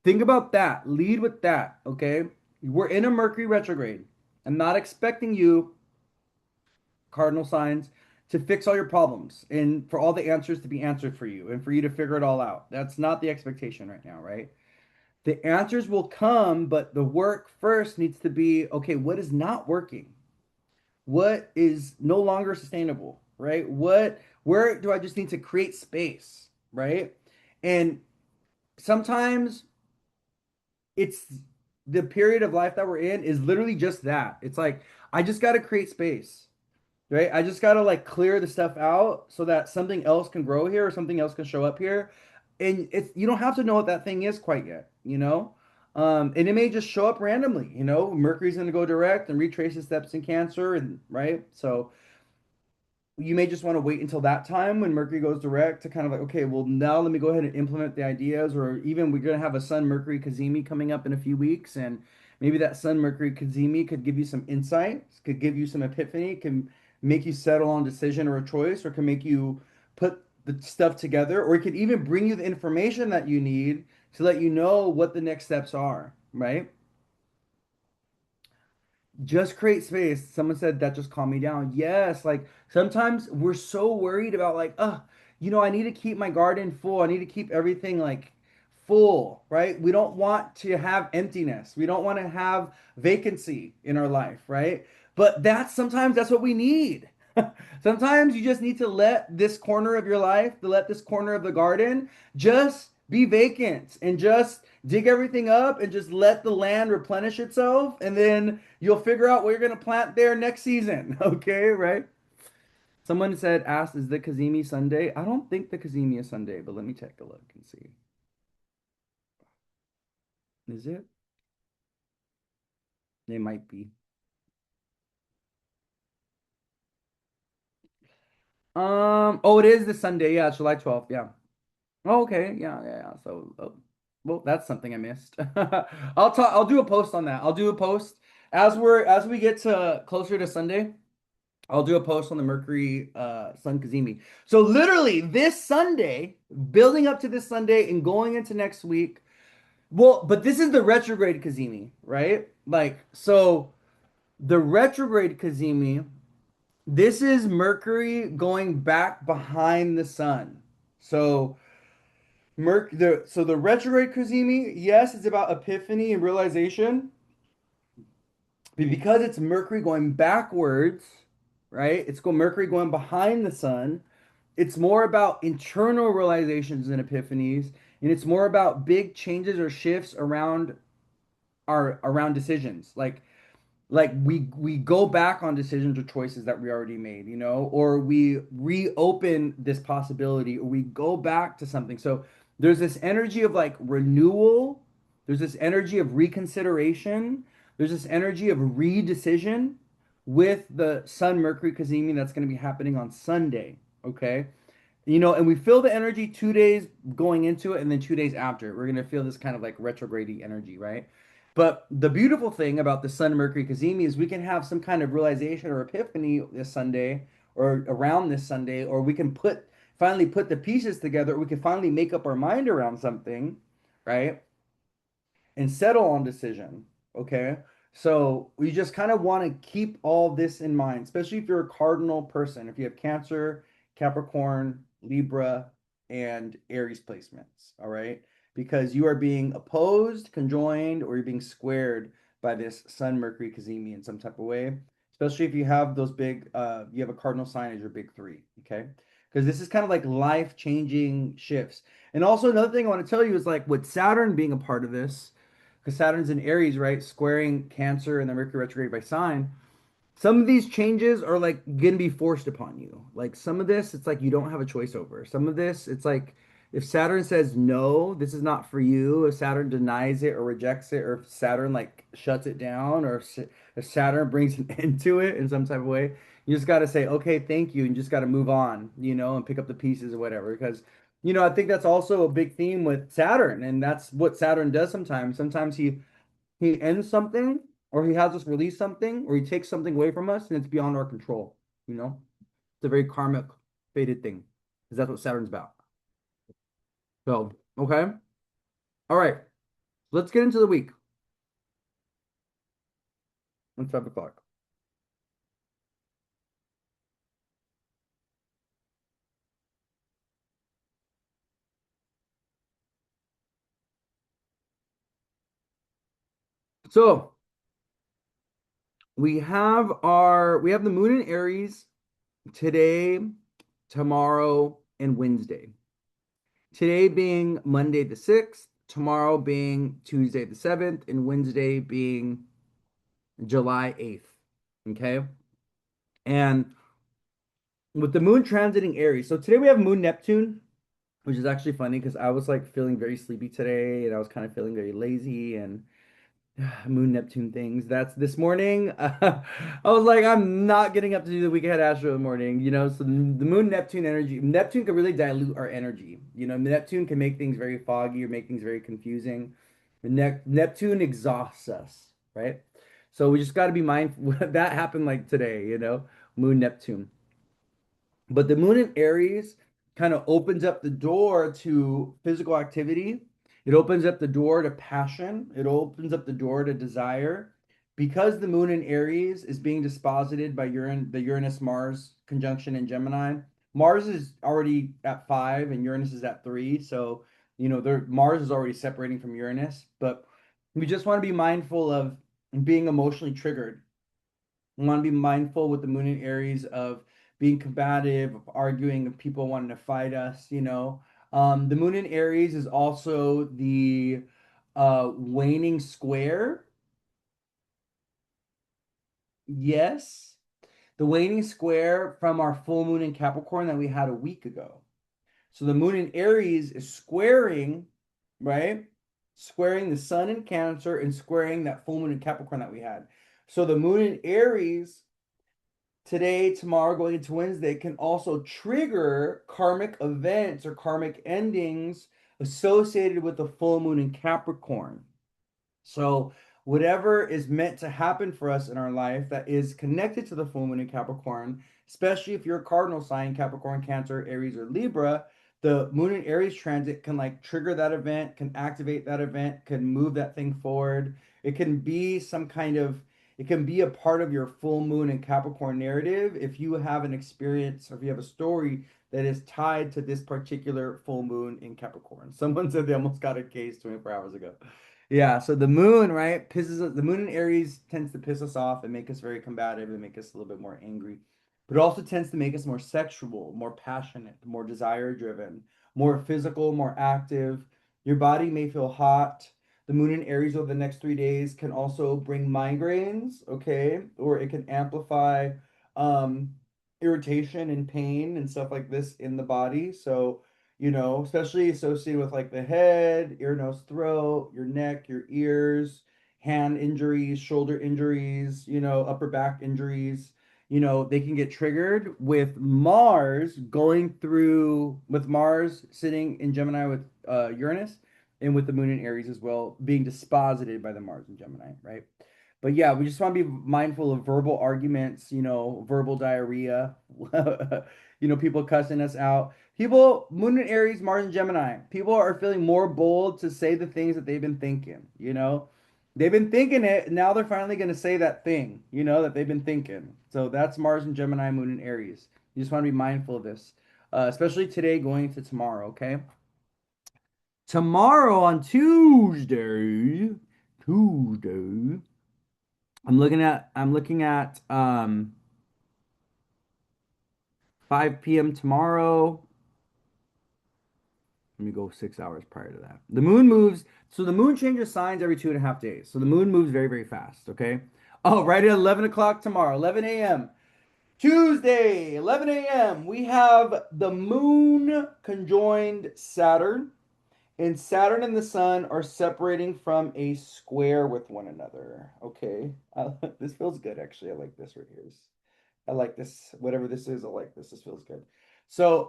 Think about that. Lead with that, okay? We're in a Mercury retrograde. I'm not expecting you, cardinal signs, to fix all your problems and for all the answers to be answered for you and for you to figure it all out. That's not the expectation right now, right? The answers will come, but the work first needs to be, okay, what is not working? What is no longer sustainable, right? Where do I just need to create space, right? And sometimes it's the period of life that we're in is literally just that. It's like I just got to create space, right? I just got to like clear the stuff out so that something else can grow here or something else can show up here. And it's you don't have to know what that thing is quite yet, you know? And it may just show up randomly, you know? Mercury's going to go direct and retrace his steps in Cancer and right? So you may just want to wait until that time when Mercury goes direct to kind of like, okay, well, now let me go ahead and implement the ideas, or even we're going to have a Sun Mercury Cazimi coming up in a few weeks, and maybe that Sun Mercury Cazimi could give you some insights, could give you some epiphany, can make you settle on a decision or a choice, or can make you put the stuff together, or it could even bring you the information that you need to let you know what the next steps are, right? Just create space. Someone said that just calmed me down. Yes, like sometimes we're so worried about like, I need to keep my garden full. I need to keep everything like full, right? We don't want to have emptiness. We don't want to have vacancy in our life, right? But sometimes that's what we need. Sometimes you just need to let this corner of your life, to let this corner of the garden just be vacant and just dig everything up and just let the land replenish itself. And then you'll figure out what you're going to plant there next season. Okay, right? Someone asked, is the Kazemi Sunday? I don't think the Kazemi is Sunday, but let me take a look and see. Is it? It might be. Oh, it is the Sunday. Yeah, it's July 12th. Yeah. Oh, okay. Yeah, yeah, yeah. So, well, that's something I missed. I'll do a post on that. I'll do a post as we get to closer to Sunday. I'll do a post on the Mercury Sun Kazemi. So literally this Sunday, building up to this Sunday and going into next week. Well, but this is the retrograde Kazemi, right? Like, so the retrograde Kazemi, this is Mercury going back behind the sun. So the retrograde Kazemi, yes, it's about epiphany and realization, but because it's Mercury going backwards, right? It's going Mercury going behind the sun. It's more about internal realizations and epiphanies, and it's more about big changes or shifts around decisions. Like we go back on decisions or choices that we already made, or we reopen this possibility, or we go back to something. So there's this energy of like renewal, there's this energy of reconsideration, there's this energy of redecision with the Sun Mercury Cazimi that's going to be happening on Sunday. Okay. And we feel the energy 2 days going into it, and then 2 days after. We're gonna feel this kind of like retrograde energy, right? But the beautiful thing about the Sun Mercury Cazimi is we can have some kind of realization or epiphany this Sunday or around this Sunday, or we can finally put the pieces together, or we can finally make up our mind around something, right? And settle on decision. Okay. So we just kind of want to keep all this in mind, especially if you're a cardinal person, if you have Cancer, Capricorn, Libra, and Aries placements. All right. Because you are being opposed, conjoined, or you're being squared by this Sun Mercury Cazimi in some type of way, especially if you have those you have a cardinal sign as your big three. Okay. Because this is kind of like life changing shifts. And also, another thing I want to tell you is like with Saturn being a part of this, because Saturn's in Aries, right? Squaring Cancer and the Mercury retrograde by sign. Some of these changes are like gonna be forced upon you. Like some of this, it's like you don't have a choice over. Some of this, it's like if Saturn says no, this is not for you. If Saturn denies it or rejects it, or if Saturn like shuts it down, or if Saturn brings an end to it in some type of way, you just got to say, okay, thank you, and just got to move on, and pick up the pieces or whatever. Because I think that's also a big theme with Saturn, and that's what Saturn does sometimes. Sometimes he ends something, or he has us release something, or he takes something away from us, and it's beyond our control. It's a very karmic, fated thing, because that's what Saturn's about. So, okay, all right, let's get into the week. It's 5 o'clock. So we have the moon in Aries today, tomorrow, and Wednesday. Today being Monday the 6th, tomorrow being Tuesday the 7th, and Wednesday being July 8th. Okay. And with the moon transiting Aries, so today we have Moon Neptune, which is actually funny because I was like feeling very sleepy today and I was kind of feeling very lazy and Moon Neptune things. That's this morning. I was like, I'm not getting up to do the week ahead astro in the morning, you know. So the Moon Neptune energy, Neptune can really dilute our energy. You know, Neptune can make things very foggy or make things very confusing. Neptune exhausts us, right? So we just got to be mindful. That happened like today, you know, Moon Neptune. But the moon in Aries kind of opens up the door to physical activity. It opens up the door to passion. It opens up the door to desire. Because the moon in Aries is being disposited by the Uranus Mars conjunction in Gemini. Mars is already at 5 and Uranus is at 3. So, you know, Mars is already separating from Uranus. But we just want to be mindful of being emotionally triggered. We want to be mindful with the moon in Aries of being combative, of arguing, of people wanting to fight us, you know. The moon in Aries is also the waning square. Yes. The waning square from our full moon in Capricorn that we had a week ago. So the moon in Aries is squaring, right? Squaring the sun in Cancer and squaring that full moon in Capricorn that we had. So the moon in Aries today, tomorrow, going into Wednesday, can also trigger karmic events or karmic endings associated with the full moon in Capricorn. So, whatever is meant to happen for us in our life that is connected to the full moon in Capricorn, especially if you're a cardinal sign, Capricorn, Cancer, Aries, or Libra, the moon in Aries transit can like trigger that event, can activate that event, can move that thing forward. It can be some kind of, it can be a part of your full moon in Capricorn narrative if you have an experience or if you have a story that is tied to this particular full moon in Capricorn. Someone said they almost got a case 24 hours ago. Yeah, so the moon, right, pisses us, the moon in Aries tends to piss us off and make us very combative and make us a little bit more angry. But it also tends to make us more sexual, more passionate, more desire driven, more physical, more active. Your body may feel hot. The moon in Aries over the next 3 days can also bring migraines, okay? Or it can amplify um, irritation and pain and stuff like this in the body. So, you know, especially associated with like the head, ear, nose, throat, your neck, your ears, hand injuries, shoulder injuries, you know, upper back injuries. You know, they can get triggered with Mars going through, with Mars sitting in Gemini with Uranus and with the moon in Aries as well, being disposited by the Mars in Gemini, right? But yeah, we just want to be mindful of verbal arguments, you know, verbal diarrhea, you know, people cussing us out. People, Moon and Aries, Mars and Gemini, people are feeling more bold to say the things that they've been thinking, you know? They've been thinking it, and now they're finally going to say that thing, you know, that they've been thinking. So that's Mars and Gemini, Moon and Aries. You just want to be mindful of this, especially today going into tomorrow, okay? Tomorrow on Tuesday, I'm looking at 5 p.m. tomorrow. Let me go 6 hours prior to that. The moon moves, so the moon changes signs every 2.5 days. So the moon moves very, very fast, okay? Oh, right at 11 o'clock tomorrow, 11 a.m. Tuesday, 11 a.m. We have the moon conjoined Saturn, and Saturn and the sun are separating from a square with one another. Okay. This feels good, actually. I like this right here. I like this. Whatever this is, I like this. This feels good. So,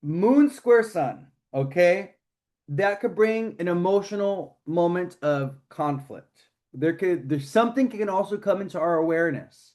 moon square sun, okay? That could bring an emotional moment of conflict. There's something can also come into our awareness.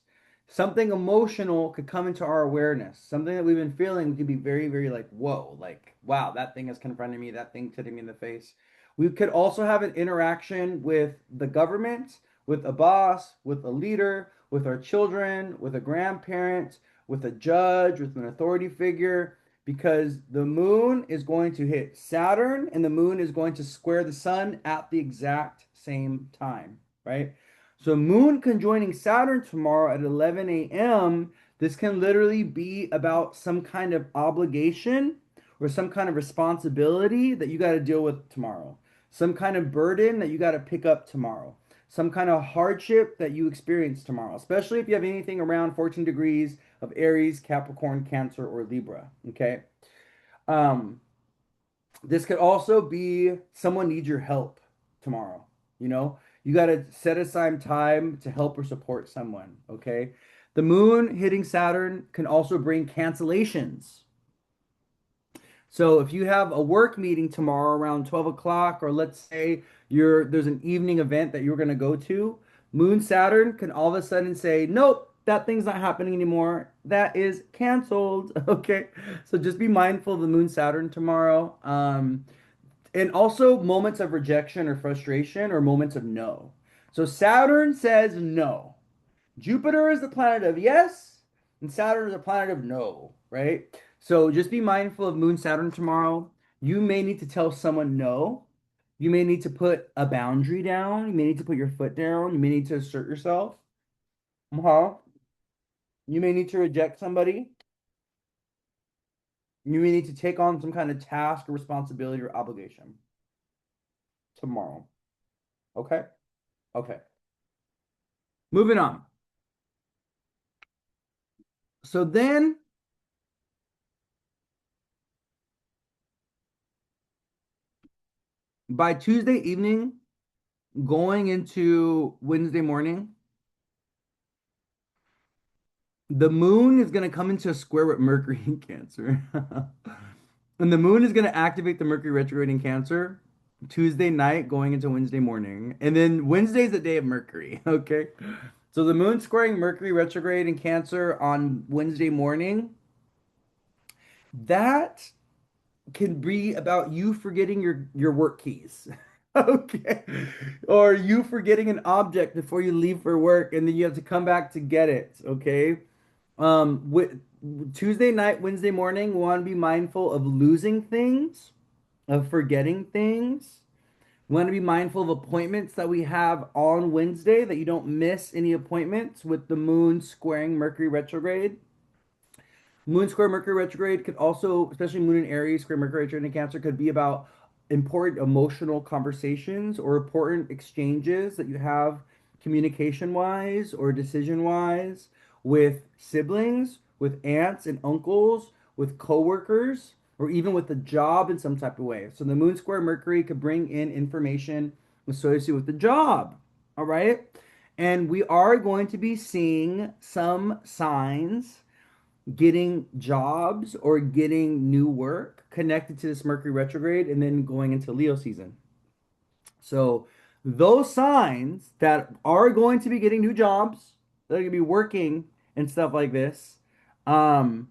Something emotional could come into our awareness. Something that we've been feeling could be very, very like, whoa, like, wow, that thing is confronting me, that thing hitting me in the face. We could also have an interaction with the government, with a boss, with a leader, with our children, with a grandparent, with a judge, with an authority figure because the moon is going to hit Saturn and the moon is going to square the sun at the exact same time, right? So moon conjoining Saturn tomorrow at 11 a.m. This can literally be about some kind of obligation or some kind of responsibility that you got to deal with tomorrow, some kind of burden that you got to pick up tomorrow, some kind of hardship that you experience tomorrow, especially if you have anything around 14 degrees of Aries, Capricorn, Cancer, or Libra. Okay. Um, this could also be someone needs your help tomorrow. You know, you got to set aside time to help or support someone. Okay. The moon hitting Saturn can also bring cancellations. So if you have a work meeting tomorrow around 12 o'clock, or let's say there's an evening event that you're going to go to, Moon Saturn can all of a sudden say, nope, that thing's not happening anymore. That is canceled. Okay. So just be mindful of the Moon Saturn tomorrow. And also moments of rejection or frustration or moments of no. So Saturn says no. Jupiter is the planet of yes, and Saturn is the planet of no, right? So just be mindful of Moon Saturn tomorrow. You may need to tell someone no. You may need to put a boundary down. You may need to put your foot down. You may need to assert yourself. Uh-huh. You may need to reject somebody. You may need to take on some kind of task or responsibility or obligation tomorrow. Okay? Okay. Moving on. So then by Tuesday evening, going into Wednesday morning, the moon is going to come into a square with Mercury in Cancer. And the moon is going to activate the Mercury retrograde in Cancer Tuesday night going into Wednesday morning. And then Wednesday's the day of Mercury. Okay. So the moon squaring Mercury retrograde in Cancer on Wednesday morning. That can be about you forgetting your work keys. Okay. Or you forgetting an object before you leave for work and then you have to come back to get it. Okay. With Tuesday night, Wednesday morning, we want to be mindful of losing things, of forgetting things. We want to be mindful of appointments that we have on Wednesday, that you don't miss any appointments with the moon squaring Mercury retrograde. Moon square Mercury retrograde could also, especially Moon in Aries, square Mercury retrograde in Cancer, could be about important emotional conversations or important exchanges that you have communication wise or decision wise with siblings, with aunts and uncles, with coworkers, or even with the job in some type of way. So the Moon square Mercury could bring in information associated with the job. All right. And we are going to be seeing some signs getting jobs or getting new work connected to this Mercury retrograde and then going into Leo season. So those signs that are going to be getting new jobs, that are going to be working and stuff like this, um,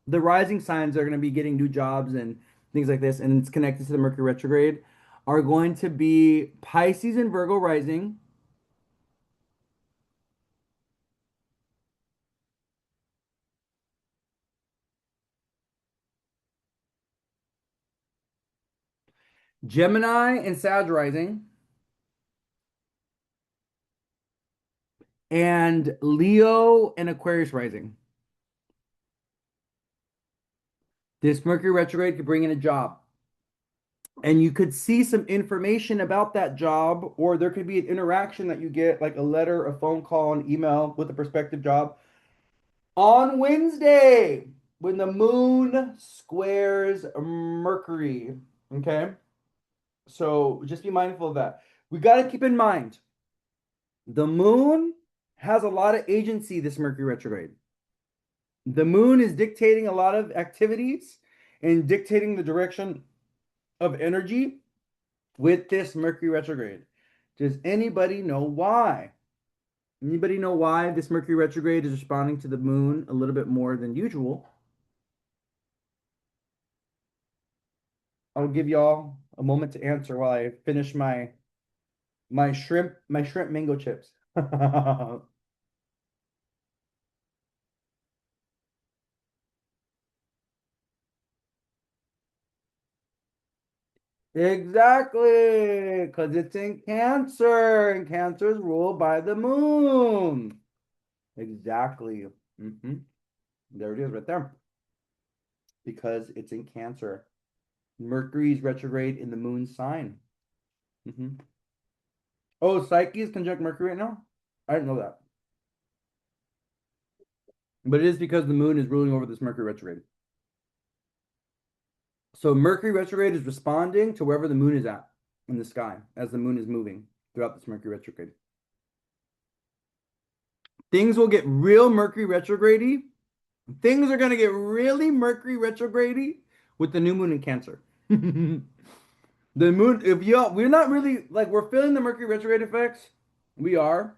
the rising signs are going to be getting new jobs and things like this, and it's connected to the Mercury retrograde, are going to be Pisces and Virgo rising, Gemini and Sag rising, and Leo and Aquarius rising. This Mercury retrograde could bring in a job. And you could see some information about that job, or there could be an interaction that you get, like a letter, a phone call, an email with a prospective job on Wednesday when the moon squares Mercury. Okay. So just be mindful of that. We got to keep in mind the moon has a lot of agency this Mercury retrograde. The moon is dictating a lot of activities and dictating the direction of energy with this Mercury retrograde. Does anybody know why? Anybody know why this Mercury retrograde is responding to the moon a little bit more than usual? I'll give y'all a moment to answer while I finish my shrimp mango chips. Exactly, because it's in Cancer, and Cancer is ruled by the moon. Exactly. hmm There it is right there. Because it's in Cancer. Mercury's retrograde in the moon sign. hmm Oh, Psyche is conjunct Mercury right now? I didn't know that. But it is because the moon is ruling over this Mercury retrograde. So Mercury retrograde is responding to wherever the moon is at in the sky as the moon is moving throughout this Mercury retrograde. Things will get real Mercury retrograde. Things are going to get really Mercury retrograde with the new moon in Cancer. The moon, if you we're not really like we're feeling the Mercury retrograde effects. We are,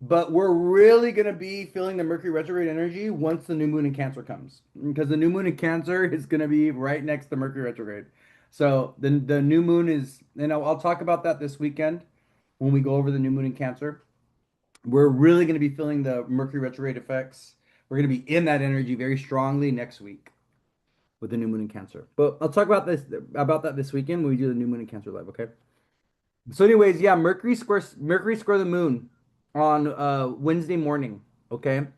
but we're really gonna be feeling the Mercury retrograde energy once the new moon in Cancer comes, because the new moon in Cancer is gonna be right next to Mercury retrograde. So the new moon is, and I'll talk about that this weekend when we go over the new moon in Cancer. We're really gonna be feeling the Mercury retrograde effects. We're gonna be in that energy very strongly next week with the new moon in Cancer. But I'll talk about that this weekend when we do the new moon in Cancer live. Okay. So, anyways, yeah, Mercury square the moon on Wednesday morning. Okay,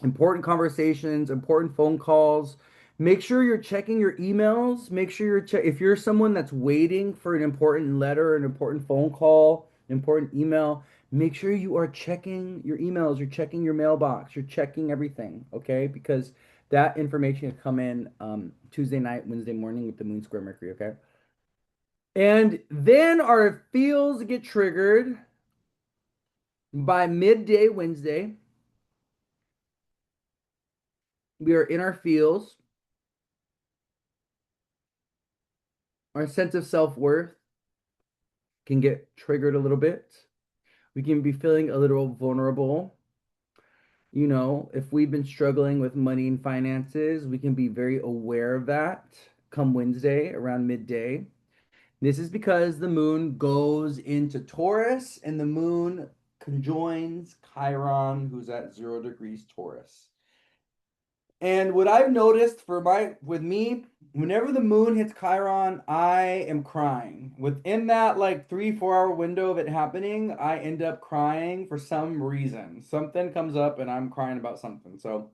important conversations, important phone calls. Make sure you're checking your emails. Make sure if you're someone that's waiting for an important letter, an important phone call, an important email. Make sure you are checking your emails. You're checking your mailbox. You're checking everything. Okay, because that information will come in Tuesday night, Wednesday morning with the Moon Square Mercury. Okay. And then our feels get triggered by midday Wednesday. We are in our feels. Our sense of self-worth can get triggered a little bit. We can be feeling a little vulnerable. You know, if we've been struggling with money and finances, we can be very aware of that come Wednesday around midday. This is because the moon goes into Taurus and the moon conjoins Chiron, who's at 0 degrees Taurus. And what I've noticed with me, whenever the moon hits Chiron, I am crying. Within that like 3, 4 hour window of it happening, I end up crying for some reason. Something comes up and I'm crying about something. So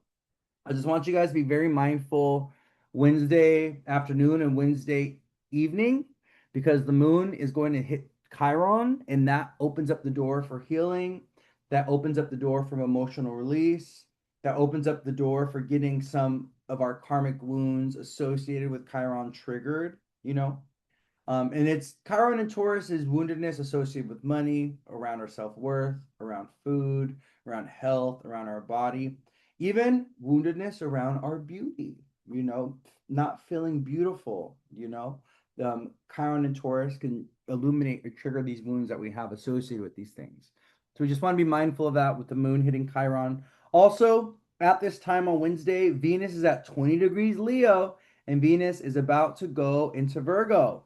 I just want you guys to be very mindful Wednesday afternoon and Wednesday evening, because the moon is going to hit Chiron and that opens up the door for healing. That opens up the door from emotional release. That opens up the door for getting some of our karmic wounds associated with Chiron triggered, you know? And it's Chiron and Taurus is woundedness associated with money, around our self-worth, around food, around health, around our body, even woundedness around our beauty, you know, not feeling beautiful, you know. Chiron and Taurus can illuminate or trigger these wounds that we have associated with these things. So we just want to be mindful of that with the moon hitting Chiron. Also, at this time on Wednesday, Venus is at 20 degrees Leo and Venus is about to go into Virgo.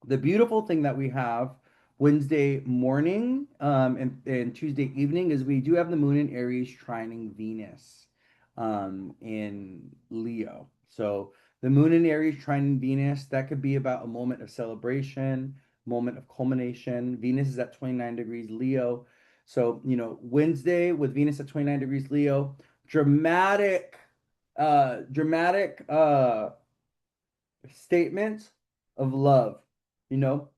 The beautiful thing that we have Wednesday morning and Tuesday evening is we do have the moon in Aries trining Venus in Leo. So the moon in Aries trining Venus, that could be about a moment of celebration, moment of culmination. Venus is at 29 degrees Leo. So, you know, Wednesday with Venus at 29 degrees Leo, dramatic statement of love, you know.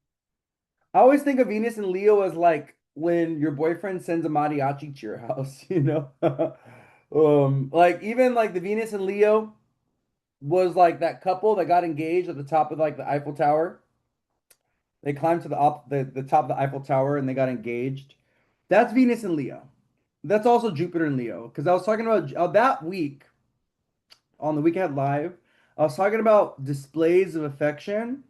I always think of Venus and Leo as like when your boyfriend sends a mariachi to your house, you know. Like even like the Venus and Leo was like that couple that got engaged at the top of like the Eiffel Tower. They climbed to the top of the Eiffel Tower and they got engaged. That's Venus and Leo. That's also Jupiter and Leo. Because I was talking about that week on the Weekend Live, I was talking about displays of affection,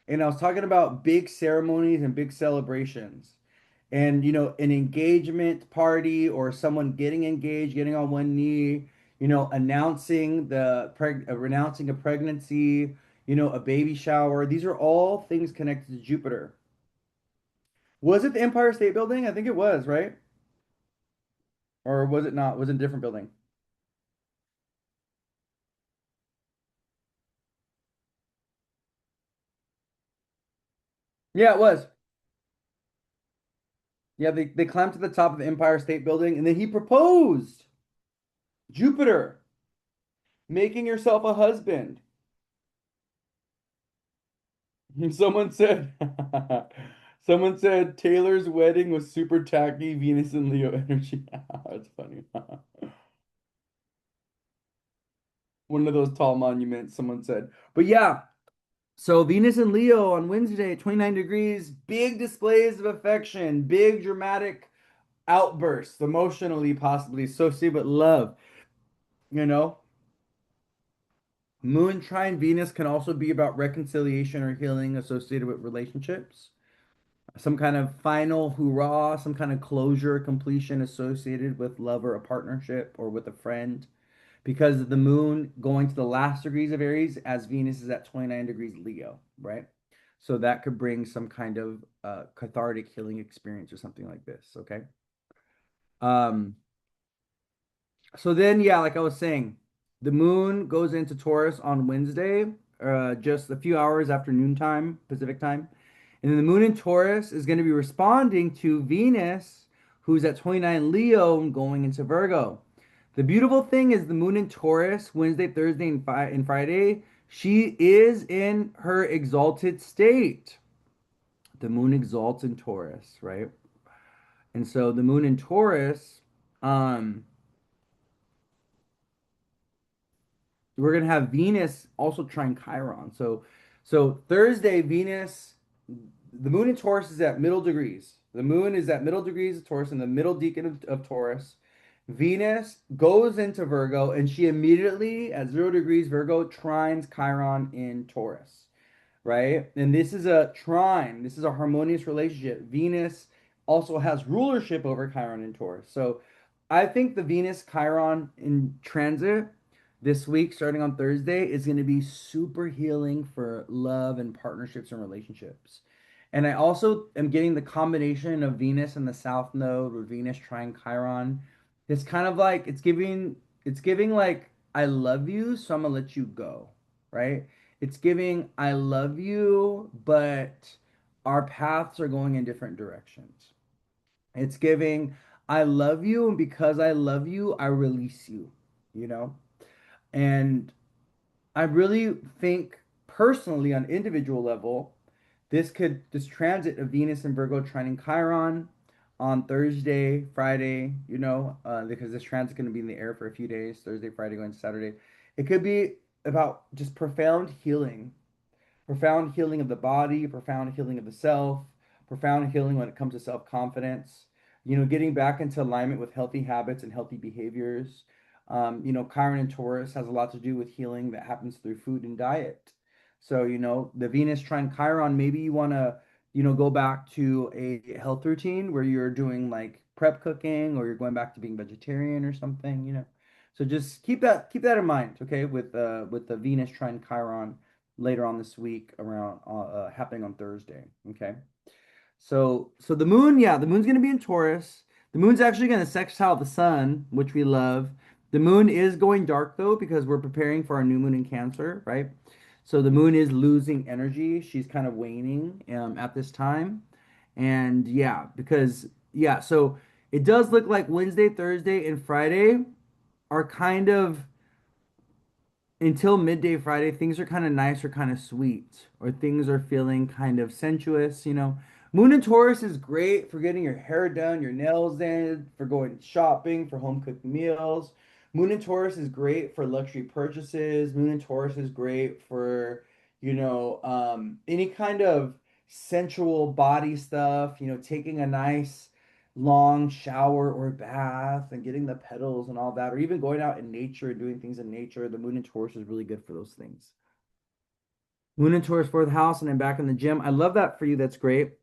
and I was talking about big ceremonies and big celebrations. And you know, an engagement party or someone getting engaged, getting on one knee, you know, announcing a pregnancy, you know, a baby shower. These are all things connected to Jupiter. Was it the Empire State Building? I think it was, right? Or was it not? Was it a different building? Yeah, it was. Yeah, they climbed to the top of the Empire State Building and then he proposed. Jupiter, making yourself a husband. Someone said someone said Taylor's wedding was super tacky, Venus and Leo energy. That's funny. One of those tall monuments, someone said. But yeah, so Venus and Leo on Wednesday, 29 degrees, big displays of affection, big dramatic outbursts, emotionally possibly associated with love, you know. Moon trine Venus can also be about reconciliation or healing associated with relationships. Some kind of final hurrah, some kind of closure, completion associated with love or a partnership or with a friend. Because of the moon going to the last degrees of Aries as Venus is at 29 degrees Leo, right? So that could bring some kind of cathartic healing experience or something like this, okay? Um, so then, yeah, like I was saying, the moon goes into Taurus on Wednesday, just a few hours after noontime, Pacific time. And then the moon in Taurus is going to be responding to Venus, who's at 29 Leo and going into Virgo. The beautiful thing is the moon in Taurus, Wednesday, Thursday, and Friday, she is in her exalted state. The moon exalts in Taurus, right? And so the moon in Taurus, um, we're gonna have Venus also trine Chiron. So Thursday, Venus, the moon in Taurus is at middle degrees. The moon is at middle degrees of Taurus in the middle decan of Taurus. Venus goes into Virgo and she immediately at 0 degrees Virgo trines Chiron in Taurus, right? And this is a trine. This is a harmonious relationship. Venus also has rulership over Chiron in Taurus. So I think the Venus Chiron in transit this week, starting on Thursday, is going to be super healing for love and partnerships and relationships. And I also am getting the combination of Venus and the South Node with Venus trine Chiron. It's kind of like it's giving like I love you, so I'm gonna let you go, right? It's giving I love you, but our paths are going in different directions. It's giving I love you, and because I love you, I release you, you know? And I really think personally on individual level, this transit of Venus and Virgo trining Chiron on Thursday, Friday, because this transit is going to be in the air for a few days, Thursday, Friday, going to Saturday. It could be about just profound healing of the body, profound healing of the self, profound healing when it comes to self-confidence, getting back into alignment with healthy habits and healthy behaviors. Chiron and Taurus has a lot to do with healing that happens through food and diet. So, the Venus trine Chiron, maybe you want to, go back to a health routine where you're doing like prep cooking or you're going back to being vegetarian or something. So just keep that in mind, okay, with the Venus trine Chiron later on this week around happening on Thursday. Okay. So the moon, yeah, the moon's gonna be in Taurus. The moon's actually gonna sextile the sun, which we love. The moon is going dark though because we're preparing for our new moon in Cancer, right? So the moon is losing energy. She's kind of waning at this time. And yeah, so it does look like Wednesday, Thursday, and Friday are kind of until midday Friday, things are kind of nice or kind of sweet, or things are feeling kind of sensuous. Moon and Taurus is great for getting your hair done, your nails done, for going shopping, for home cooked meals. Moon and Taurus is great for luxury purchases. Moon and Taurus is great for, any kind of sensual body stuff, taking a nice long shower or bath and getting the petals and all that, or even going out in nature and doing things in nature. The moon in Taurus is really good for those things. Moon in Taurus, fourth house, and I'm back in the gym. I love that for you. That's great.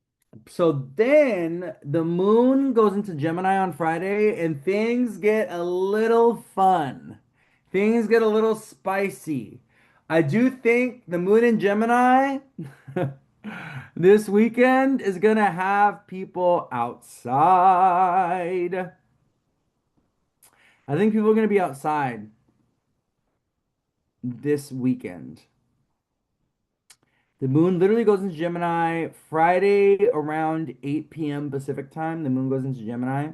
So then the moon goes into Gemini on Friday, and things get a little fun. Things get a little spicy. I do think the moon in Gemini this weekend is gonna have people outside. I think people are gonna be outside this weekend. The moon literally goes into Gemini Friday around 8 p.m. Pacific time. The moon goes into Gemini.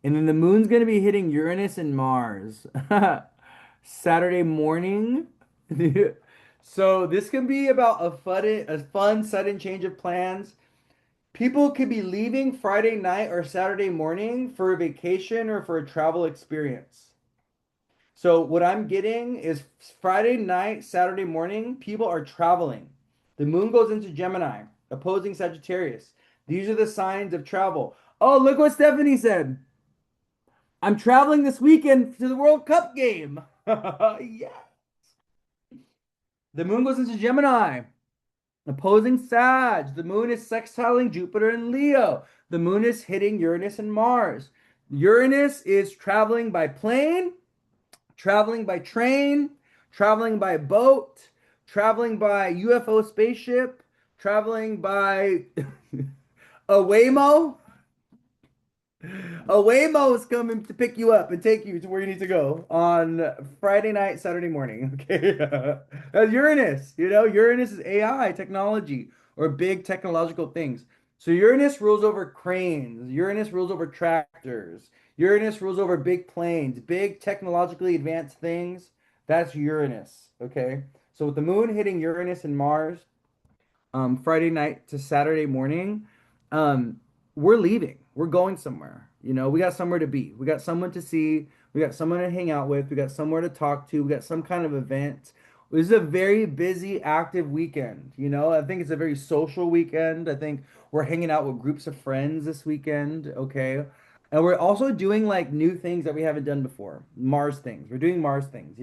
And then the moon's going to be hitting Uranus and Mars Saturday morning. So this can be about a fun sudden change of plans. People could be leaving Friday night or Saturday morning for a vacation or for a travel experience. So what I'm getting is Friday night, Saturday morning, people are traveling. The moon goes into Gemini, opposing Sagittarius. These are the signs of travel. Oh, look what Stephanie said. I'm traveling this weekend to the World Cup game. Yeah. The moon goes into Gemini, opposing Sag. The moon is sextiling Jupiter and Leo. The moon is hitting Uranus and Mars. Uranus is traveling by plane, traveling by train, traveling by boat, traveling by UFO spaceship, traveling by a Waymo. A Waymo is coming to pick you up and take you to where you need to go on Friday night, Saturday morning. Okay. That's Uranus. Uranus is AI, technology, or big technological things. So Uranus rules over cranes. Uranus rules over tractors. Uranus rules over big planes, big technologically advanced things. That's Uranus. Okay. So with the moon hitting Uranus and Mars, Friday night to Saturday morning, um, we're leaving. We're going somewhere. We got somewhere to be. We got someone to see. We got someone to hang out with. We got somewhere to talk to. We got some kind of event. This is a very busy, active weekend. I think it's a very social weekend. I think we're hanging out with groups of friends this weekend. Okay. And we're also doing like new things that we haven't done before. Mars things. We're doing Mars things.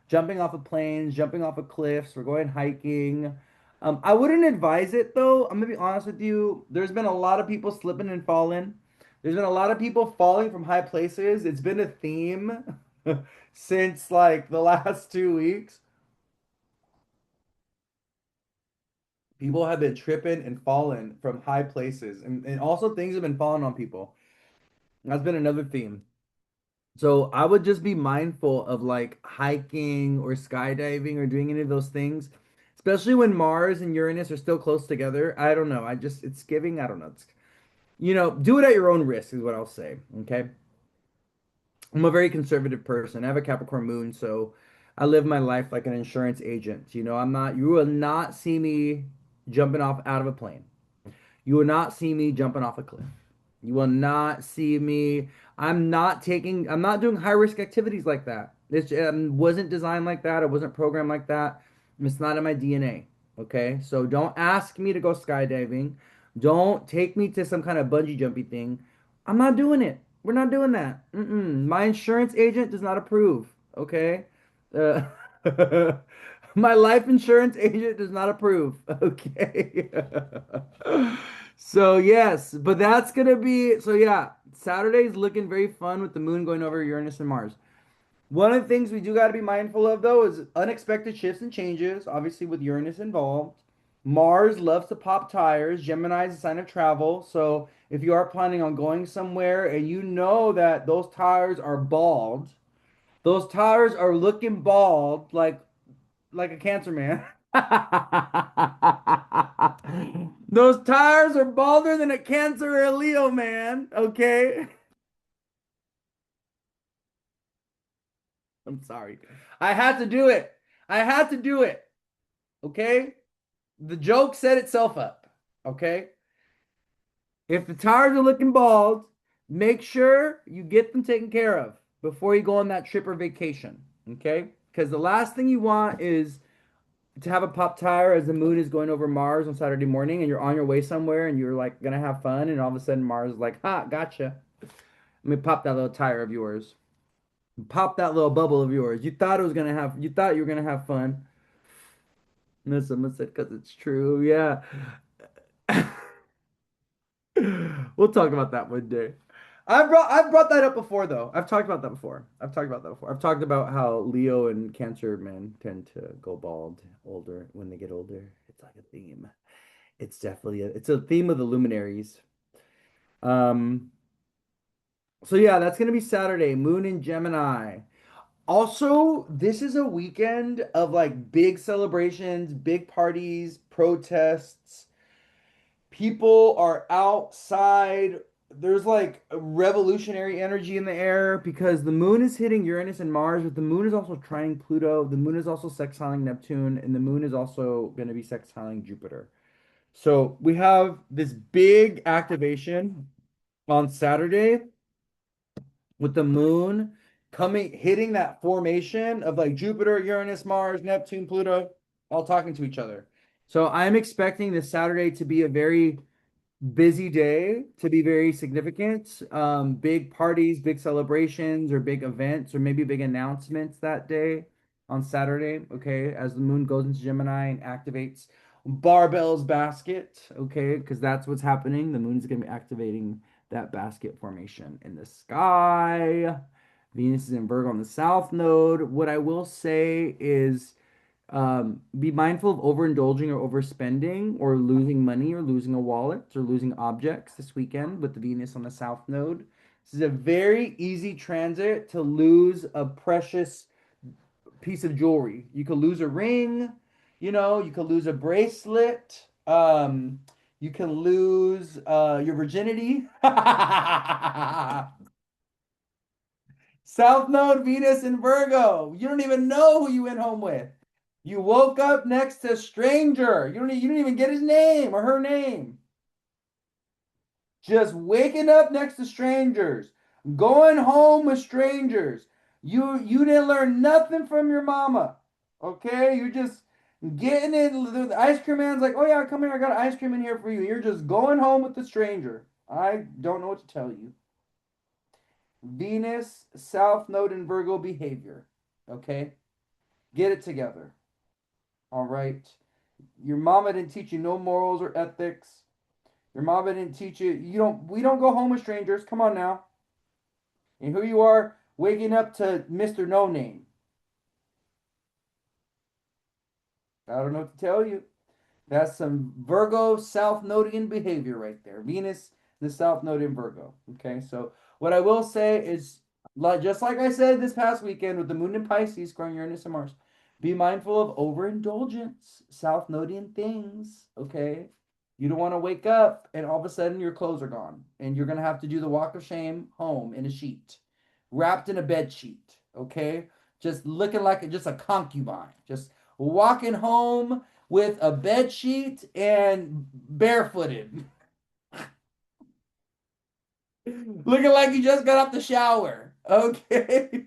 Jumping off of planes, jumping off of cliffs. We're going hiking. I wouldn't advise it though. I'm gonna be honest with you. There's been a lot of people slipping and falling. There's been a lot of people falling from high places. It's been a theme since like the last 2 weeks. People have been tripping and falling from high places, and also things have been falling on people. That's been another theme. So I would just be mindful of like hiking or skydiving or doing any of those things, especially when Mars and Uranus are still close together. I don't know. It's giving, I don't know. Do it at your own risk is what I'll say. Okay. I'm a very conservative person. I have a Capricorn moon, so I live my life like an insurance agent. You will not see me jumping off out of a plane. You will not see me jumping off a cliff. You will not see me. I'm not doing high risk activities like that. This wasn't designed like that. It wasn't programmed like that. It's not in my DNA. Okay. So don't ask me to go skydiving. Don't take me to some kind of bungee jumpy thing. I'm not doing it. We're not doing that. My insurance agent does not approve. Okay. Uh, my life insurance agent does not approve. Okay. So yes, but that's gonna be so yeah. Saturday's looking very fun with the moon going over Uranus and Mars. One of the things we do got to be mindful of though is unexpected shifts and changes, obviously with Uranus involved. Mars loves to pop tires. Gemini is a sign of travel. So if you are planning on going somewhere and you know that those tires are bald, those tires are looking bald like a cancer man. Those tires are balder than a Cancer or a Leo man. Okay. I'm sorry. I had to do it. I had to do it. Okay. The joke set itself up. Okay. If the tires are looking bald, make sure you get them taken care of before you go on that trip or vacation. Okay. Because the last thing you want is to have a pop tire as the moon is going over Mars on Saturday morning and you're on your way somewhere and you're like gonna have fun and all of a sudden Mars is like, ha, gotcha. Let me pop that little tire of yours. Pop that little bubble of yours. You thought you were gonna have fun. No, someone said because it's true. Yeah. We'll talk about that one day. I've brought that up before though. I've talked about that before. I've talked about how Leo and Cancer men tend to go bald older when they get older. It's like a theme. It's a theme of the luminaries. Um, so yeah, that's gonna be Saturday. Moon in Gemini. Also, this is a weekend of like big celebrations, big parties, protests. People are outside. There's like a revolutionary energy in the air because the moon is hitting Uranus and Mars, but the moon is also trining Pluto. The moon is also sextiling Neptune, and the moon is also going to be sextiling Jupiter. So we have this big activation on Saturday with the moon coming hitting that formation of like Jupiter, Uranus, Mars, Neptune, Pluto, all talking to each other. So I'm expecting this Saturday to be a very busy day, to be very significant. Big parties, big celebrations, or big events, or maybe big announcements that day on Saturday, okay, as the moon goes into Gemini and activates Barbell's basket, okay, because that's what's happening. The moon's going to be activating that basket formation in the sky. Venus is in Virgo on the south node. What I will say is be mindful of overindulging or overspending or losing money or losing a wallet or losing objects this weekend with the Venus on the south node. This is a very easy transit to lose a precious piece of jewelry. You could lose a ring, you could lose a bracelet, you can lose your virginity. South Node, Venus, and Virgo. You don't even know who you went home with. You woke up next to a stranger. You don't even get his name or her name. Just waking up next to strangers, going home with strangers. You didn't learn nothing from your mama. Okay? You're just getting in. The ice cream man's like, oh yeah, come here, I got ice cream in here for you. You're just going home with the stranger. I don't know what to tell you. Venus, South Node, and Virgo behavior. Okay? Get it together. All right? Your mama didn't teach you no morals or ethics. Your mama didn't teach you. We don't go home with strangers. Come on now. And who you are waking up to Mr. No Name. I don't know what to tell you. That's some Virgo South Nodian behavior right there. Venus, the South Node in Virgo. Okay, so what I will say is, just like I said this past weekend with the Moon in Pisces squaring Uranus and Mars, be mindful of overindulgence, South Nodian things. Okay, you don't want to wake up and all of a sudden your clothes are gone, and you're gonna have to do the walk of shame home in a sheet, wrapped in a bed sheet. Okay, just looking like just a concubine, just walking home with a bed sheet and barefooted, looking like you just got out the shower. Okay,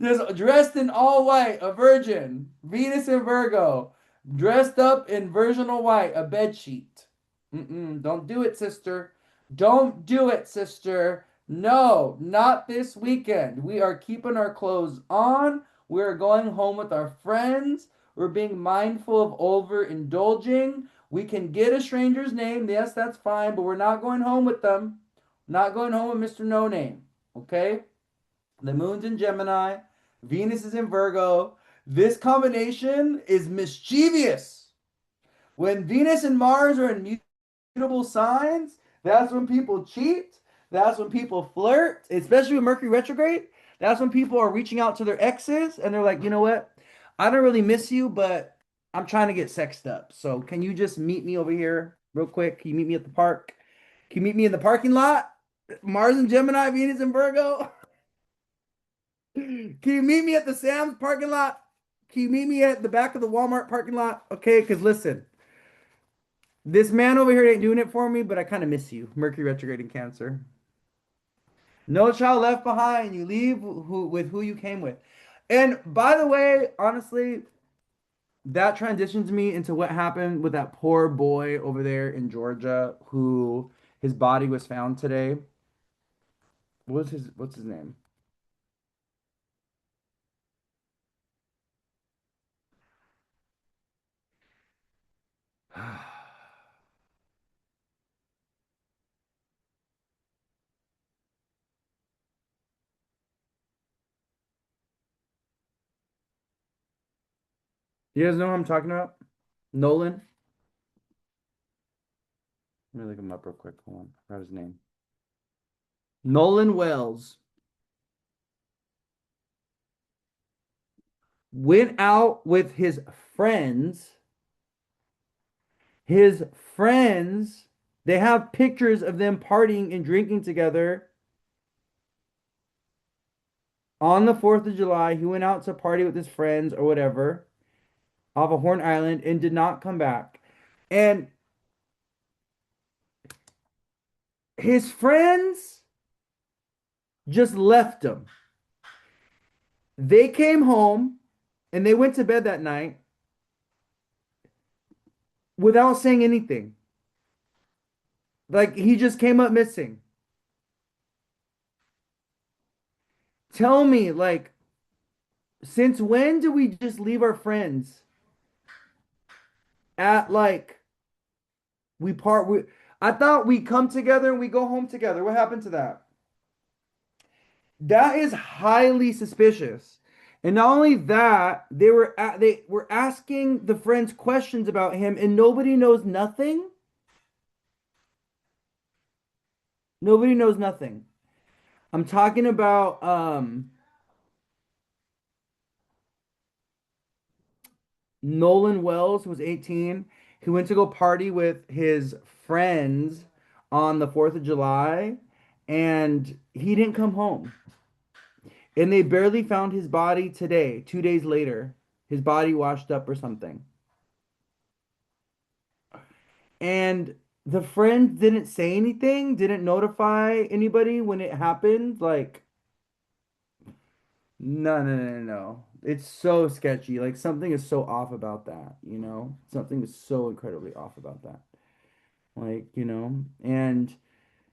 just dressed in all white, a virgin, Venus and Virgo, dressed up in virginal white, a bed sheet. Don't do it, sister. Don't do it, sister. No, not this weekend. We are keeping our clothes on. We're going home with our friends. We're being mindful of overindulging. We can get a stranger's name. Yes, that's fine, but we're not going home with them. Not going home with Mr. No Name. Okay? The moon's in Gemini. Venus is in Virgo. This combination is mischievous. When Venus and Mars are in mutable signs, that's when people cheat. That's when people flirt, especially with Mercury retrograde. That's when people are reaching out to their exes and they're like, you know what? I don't really miss you, but I'm trying to get sexed up. So can you just meet me over here real quick? Can you meet me at the park? Can you meet me in the parking lot? Mars and Gemini, Venus and Virgo. Can you meet me at the Sam's parking lot? Can you meet me at the back of the Walmart parking lot? Okay, because listen, this man over here ain't doing it for me, but I kind of miss you. Mercury retrograde in Cancer. No child left behind. You leave with who you came with. And by the way, honestly, that transitions me into what happened with that poor boy over there in Georgia who his body was found today. What's his name? You guys know who I'm talking about? Nolan? Let me look him up real quick. Hold on. I forgot his name. Nolan Wells. went out with his friends. His friends, they have pictures of them partying and drinking together on the 4th of July. He went out to party with his friends or whatever off a Horn Island and did not come back. And his friends just left him. They came home and they went to bed that night without saying anything. Like he just came up missing. Tell me, like, since when do we just leave our friends at like we part we I thought we come together and we go home together. What happened to that? That is highly suspicious. And not only that, they were asking the friends questions about him and nobody knows nothing. Nobody knows nothing. I'm talking about Nolan Wells, who was 18. He went to go party with his friends on the 4th of July and he didn't come home. And they barely found his body today, 2 days later. His body washed up or something. And the friend didn't say anything, didn't notify anybody when it happened. Like, no, no, no, no, no. It's so sketchy. Like, something is so off about that, you know? Something is so incredibly off about that. Like, you know? And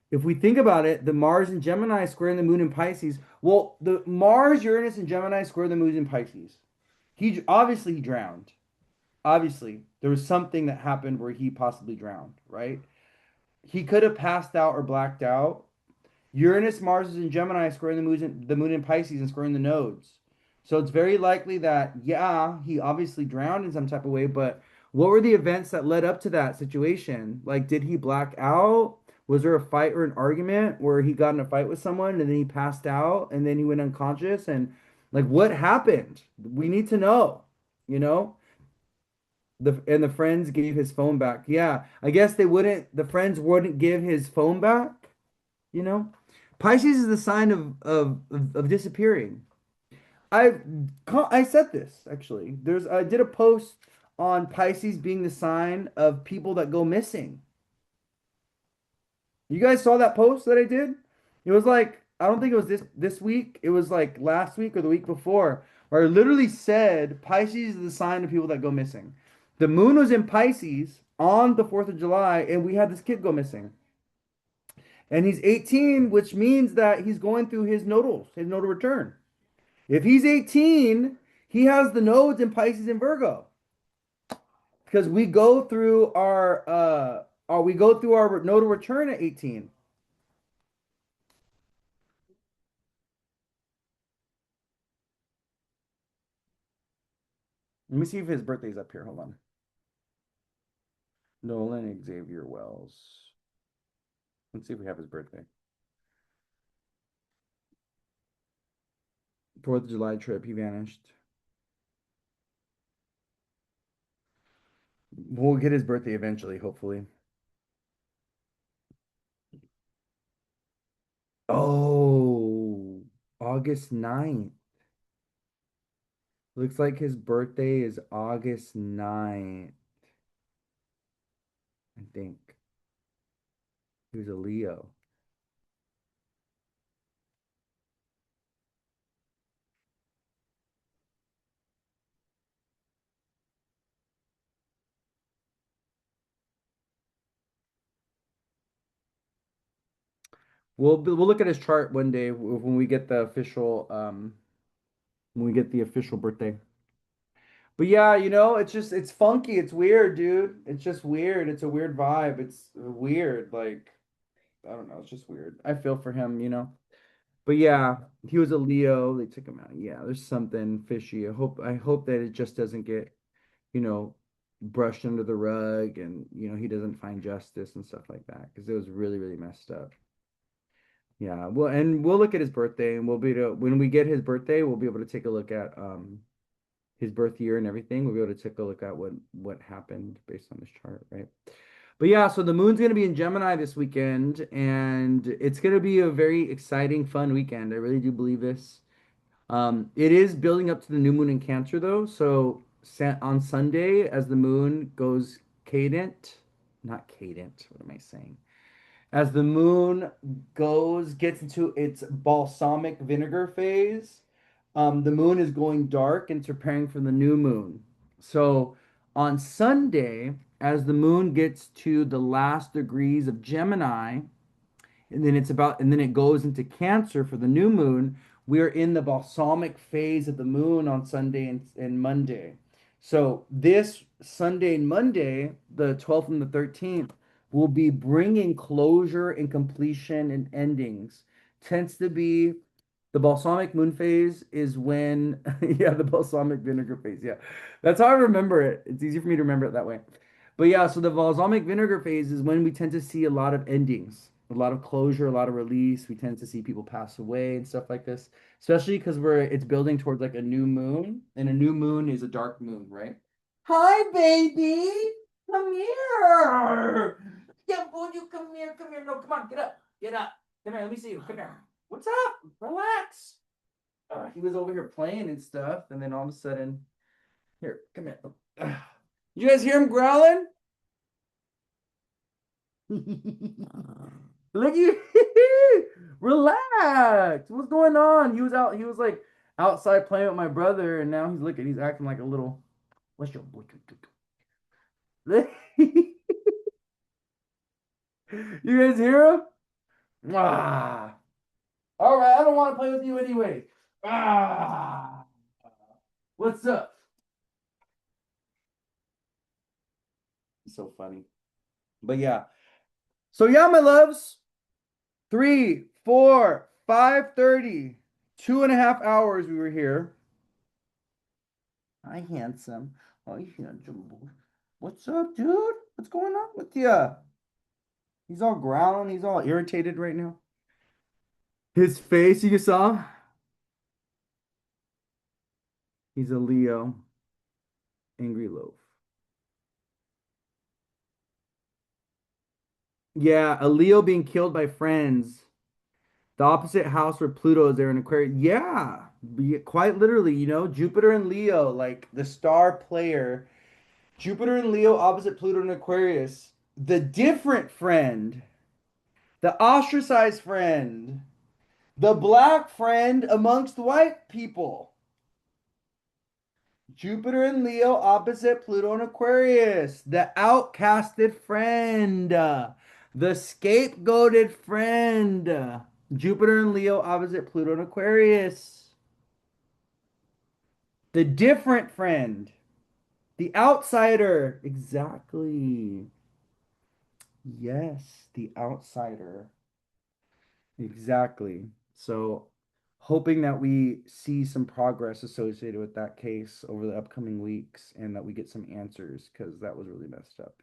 if we think about it, the Mars and Gemini squaring the moon in Pisces. Well, the Mars, Uranus, and Gemini square the moon in Pisces. He obviously he drowned. Obviously, there was something that happened where he possibly drowned, right? He could have passed out or blacked out. Uranus, Mars is in Gemini, squaring the moon in Pisces and squaring the nodes. So it's very likely that, yeah, he obviously drowned in some type of way, but what were the events that led up to that situation? Like, did he black out? Was there a fight or an argument where he got in a fight with someone and then he passed out and then he went unconscious? And like, what happened? We need to know, you know? The friends gave his phone back. Yeah, I guess the friends wouldn't give his phone back, you know? Pisces is the sign of disappearing. I I said this actually. I did a post on Pisces being the sign of people that go missing. You guys saw that post that I did? It was like I don't think it was this week. It was like last week or the week before, where I literally said Pisces is the sign of people that go missing. The moon was in Pisces on the 4th of July, and we had this kid go missing. And he's 18, which means that he's going through his nodal return. If he's 18, he has the nodes in Pisces and Virgo. Because we go through our nodal return at 18. Let me see if his birthday's up here. Hold on. Nolan Xavier Wells. Let's see if we have his birthday. 4th of July trip, he vanished. We'll get his birthday eventually, hopefully. Oh, August 9th. Looks like his birthday is August 9th, I think. He was a Leo. We'll look at his chart one day when we get the official birthday. But yeah, it's funky, it's weird, dude. It's just weird. It's a weird vibe. It's weird. Like, I don't know, it's just weird. I feel for him, you know. But yeah, he was a Leo. They took him out. Yeah, there's something fishy. I hope that it just doesn't get, you know, brushed under the rug and, he doesn't find justice and stuff like that because it was really, really messed up. Yeah, well, and we'll look at his birthday and when we get his birthday, we'll be able to take a look at his birth year and everything, we'll be able to take a look at what happened based on this chart, right? But yeah, so the moon's gonna be in Gemini this weekend, and it's gonna be a very exciting, fun weekend. I really do believe this. It is building up to the new moon in Cancer though. So on Sunday, as the moon goes cadent, not cadent, what am I saying? As the moon gets into its balsamic vinegar phase, the moon is going dark and it's preparing for the new moon. So on Sunday, as the moon gets to the last degrees of Gemini, and then it goes into Cancer for the new moon. We're in the balsamic phase of the moon on Sunday and Monday. So this Sunday and Monday, the 12th and the 13th, will be bringing closure and completion and endings. Tends to be the balsamic moon phase is when, yeah, the balsamic vinegar phase. Yeah, that's how I remember it. It's easy for me to remember it that way. But yeah, so the balsamic vinegar phase is when we tend to see a lot of endings, a lot of closure, a lot of release. We tend to see people pass away and stuff like this, especially because it's building towards like a new moon, and a new moon is a dark moon, right? Hi, baby. Come here. Yeah, boy, you come here, come here. No, come on, get up. Get up. Come here, let me see you. Come here. What's up? Relax. He was over here playing and stuff, and then all of a sudden, here, come here. You guys hear him growling? Look you. Relax. What's going on? He was like outside playing with my brother, and now he's acting like a little, what's your boy? You guys hear him? Ah. All right, I don't want to play with you anyway. Ah. What's up? So funny. But yeah. So yeah, my loves. 3, 4, 5:30, 2.5 hours we were here. Hi, handsome. Hi, handsome. What's up, dude? What's going on with you? He's all growling. He's all irritated right now. His face, you saw? He's a Leo. Angry loaf. Yeah, a Leo being killed by friends. The opposite house where Pluto is there in Aquarius. Yeah, quite literally, Jupiter and Leo, like the star player. Jupiter and Leo opposite Pluto and Aquarius. The different friend, the ostracized friend, the black friend amongst white people. Jupiter and Leo opposite Pluto and Aquarius. The outcasted friend, the scapegoated friend. Jupiter and Leo opposite Pluto and Aquarius. The different friend, the outsider. Exactly. Yes, the outsider. Exactly. So, hoping that we see some progress associated with that case over the upcoming weeks and that we get some answers because that was really messed up.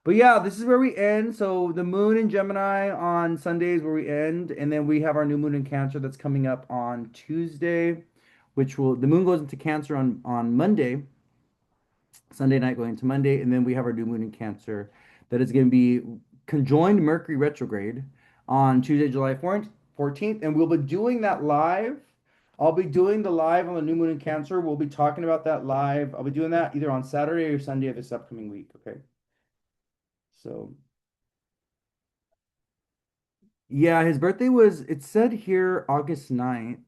But yeah, this is where we end. So, the moon in Gemini on Sundays where we end, and then we have our new moon in Cancer that's coming up on Tuesday, the moon goes into Cancer on Monday. Sunday night going into Monday, and then we have our new moon in Cancer that is going to be conjoined Mercury retrograde on Tuesday, July 14th, and we'll be doing that live. I'll be doing the live on the new moon in Cancer. We'll be talking about that live. I'll be doing that either on Saturday or Sunday of this upcoming week. Okay. So, yeah, his birthday was, it said here August 9th.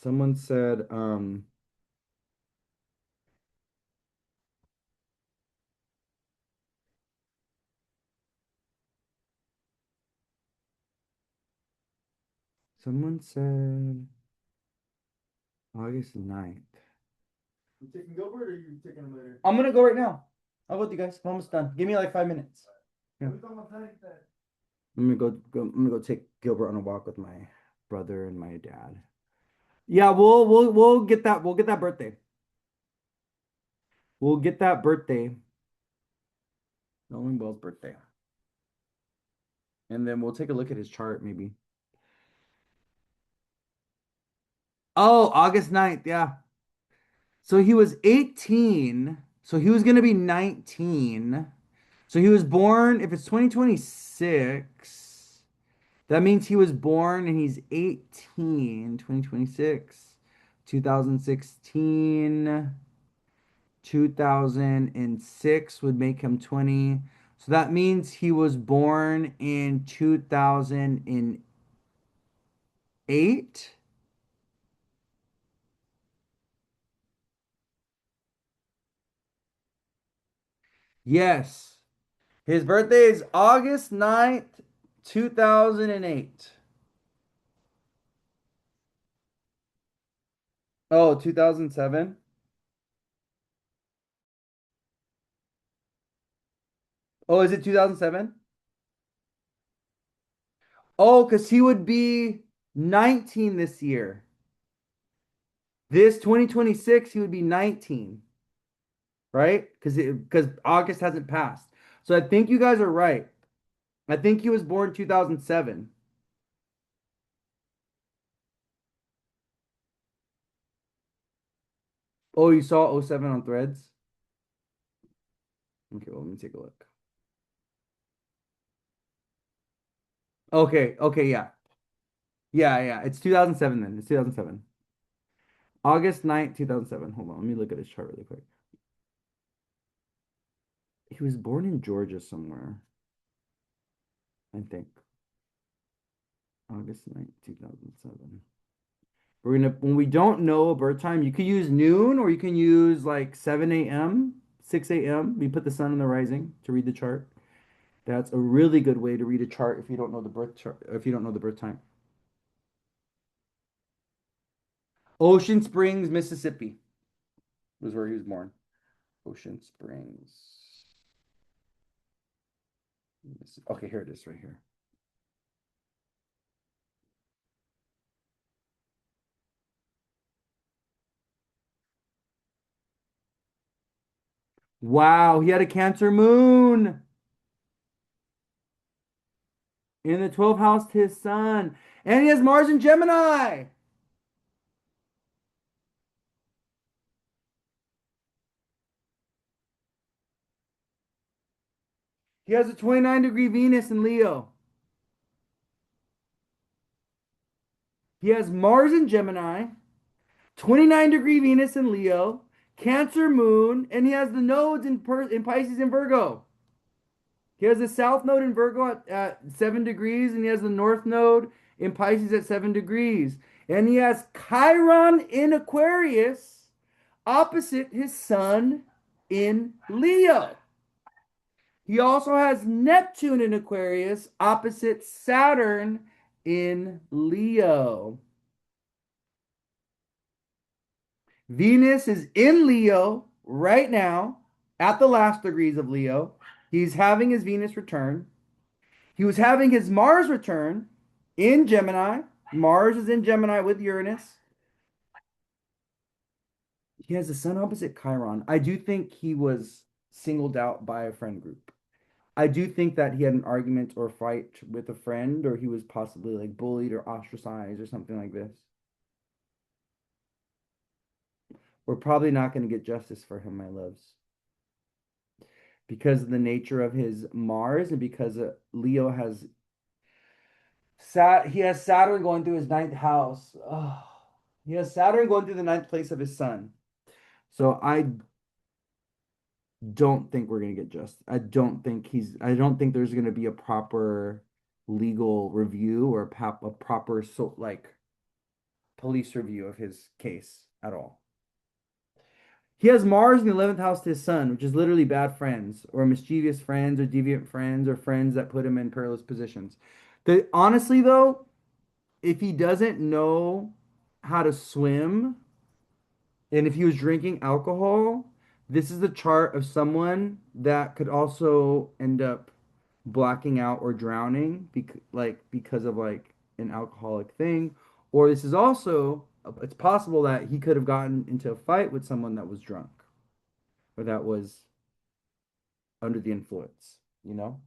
Someone said, someone said August 9th. You taking Gilbert or you taking him later? I'm gonna go right now. I'll go with you guys. I'm almost done. Give me like 5 minutes. Yeah. I'm gonna go take Gilbert on a walk with my brother and my dad. Yeah, we'll get that birthday. We'll get that birthday. Nolan Bell's birthday. And then we'll take a look at his chart maybe. Oh, August 9th. Yeah. So he was 18. So he was going to be 19. So he was born, if it's 2026, that means he was born and he's 18, 2026, 2016, 2006 would make him 20. So that means he was born in 2008. Yes. His birthday is August 9th, 2008. Oh, 2007. Oh, is it 2007? Oh, because he would be 19 this year. This 2026, he would be 19, right? Because August hasn't passed. So I think you guys are right. I think he was born 2007. Oh, you saw '07 on Threads? Okay, well, let me take a look. Okay, okay, yeah. Yeah, yeah. It's 2007 then. It's 2007. August 9th, 2007. Hold on, let me look at his chart really quick. He was born in Georgia somewhere, I think. August 9th, 2007. We're gonna, when we don't know a birth time, you could use noon or you can use like 7 a.m., 6 a.m. We put the sun in the rising to read the chart. That's a really good way to read a chart if you don't know the birth chart, if you don't know the birth time. Ocean Springs, Mississippi was where he was born. Ocean Springs. Okay, here it is right here. Wow, he had a Cancer moon in the 12th house to his sun. And he has Mars in Gemini. He has a 29-degree Venus in Leo. He has Mars in Gemini, 29-degree Venus in Leo, Cancer moon, and he has the nodes in Pisces and Virgo. He has the south node in Virgo at 7 degrees, and he has the north node in Pisces at 7 degrees. And he has Chiron in Aquarius opposite his sun in Leo. He also has Neptune in Aquarius opposite Saturn in Leo. Venus is in Leo right now at the last degrees of Leo. He's having his Venus return. He was having his Mars return in Gemini. Mars is in Gemini with Uranus. He has the sun opposite Chiron. I do think he was singled out by a friend group. I do think that he had an argument or fight with a friend, or he was possibly like bullied or ostracized or something like this. We're probably not going to get justice for him, my loves, because of the nature of his Mars and because Leo has he has Saturn going through his ninth house. Oh, he has Saturn going through the ninth place of his sun. So I don't think we're gonna get just. I don't think there's gonna be a proper legal review or a proper like police review of his case at all. He has Mars in the 11th house to his sun, which is literally bad friends or mischievous friends or deviant friends or friends that put him in perilous positions. Honestly though, if he doesn't know how to swim and if he was drinking alcohol, this is the chart of someone that could also end up blacking out or drowning because of like an alcoholic thing. Or this is also it's possible that he could have gotten into a fight with someone that was drunk or that was under the influence, you know?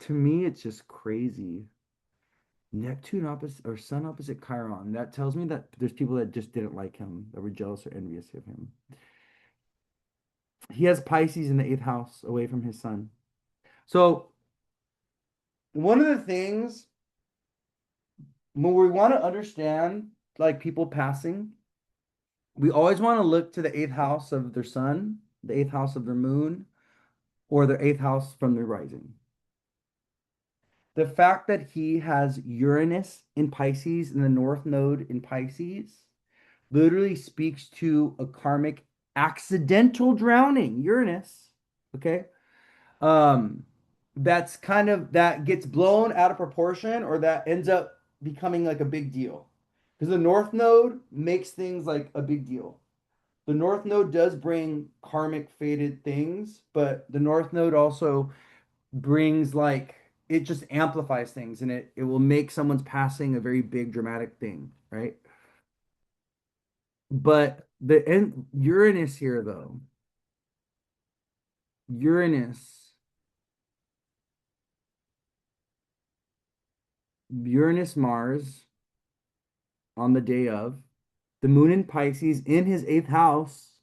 To me, it's just crazy. Neptune opposite or Sun opposite Chiron. That tells me that there's people that just didn't like him, that were jealous or envious of him. He has Pisces in the eighth house away from his sun. So one of the things when we want to understand like people passing, we always want to look to the eighth house of their sun, the eighth house of their moon, or their eighth house from their rising. The fact that he has Uranus in Pisces and the North Node in Pisces literally speaks to a karmic accidental drowning, Uranus. Okay. Um, that's kind of that gets blown out of proportion or that ends up becoming like a big deal. Because the North Node makes things like a big deal. The North Node does bring karmic fated things, but the North Node also brings like it just amplifies things and it will make someone's passing a very big dramatic thing, right? But the Uranus here though, Uranus, Uranus Mars on the day of, the moon in Pisces in his eighth house,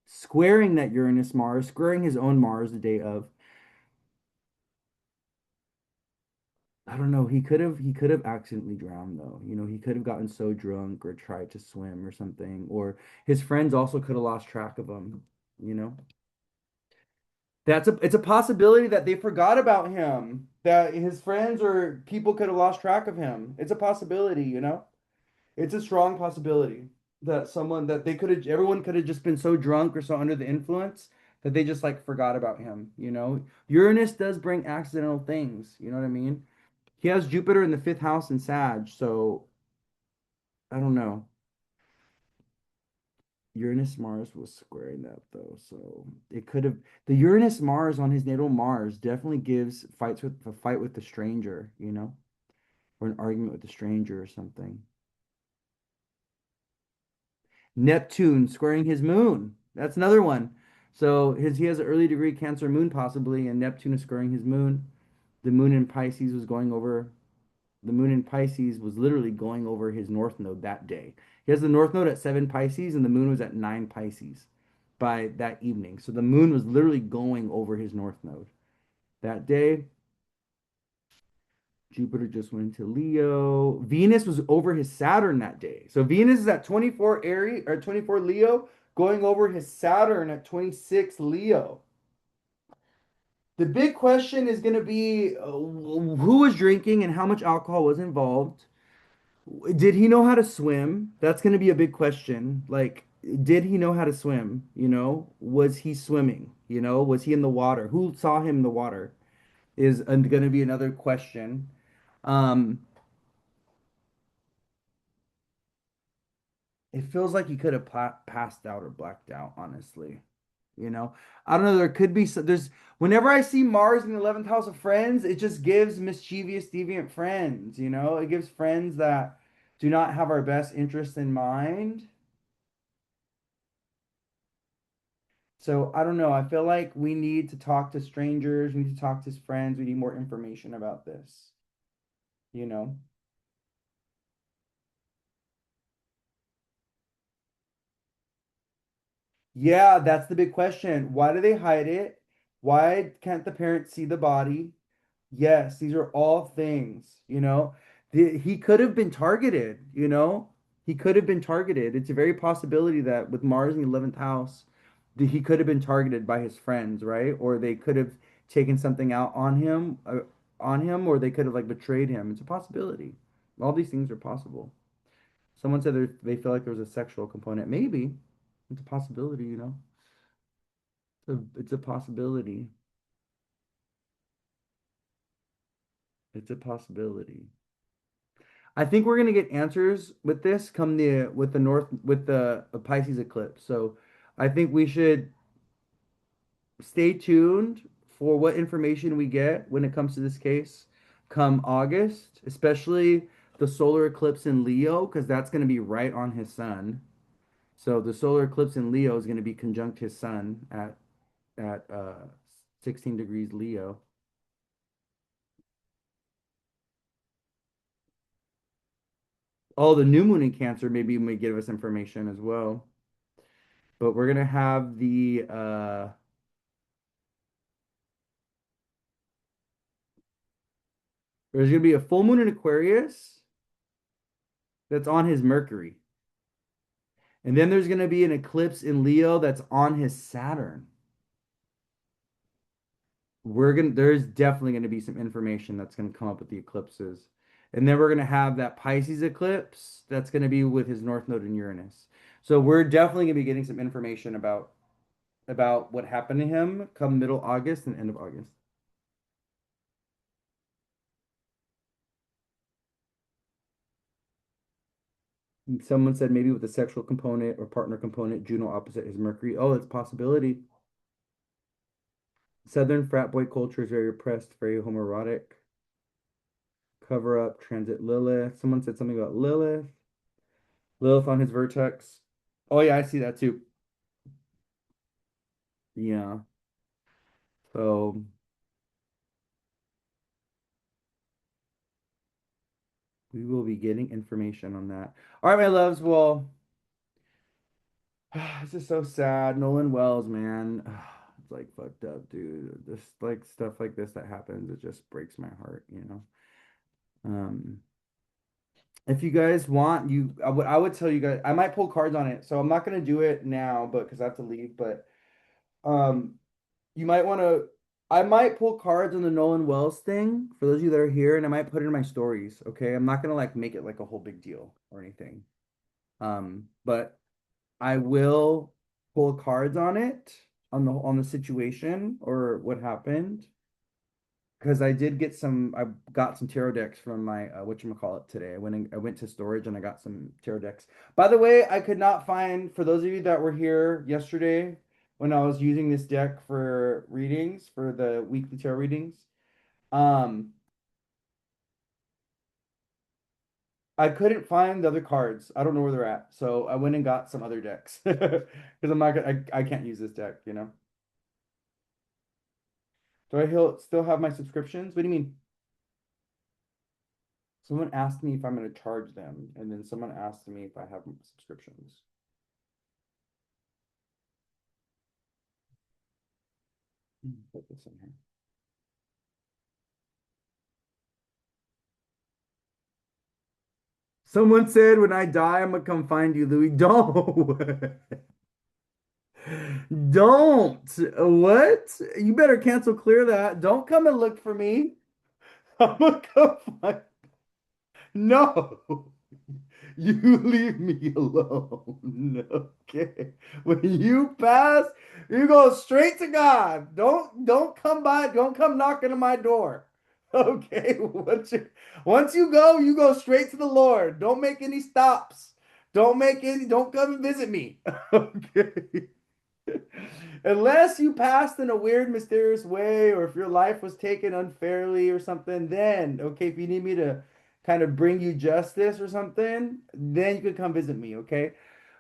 squaring that Uranus Mars, squaring his own Mars the day of. I don't know. He could have accidentally drowned though. You know, he could have gotten so drunk or tried to swim or something. Or his friends also could have lost track of him, you know. It's a possibility that they forgot about him, that his friends or people could have lost track of him. It's a possibility, you know. It's a strong possibility that someone that they could have everyone could have just been so drunk or so under the influence that they just like forgot about him, you know. Uranus does bring accidental things, you know what I mean? He has Jupiter in the fifth house in Sag, so I don't know. Uranus Mars was squaring that though, so it could have the Uranus Mars on his natal Mars definitely gives fights with a fight with the stranger, you know, or an argument with the stranger or something. Neptune squaring his moon. That's another one. So he has an early degree Cancer moon possibly, and Neptune is squaring his moon. The moon in Pisces was going over. The moon in Pisces was literally going over his north node that day. He has the north node at 7 Pisces, and the moon was at 9 Pisces by that evening. So the moon was literally going over his north node that day. Jupiter just went into Leo. Venus was over his Saturn that day. So Venus is at 24 Aries or 24 Leo, going over his Saturn at 26 Leo. The big question is going to be who was drinking and how much alcohol was involved. Did he know how to swim? That's going to be a big question. Like, did he know how to swim? You know, was he swimming? You know, was he in the water? Who saw him in the water is going to be another question. Um, It feels like he could have passed out or blacked out, honestly. You know, I don't know. There could be there's whenever I see Mars in the 11th house of friends, it just gives mischievous, deviant friends. You know, it gives friends that do not have our best interest in mind. So I don't know. I feel like we need to talk to strangers. We need to talk to friends. We need more information about this. You know. Yeah, that's the big question. Why do they hide it? Why can't the parents see the body? Yes, these are all things, you know. He could have been targeted, you know. He could have been targeted. It's a very possibility that with Mars in the 11th house, he could have been targeted by his friends, right? Or they could have taken something out on him, or they could have like betrayed him. It's a possibility. All these things are possible. Someone said they feel like there was a sexual component. Maybe. It's a possibility, you know. It's a possibility. It's a possibility. I think we're gonna get answers with this come the with the North with the Pisces eclipse. So I think we should stay tuned for what information we get when it comes to this case come August, especially the solar eclipse in Leo, because that's gonna be right on his sun. So the solar eclipse in Leo is gonna be conjunct his sun at 16 degrees Leo. Oh, the new moon in Cancer maybe may give us information as well. But we're gonna have there's gonna be a full moon in Aquarius that's on his Mercury. And then there's gonna be an eclipse in Leo that's on his Saturn. There's definitely gonna be some information that's gonna come up with the eclipses. And then we're gonna have that Pisces eclipse that's gonna be with his North Node in Uranus. So we're definitely gonna be getting some information about what happened to him come middle August and end of August. And someone said maybe with the sexual component or partner component, Juno opposite his Mercury. Oh, it's a possibility. Southern frat boy culture is very repressed, very homoerotic. Cover up, transit Lilith. Someone said something about Lilith. Lilith on his vertex. Oh yeah, I see that too. Yeah. So we will be getting information on that. All right, my loves. Well, this is so sad. Nolan Wells, man. It's like fucked up, dude. This like stuff like this that happens, it just breaks my heart, you know. Um, if you guys want, I would tell you guys, I might pull cards on it. So I'm not gonna do it now, but because I have to leave, but um you might want to I might pull cards on the Nolan Wells thing for those of you that are here, and I might put it in my stories, okay? I'm not gonna like make it like a whole big deal or anything. But I will pull cards on it on the situation or what happened because I got some tarot decks from my whatchamacallit today. I went to storage and I got some tarot decks. By the way, I could not find for those of you that were here yesterday when I was using this deck for readings for the weekly tarot readings. Um, I couldn't find the other cards. I don't know where they're at. So I went and got some other decks because I'm not gonna I can't use this deck, you know. Do I still have my subscriptions? What do you mean? Someone asked me if I'm going to charge them, and then someone asked me if I have subscriptions. Put this in here. Someone said when I die, I'm gonna come find you, Louis. Don't. Don't. What? You better cancel clear that. Don't come and look for me. I'm gonna come find. No. You leave me alone. Okay. When you pass, you go straight to God. Don't come knocking on my door. Okay. Once you go straight to the Lord. Don't make any stops. Don't come and visit me. Okay. Unless you passed in a weird, mysterious way, or if your life was taken unfairly or something, then, okay, if you need me to kind of bring you justice or something, then you could come visit me, okay?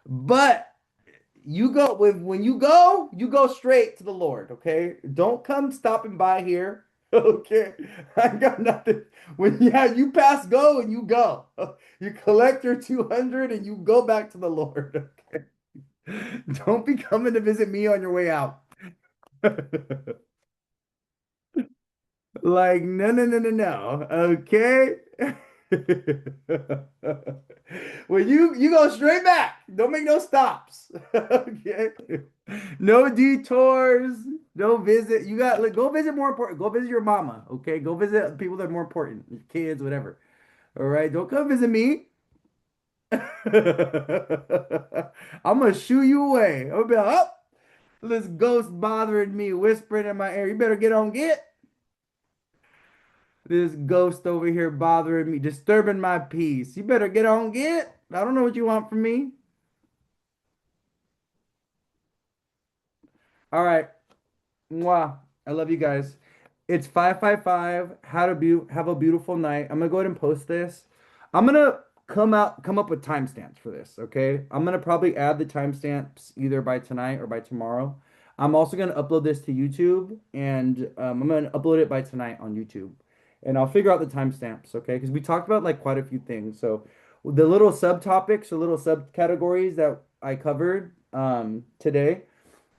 But you go straight to the Lord, okay? Don't come stopping by here. Okay. I got nothing. You pass go and you go. You collect your 200 and you go back to the Lord. Okay. Don't be coming to visit me on your way out. Like, no, no, no, no, no. Okay. Well, you go straight back. Don't make no stops. Okay. No detours. No visit. Go visit more important. Go visit your mama. Okay. Go visit people that are more important. Your kids, whatever. All right. Don't come visit me. I'm gonna shoo you away. I'll be like, oh, this ghost bothering me, whispering in my ear. You better get on get. This ghost over here bothering me, disturbing my peace. You better get on get. I don't know what you want from me. All right. Mwah. I love you guys. It's 555. Have a beautiful night. I'm gonna go ahead and post this. I'm gonna come up with timestamps for this, okay? I'm gonna probably add the timestamps either by tonight or by tomorrow. I'm also gonna upload this to YouTube, and I'm gonna upload it by tonight on YouTube, and I'll figure out the timestamps, okay? Because we talked about like quite a few things, so the little subtopics or little subcategories that I covered today.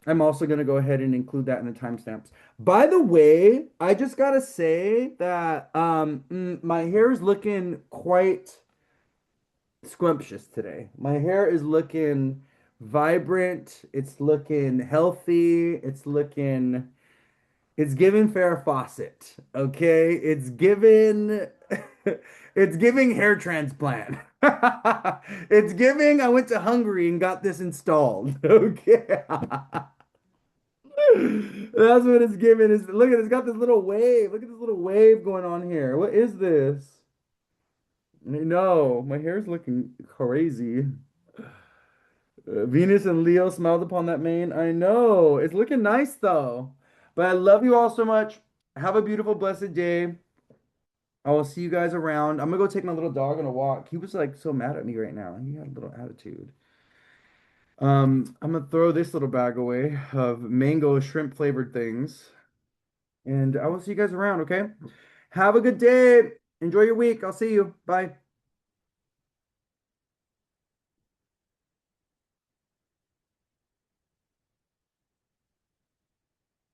I'm also going to go ahead and include that in the timestamps. By the way, I just got to say that my hair is looking quite scrumptious today. My hair is looking vibrant. It's looking healthy. It's giving Farrah Fawcett. Okay, it's giving it's giving hair transplant. It's giving I went to Hungary and got this installed. Okay. That's what it's giving. Is look at it's got this little wave. Look at this little wave going on here. What is this? No, my hair's looking crazy. Venus and Leo smiled upon that mane. I know. It's looking nice though. But I love you all so much. Have a beautiful, blessed day. I will see you guys around. I'm gonna go take my little dog on a walk. He was like so mad at me right now. He had a little attitude. I'm gonna throw this little bag away of mango shrimp flavored things. And I will see you guys around, okay? Have a good day. Enjoy your week. I'll see you. Bye.